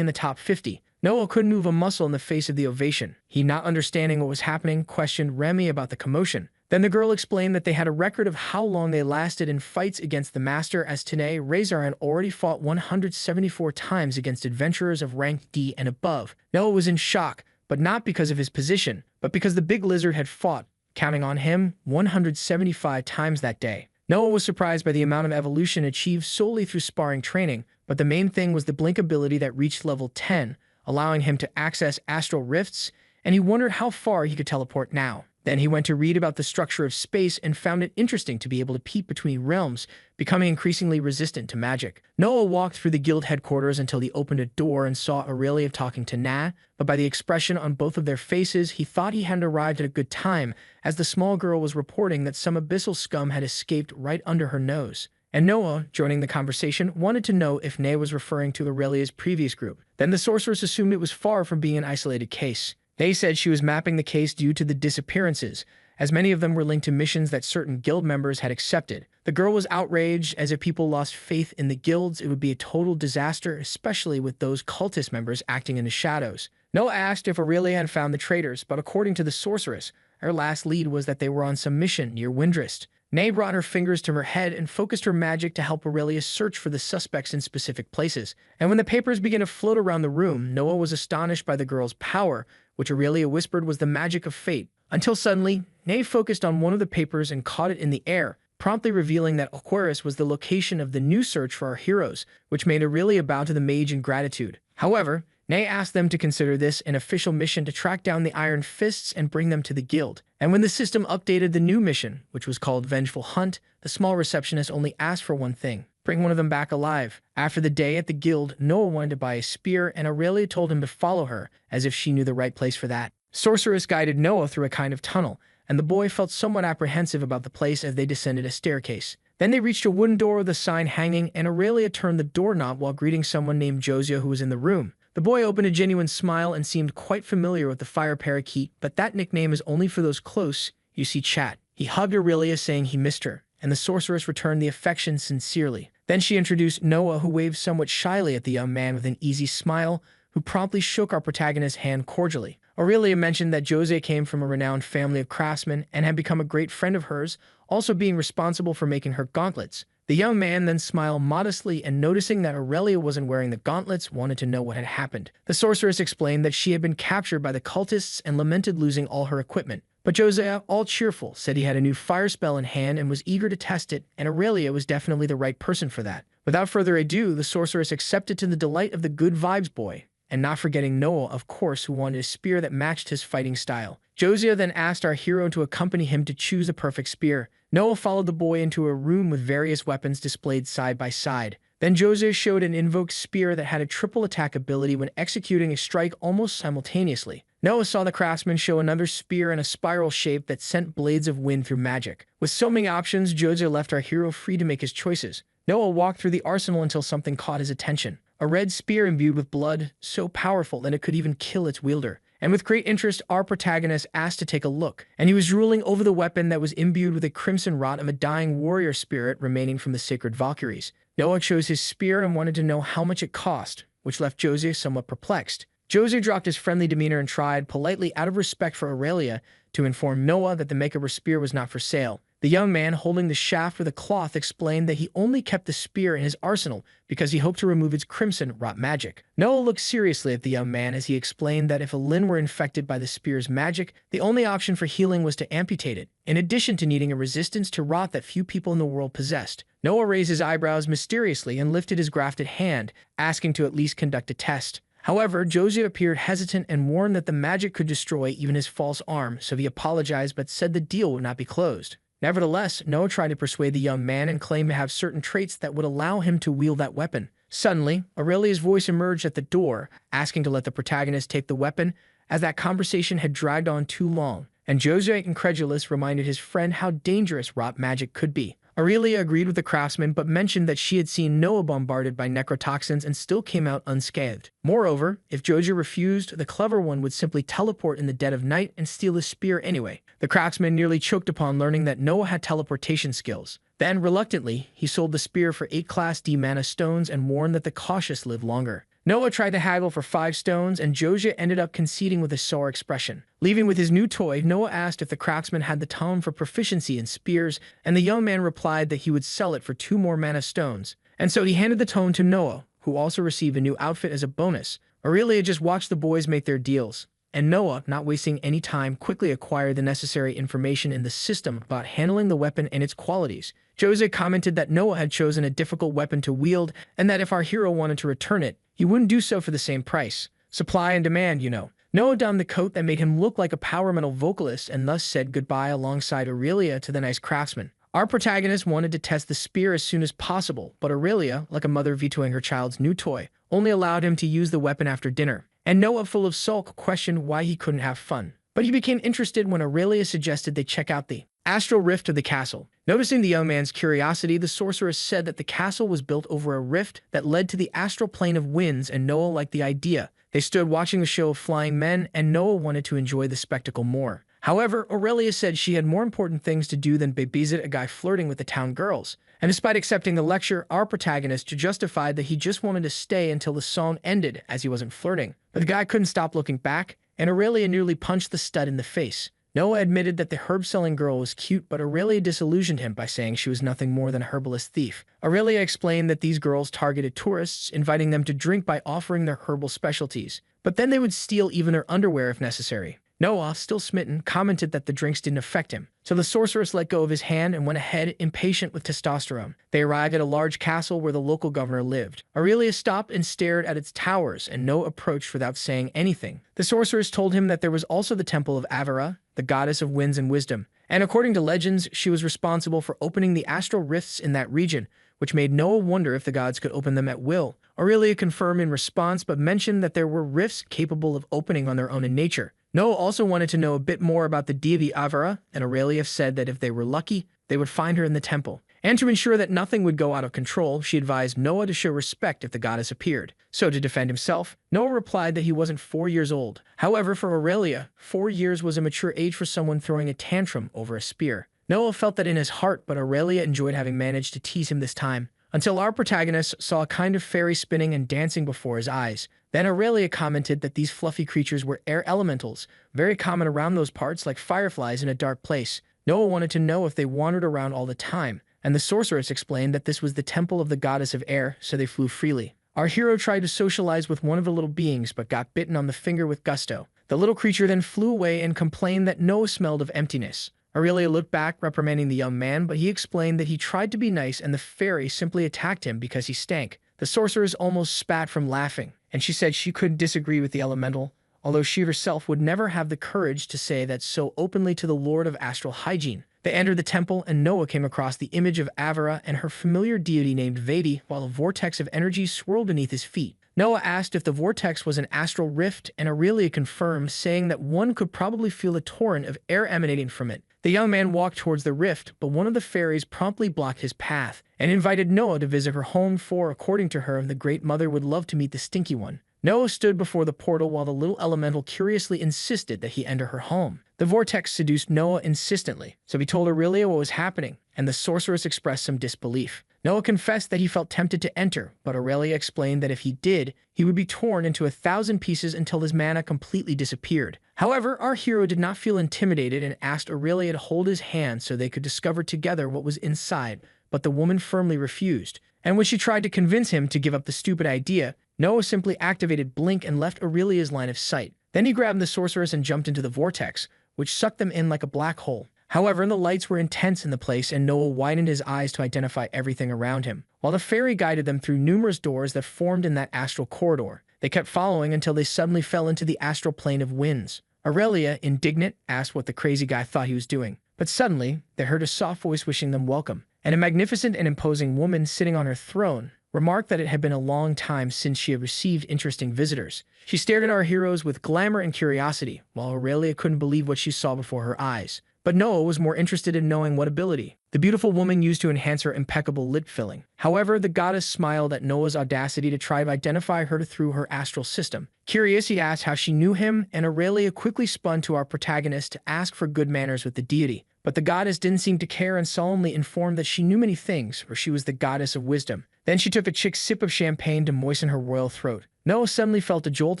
in the top 50. Noah couldn't move a muscle in the face of the ovation. He, not understanding what was happening, questioned Remy about the commotion. Then the girl explained that they had a record of how long they lasted in fights against the master, as today Razor had already fought 174 times against adventurers of rank D and above. Noah was in shock, but not because of his position, but because the big lizard had fought, counting on him, 175 times that day. Noah was surprised by the amount of evolution achieved solely through sparring training, but the main thing was the blink ability that reached level 10, allowing him to access astral rifts, and he wondered how far he could teleport now. Then he went to read about the structure of space and found it interesting to be able to peep between realms, becoming increasingly resistant to magic. Noah walked through the guild headquarters until he opened a door and saw Aurelia talking to Na, but by the expression on both of their faces, he thought he hadn't arrived at a good time, as the small girl was reporting that some abyssal scum had escaped right under her nose. And Noah, joining the conversation, wanted to know if Na was referring to Aurelia's previous group. Then the sorceress assumed it was far from being an isolated case. They said she was mapping the case due to the disappearances, as many of them were linked to missions that certain guild members had accepted. The girl was outraged, as if people lost faith in the guilds, it would be a total disaster, especially with those cultist members acting in the shadows. Noah asked if Aurelia had found the traitors, but according to the sorceress, her last lead was that they were on some mission near Windrest. Nay brought her fingers to her head and focused her magic to help Aurelia search for the suspects in specific places. And when the papers began to float around the room, Noah was astonished by the girl's power, which Aurelia whispered was the magic of fate. Until suddenly, Nay focused on one of the papers and caught it in the air, promptly revealing that Aquarius was the location of the new search for our heroes, which made Aurelia bow to the mage in gratitude. However, Nay asked them to consider this an official mission to track down the Iron Fists and bring them to the guild. And when the system updated the new mission, which was called Vengeful Hunt, the small receptionist only asked for one thing: bring one of them back alive. After the day at the guild, Noah wanted to buy a spear, and Aurelia told him to follow her, as if she knew the right place for that. Sorceress guided Noah through a kind of tunnel, and the boy felt somewhat apprehensive about the place as they descended a staircase. Then they reached a wooden door with a sign hanging, and Aurelia turned the doorknob while greeting someone named Josiah who was in the room. The boy opened a genuine smile and seemed quite familiar with the fire parakeet, but that nickname is only for those close, you see, chat. He hugged Aurelia, saying he missed her, and the sorceress returned the affection sincerely. Then she introduced Noah, who waved somewhat shyly at the young man with an easy smile, who promptly shook our protagonist's hand cordially. Aurelia mentioned that Jose came from a renowned family of craftsmen and had become a great friend of hers, also being responsible for making her gauntlets. The young man then smiled modestly, and noticing that Aurelia wasn't wearing the gauntlets, wanted to know what had happened. The sorceress explained that she had been captured by the cultists and lamented losing all her equipment. But Josiah, all cheerful, said he had a new fire spell in hand and was eager to test it, and Aurelia was definitely the right person for that. Without further ado, the sorceress accepted, to the delight of the good vibes boy, and not forgetting Noah, of course, who wanted a spear that matched his fighting style. Josiah then asked our hero to accompany him to choose the perfect spear. Noah followed the boy into a room with various weapons displayed side by side. Then Josiah showed an invoked spear that had a triple attack ability when executing a strike almost simultaneously. Noah saw the craftsman show another spear in a spiral shape that sent blades of wind through magic. With so many options, Josiah left our hero free to make his choices. Noah walked through the arsenal until something caught his attention. A red spear imbued with blood, so powerful that it could even kill its wielder. And with great interest, our protagonist asked to take a look, and he was drooling over the weapon that was imbued with a crimson rot of a dying warrior spirit remaining from the sacred Valkyries. Noah chose his spear and wanted to know how much it cost, which left Jose somewhat perplexed. Jose dropped his friendly demeanor and tried, politely out of respect for Aurelia, to inform Noah that the make of her spear was not for sale. The young man, holding the shaft with a cloth, explained that he only kept the spear in his arsenal because he hoped to remove its crimson rot magic. Noah looked seriously at the young man as he explained that if a limb were infected by the spear's magic, the only option for healing was to amputate it, in addition to needing a resistance to rot that few people in the world possessed. Noah raised his eyebrows mysteriously and lifted his grafted hand, asking to at least conduct a test. However, Jose appeared hesitant and warned that the magic could destroy even his false arm, so he apologized but said the deal would not be closed. Nevertheless, Noah tried to persuade the young man and claimed to have certain traits that would allow him to wield that weapon. Suddenly, Aurelia's voice emerged at the door, asking to let the protagonist take the weapon, as that conversation had dragged on too long, and Jose, incredulous, reminded his friend how dangerous rot magic could be. Aurelia agreed with the craftsman but mentioned that she had seen Noah bombarded by necrotoxins and still came out unscathed. Moreover, if Joji refused, the clever one would simply teleport in the dead of night and steal his spear anyway. The craftsman nearly choked upon learning that Noah had teleportation skills. Then, reluctantly, he sold the spear for 8 Class D mana stones and warned that the cautious live longer. Noah tried to haggle for 5 stones, and Joji ended up conceding with a sour expression. Leaving with his new toy, Noah asked if the craftsman had the tome for proficiency in spears, and the young man replied that he would sell it for 2 more mana stones. And so he handed the tome to Noah, who also received a new outfit as a bonus. Aurelia just watched the boys make their deals, and Noah, not wasting any time, quickly acquired the necessary information in the system about handling the weapon and its qualities. Jose commented that Noah had chosen a difficult weapon to wield, and that if our hero wanted to return it, he wouldn't do so for the same price. Supply and demand, you know. Noah donned the coat that made him look like a power metal vocalist and thus said goodbye alongside Aurelia to the nice craftsman. Our protagonist wanted to test the spear as soon as possible, but Aurelia, like a mother vetoing her child's new toy, only allowed him to use the weapon after dinner. And Noah, full of sulk, questioned why he couldn't have fun. But he became interested when Aurelia suggested they check out the astral rift of the castle. Noticing the young man's curiosity, the sorceress said that the castle was built over a rift that led to the astral plane of winds, and Noah liked the idea. They stood watching the show of flying men, and Noah wanted to enjoy the spectacle more. However, Aurelia said she had more important things to do than babysit a guy flirting with the town girls. And despite accepting the lecture, our protagonist justified that he just wanted to stay until the song ended, as he wasn't flirting. But the guy couldn't stop looking back, and Aurelia nearly punched the stud in the face. Noah admitted that the herb-selling girl was cute, but Aurelia disillusioned him by saying she was nothing more than a herbalist thief. Aurelia explained that these girls targeted tourists, inviting them to drink by offering their herbal specialties. But then they would steal even their underwear if necessary. Noah, still smitten, commented that the drinks didn't affect him. So the sorceress let go of his hand and went ahead, impatient with testosterone. They arrived at a large castle where the local governor lived. Aurelia stopped and stared at its towers, and Noah approached without saying anything. The sorceress told him that there was also the temple of Avera, the goddess of winds and wisdom, and according to legends, she was responsible for opening the astral rifts in that region, which made Noah wonder if the gods could open them at will. Aurelia confirmed in response, but mentioned that there were rifts capable of opening on their own in nature. Noah also wanted to know a bit more about the deity Avera, and Aurelia said that if they were lucky, they would find her in the temple. And to ensure that nothing would go out of control, she advised Noah to show respect if the goddess appeared. So to defend himself, Noah replied that he wasn't 4 years old. However, for Aurelia, 4 years was a mature age for someone throwing a tantrum over a spear. Noah felt that in his heart, but Aurelia enjoyed having managed to tease him this time, until our protagonist saw a kind of fairy spinning and dancing before his eyes. Then Aurelia commented that these fluffy creatures were air elementals, very common around those parts like fireflies in a dark place. Noah wanted to know if they wandered around all the time, and the sorceress explained that this was the temple of the goddess of air, so they flew freely. Our hero tried to socialize with one of the little beings, but got bitten on the finger with gusto. The little creature then flew away and complained that Noah smelled of emptiness. Aurelia looked back, reprimanding the young man, but he explained that he tried to be nice and the fairy simply attacked him because he stank. The sorceress almost spat from laughing, and she said she couldn't disagree with the elemental, although she herself would never have the courage to say that so openly to the Lord of Astral Hygiene. They entered the temple, and Noah came across the image of Avera and her familiar deity named Vedi, while a vortex of energy swirled beneath his feet. Noah asked if the vortex was an astral rift, and Aurelia confirmed, saying that one could probably feel a torrent of air emanating from it. The young man walked towards the rift, but one of the fairies promptly blocked his path and invited Noah to visit her home, for, according to her, the Great Mother would love to meet the Stinky One. Noah stood before the portal while the little elemental curiously insisted that he enter her home. The vortex seduced Noah insistently, so he told Aurelia what was happening, and the sorceress expressed some disbelief. Noah confessed that he felt tempted to enter, but Aurelia explained that if he did, he would be torn into 1,000 pieces until his mana completely disappeared. However, our hero did not feel intimidated and asked Aurelia to hold his hand so they could discover together what was inside, but the woman firmly refused. And when she tried to convince him to give up the stupid idea, Noah simply activated Blink and left Aurelia's line of sight. Then he grabbed the sorceress and jumped into the vortex, which sucked them in like a black hole. However, the lights were intense in the place and Noah widened his eyes to identify everything around him, while the fairy guided them through numerous doors that formed in that astral corridor. They kept following until they suddenly fell into the astral plane of winds. Aurelia, indignant, asked what the crazy guy thought he was doing. But suddenly, they heard a soft voice wishing them welcome, and a magnificent and imposing woman sitting on her throne remarked that it had been a long time since she had received interesting visitors. She stared at our heroes with glamour and curiosity, while Aurelia couldn't believe what she saw before her eyes. But Noah was more interested in knowing what ability the beautiful woman used to enhance her impeccable lip filling. However, the goddess smiled at Noah's audacity to try to identify her through her astral system. Curious, he asked how she knew him, and Aurelia quickly spun to our protagonist to ask for good manners with the deity. But the goddess didn't seem to care and solemnly informed that she knew many things, for she was the goddess of wisdom. Then she took a chick sip of champagne to moisten her royal throat. Noah suddenly felt a jolt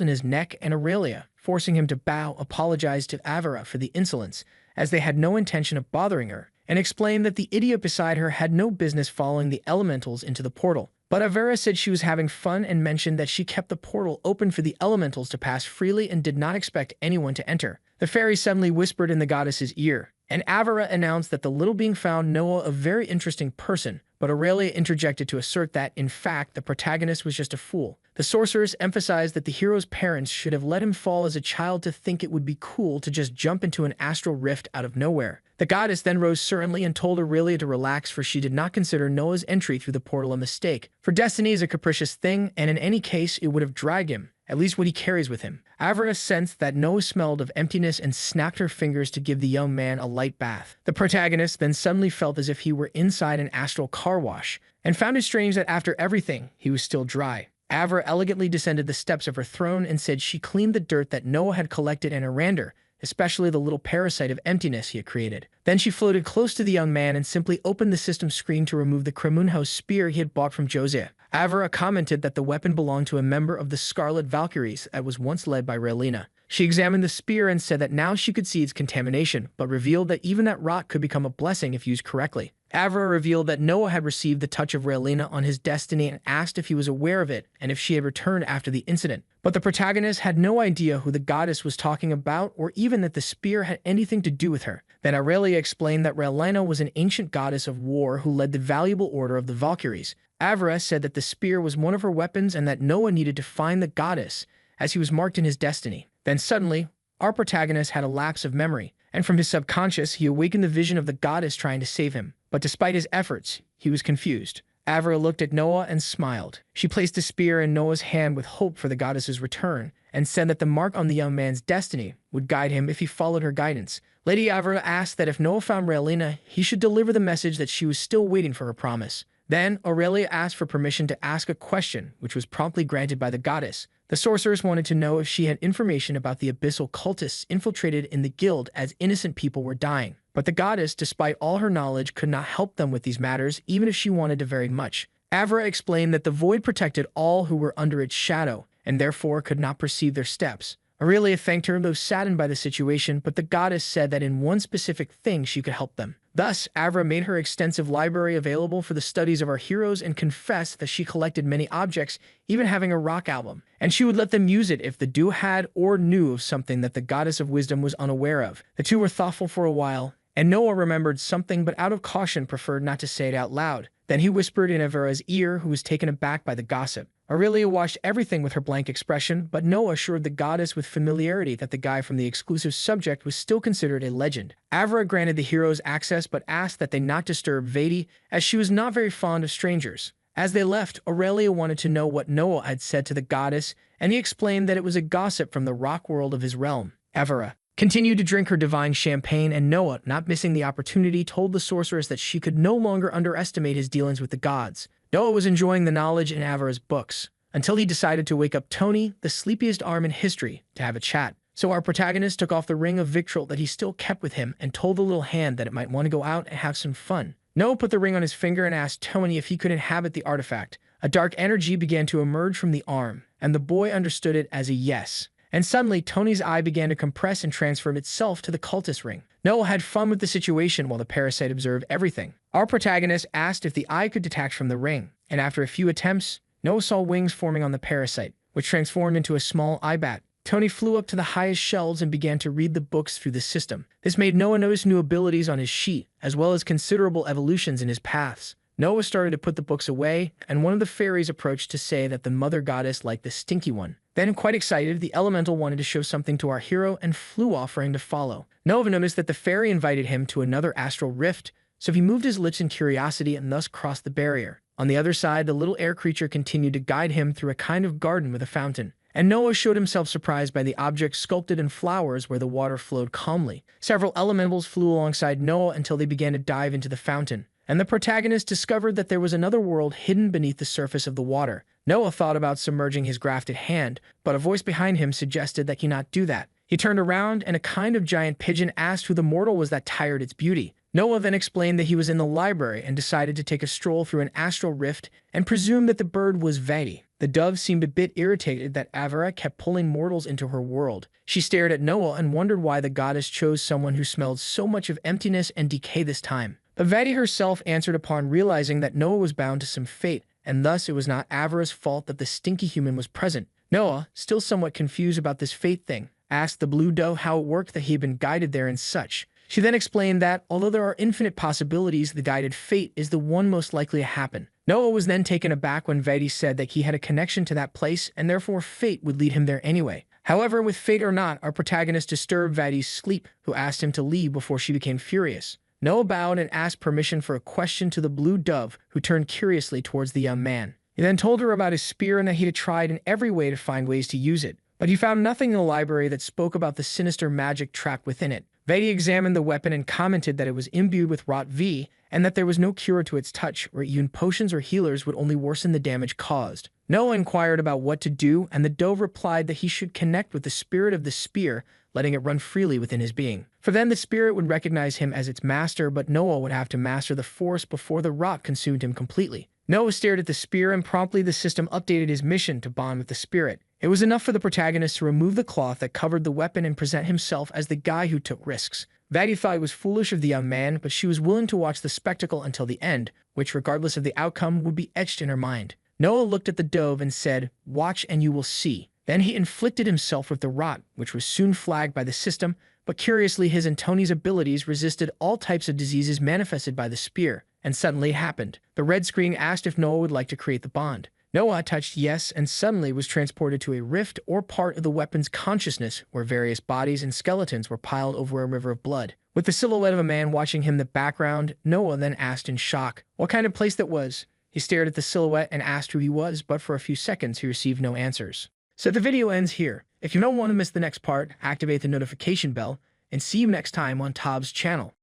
in his neck, and Aurelia, forcing him to bow, apologized to Avera for the insolence, as they had no intention of bothering her, and explained that the idiot beside her had no business following the elementals into the portal. But Avera said she was having fun and mentioned that she kept the portal open for the elementals to pass freely and did not expect anyone to enter. The fairy suddenly whispered in the goddess's ear, and Avera announced that the little being found Noah a very interesting person, but Aurelia interjected to assert that, in fact, the protagonist was just a fool. The sorceress emphasized that the hero's parents should have let him fall as a child to think it would be cool to just jump into an astral rift out of nowhere. The goddess then rose certainly and told Aurelia to relax, for she did not consider Noah's entry through the portal a mistake. For destiny is a capricious thing, and in any case it would have dragged him, at least what he carries with him. Avera sensed that Noah smelled of emptiness and snapped her fingers to give the young man a light bath. The protagonist then suddenly felt as if he were inside an astral car wash, and found it strange that after everything, he was still dry. Avera elegantly descended the steps of her throne and said she cleaned the dirt that Noah had collected in Arander, especially the little parasite of emptiness he had created. Then she floated close to the young man and simply opened the system screen to remove the Kremunhouse spear he had bought from Josiah. Avera commented that the weapon belonged to a member of the Scarlet Valkyries that was once led by Relina. She examined the spear and said that now she could see its contamination, but revealed that even that rot could become a blessing if used correctly. Avera revealed that Noah had received the touch of Relina on his destiny and asked if he was aware of it and if she had returned after the incident. But the protagonist had no idea who the goddess was talking about or even that the spear had anything to do with her. Then Aurelia explained that Relina was an ancient goddess of war who led the valuable order of the Valkyries. Avera said that the spear was one of her weapons and that Noah needed to find the goddess, as he was marked in his destiny. Then suddenly, our protagonist had a lapse of memory, and from his subconscious he awakened the vision of the goddess trying to save him. But despite his efforts, he was confused. Avera looked at Noah and smiled. She placed a spear in Noah's hand with hope for the goddess's return, and said that the mark on the young man's destiny would guide him if he followed her guidance. Lady Avera asked that if Noah found Relina, he should deliver the message that she was still waiting for her promise. Then Aurelia asked for permission to ask a question, which was promptly granted by the goddess. The sorceress wanted to know if she had information about the abyssal cultists infiltrated in the guild as innocent people were dying. But the goddess, despite all her knowledge, could not help them with these matters, even if she wanted to very much. Avera explained that the void protected all who were under its shadow, and therefore could not perceive their steps. Aurelia thanked her, though saddened by the situation, but the goddess said that in one specific thing she could help them. Thus, Avera made her extensive library available for the studies of our heroes and confessed that she collected many objects, even having a rock album, and she would let them use it if the duo had or knew of something that the goddess of wisdom was unaware of. The two were thoughtful for a while, and Noah remembered something but out of caution preferred not to say it out loud. Then he whispered in Avera's ear, who was taken aback by the gossip. Aurelia watched everything with her blank expression, but Noah assured the goddess with familiarity that the guy from the exclusive subject was still considered a legend. Avera granted the heroes access but asked that they not disturb Vedi, as she was not very fond of strangers. As they left, Aurelia wanted to know what Noah had said to the goddess, and he explained that it was a gossip from the rock world of his realm. Avera continued to drink her divine champagne, and Noah, not missing the opportunity, told the sorceress that she could no longer underestimate his dealings with the gods. Noah was enjoying the knowledge in Avera's books, until he decided to wake up Tony, the sleepiest arm in history, to have a chat. So our protagonist took off the ring of victual that he still kept with him and told the little hand that it might want to go out and have some fun. Noah put the ring on his finger and asked Tony if he could inhabit the artifact. A dark energy began to emerge from the arm, and the boy understood it as a yes. And suddenly, Tony's eye began to compress and transform itself to the cultist ring. Noah had fun with the situation while the parasite observed everything. Our protagonist asked if the eye could detach from the ring, and after a few attempts, Noah saw wings forming on the parasite, which transformed into a small eye bat. Tony flew up to the highest shelves and began to read the books through the system. This made Noah notice new abilities on his sheet, as well as considerable evolutions in his paths. Noah started to put the books away, and one of the fairies approached to say that the mother goddess liked the stinky one. Then, quite excited, the elemental wanted to show something to our hero and flew off for him to follow. Noah noticed that the fairy invited him to another astral rift, so he moved his lips in curiosity and thus crossed the barrier. On the other side, the little air creature continued to guide him through a kind of garden with a fountain. And Noah showed himself surprised by the objects sculpted in flowers where the water flowed calmly. Several elementals flew alongside Noah until they began to dive into the fountain, and the protagonist discovered that there was another world hidden beneath the surface of the water. Noah thought about submerging his grafted hand, but a voice behind him suggested that he not do that. He turned around, and a kind of giant pigeon asked who the mortal was that tired its beauty. Noah then explained that he was in the library and decided to take a stroll through an astral rift and presumed that the bird was Vedi. The dove seemed a bit irritated that Avera kept pulling mortals into her world. She stared at Noah and wondered why the goddess chose someone who smelled so much of emptiness and decay this time. But Vedi herself answered upon realizing that Noah was bound to some fate, and thus it was not Avera's fault that the stinky human was present. Noah, still somewhat confused about this fate thing, asked the blue dove how it worked that he had been guided there and such. She then explained that, although there are infinite possibilities, the guided fate is the one most likely to happen. Noah was then taken aback when Vedi said that he had a connection to that place and therefore fate would lead him there anyway. However, with fate or not, our protagonist disturbed Vedi's sleep, who asked him to leave before she became furious. Noah bowed and asked permission for a question to the blue dove, who turned curiously towards the young man. He then told her about his spear and that he had tried in every way to find ways to use it, but he found nothing in the library that spoke about the sinister magic trapped within it. Vedi examined the weapon and commented that it was imbued with Rot V, and that there was no cure to its touch, or even potions or healers would only worsen the damage caused. Noah inquired about what to do, and the dove replied that he should connect with the spirit of the spear, letting it run freely within his being. For then the spirit would recognize him as its master, but Noah would have to master the force before the rot consumed him completely. Noah stared at the spear, and promptly the system updated his mission to bond with the spirit. It was enough for the protagonist to remove the cloth that covered the weapon and present himself as the guy who took risks. Vadi thought it was foolish of the young man, but she was willing to watch the spectacle until the end, which, regardless of the outcome, would be etched in her mind. Noah looked at the dove and said, "Watch and you will see." Then he inflicted himself with the rot, which was soon flagged by the system, but curiously his and Tony's abilities resisted all types of diseases manifested by the spear. And suddenly it happened. The red screen asked if Noah would like to create the bond. Noah touched yes and suddenly was transported to a rift or part of the weapon's consciousness where various bodies and skeletons were piled over a river of blood. With the silhouette of a man watching him in the background, Noah then asked in shock what kind of place that was. He stared at the silhouette and asked who he was, but for a few seconds he received no answers. So the video ends here. If you don't want to miss the next part, activate the notification bell, and see you next time on Tob's channel.